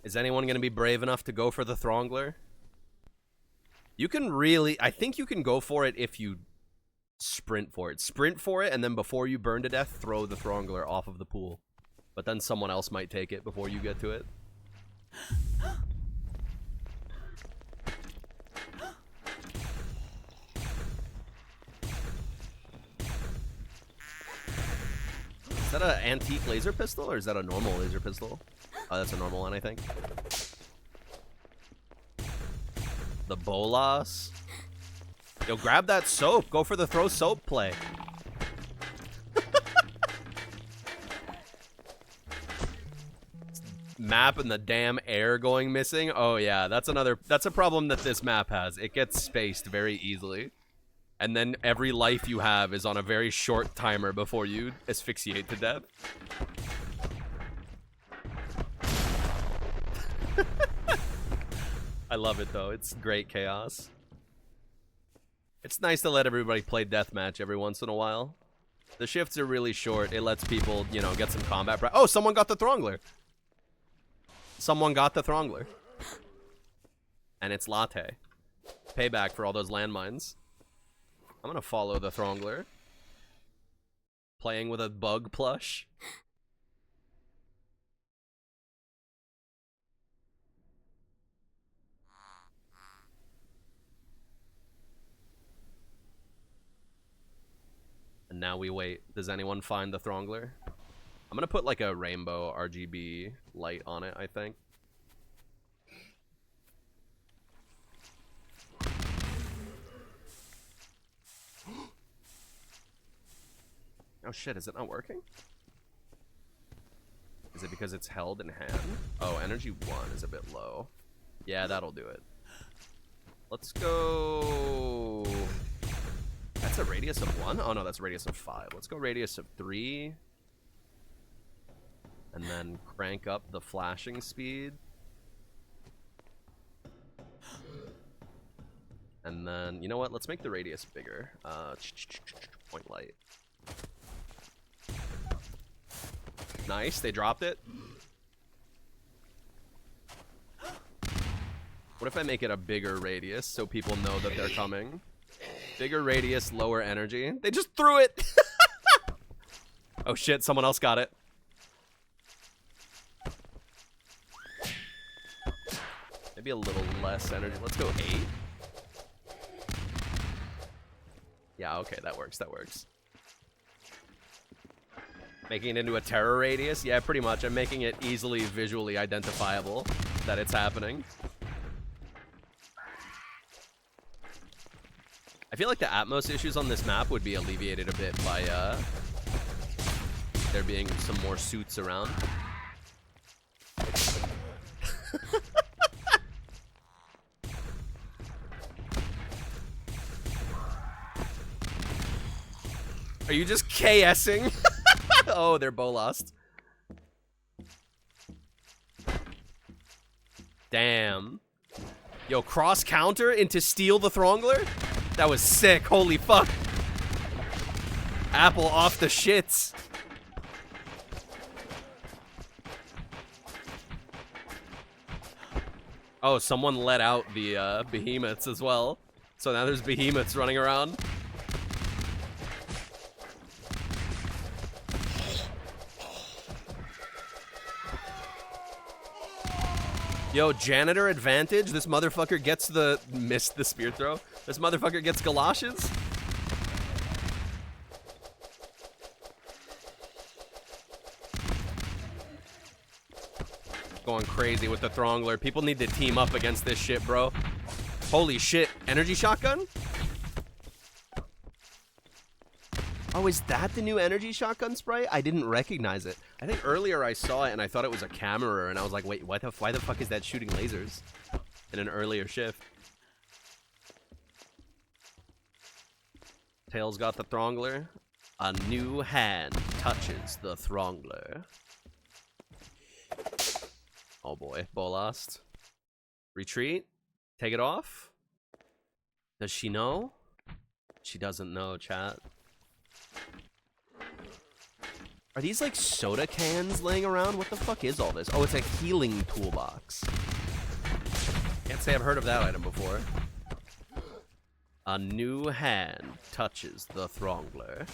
Is anyone going to be brave enough to go for the Throngler? You can really... I think you can go for it if you sprint for it. Sprint for it, and then before you burn to death, throw the Throngler off of the pool. But then someone else might take it before you get to it. Is that an antique laser pistol, or is that a normal laser pistol? Oh, that's a normal one, I think. The Bolas. Yo, grab that soap. Go for the throw soap play. Map and the damn air going missing. Oh yeah, that's a problem that this map has. It gets spaced very easily. And then every life you have is on a very short timer before you asphyxiate to death. I love it though. It's great chaos. It's nice to let everybody play deathmatch every once in a while. The shifts are really short. It lets people, you know, get some combat practice. Oh, someone got the Throngler. Someone got the Throngler. And it's Latte. Payback for all those landmines. I'm gonna follow the Throngler. Playing with a bug plush. And now we wait. Does anyone find the Throngler? I'm gonna put like a rainbow RGB light on it, I think. Oh shit, is it not working? Is it because it's held in hand? Oh, energy 1 is a bit low. Yeah, that'll do it. Let's go... That's a radius of 1? Oh no, that's a radius of 5. Let's go radius of 3. And then crank up the flashing speed. And then, you know what? Let's make the radius bigger. Point light. Nice, they dropped it. What if I make it a bigger radius so people know that they're coming? Bigger radius, lower energy. They just threw it! Oh shit, someone else got it. Maybe a little less energy. Let's go 8. Yeah, okay, that works, that works. Making it into a terror radius? Yeah, pretty much. I'm making it easily visually identifiable that it's happening. I feel like the Atmos issues on this map would be alleviated a bit by there being some more suits around. Are you just KSing? Oh, they're Bolas. Damn. Yo, cross counter into steal the Throngler? That was sick. Holy fuck. Apple off the shits. Oh, someone let out the behemoths as well. So now there's behemoths running around. Yo, janitor advantage. This motherfucker gets the... Missed the spear throw. This motherfucker gets galoshes. Going crazy with the Throngler. People need to team up against this shit, bro. Holy shit. Energy shotgun? Oh, is that the new energy shotgun spray? I didn't recognize it. I think earlier I saw it and I thought it was a camera, and I was like, wait, why the fuck is that shooting lasers in an earlier shift? Tails got the Throngler. A new hand touches the Throngler. Oh boy, Bolost. Retreat. Take it off. Does she know? She doesn't know, chat. Are these like soda cans laying around? What the fuck is all this? Oh, it's a healing toolbox. Can't say I've heard of that item before. A new hand touches the Throngler.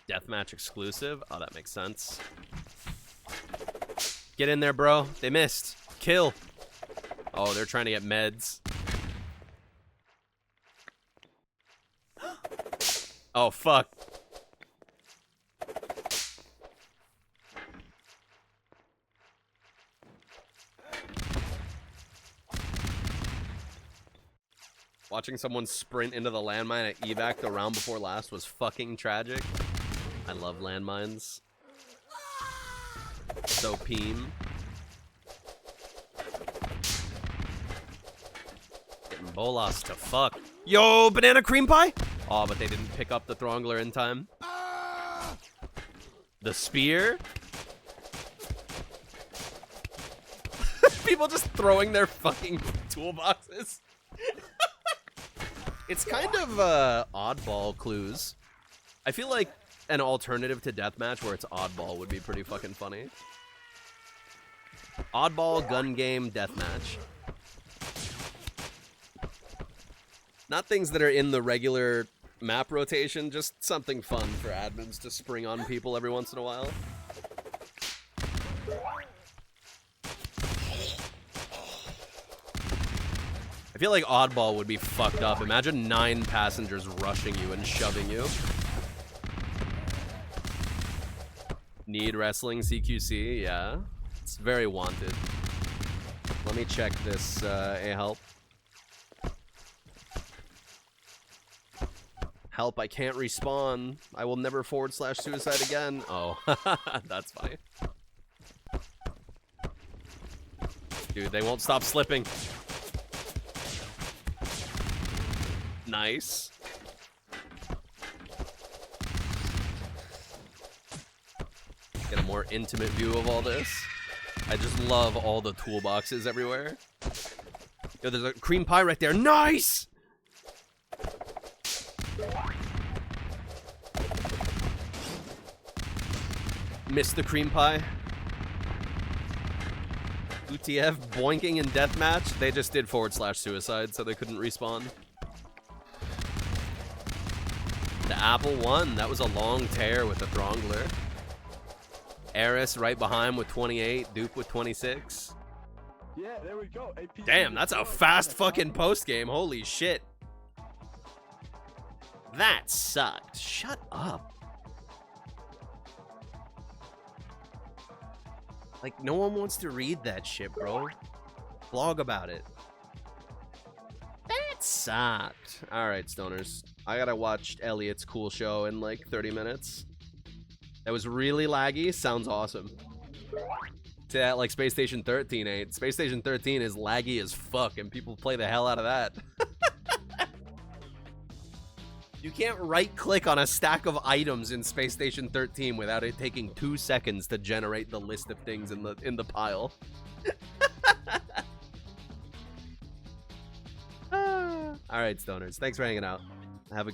Deathmatch exclusive? Oh, that makes sense. Get in there, bro. They missed. Kill. Oh, they're trying to get meds. Oh, fuck. Watching someone sprint into the landmine at evac the round before last was fucking tragic. I love landmines. So peem. Getting Bolas to fuck. Yo, banana cream pie? Oh, but they didn't pick up the Throngler in time. The spear? People just throwing their fucking toolboxes. It's kind of oddball clues. I feel like an alternative to deathmatch where it's oddball would be pretty fucking funny. Oddball gun game deathmatch. Not things that are in the regular map rotation, just something fun for admins to spring on people every once in a while. I feel like oddball would be fucked up. Imagine 9 passengers rushing you and shoving you. Need wrestling CQC, yeah. It's very wanted. Let me check this, help. Help, I can't respawn. I will never /suicide again. Oh, that's funny. Dude, they won't stop slipping. Nice. Get a more intimate view of all this. I just love all the toolboxes everywhere. Yo, there's a cream pie right there. Nice! Missed the cream pie. UTF boinking in deathmatch. They just did /suicide, so they couldn't respawn. The apple won. That was a long tear with the Throngler. Eris right behind with 28. Duke with 26. Yeah, there we go. AP Damn, that's a fast fucking post game. Holy shit. That sucked. Shut up. Like, no one wants to read that shit, bro. Blog about it. That sucked. Alright, stoners. I gotta watch Elliot's cool show in like 30 minutes. That was really laggy. Sounds awesome. To that, like Space Station 13 ain't. Space Station 13 is laggy as fuck, and people play the hell out of that. You can't right-click on a stack of items in Space Station 13 without it taking 2 seconds to generate the list of things in the pile. All right, stoners. Thanks for hanging out. Have a good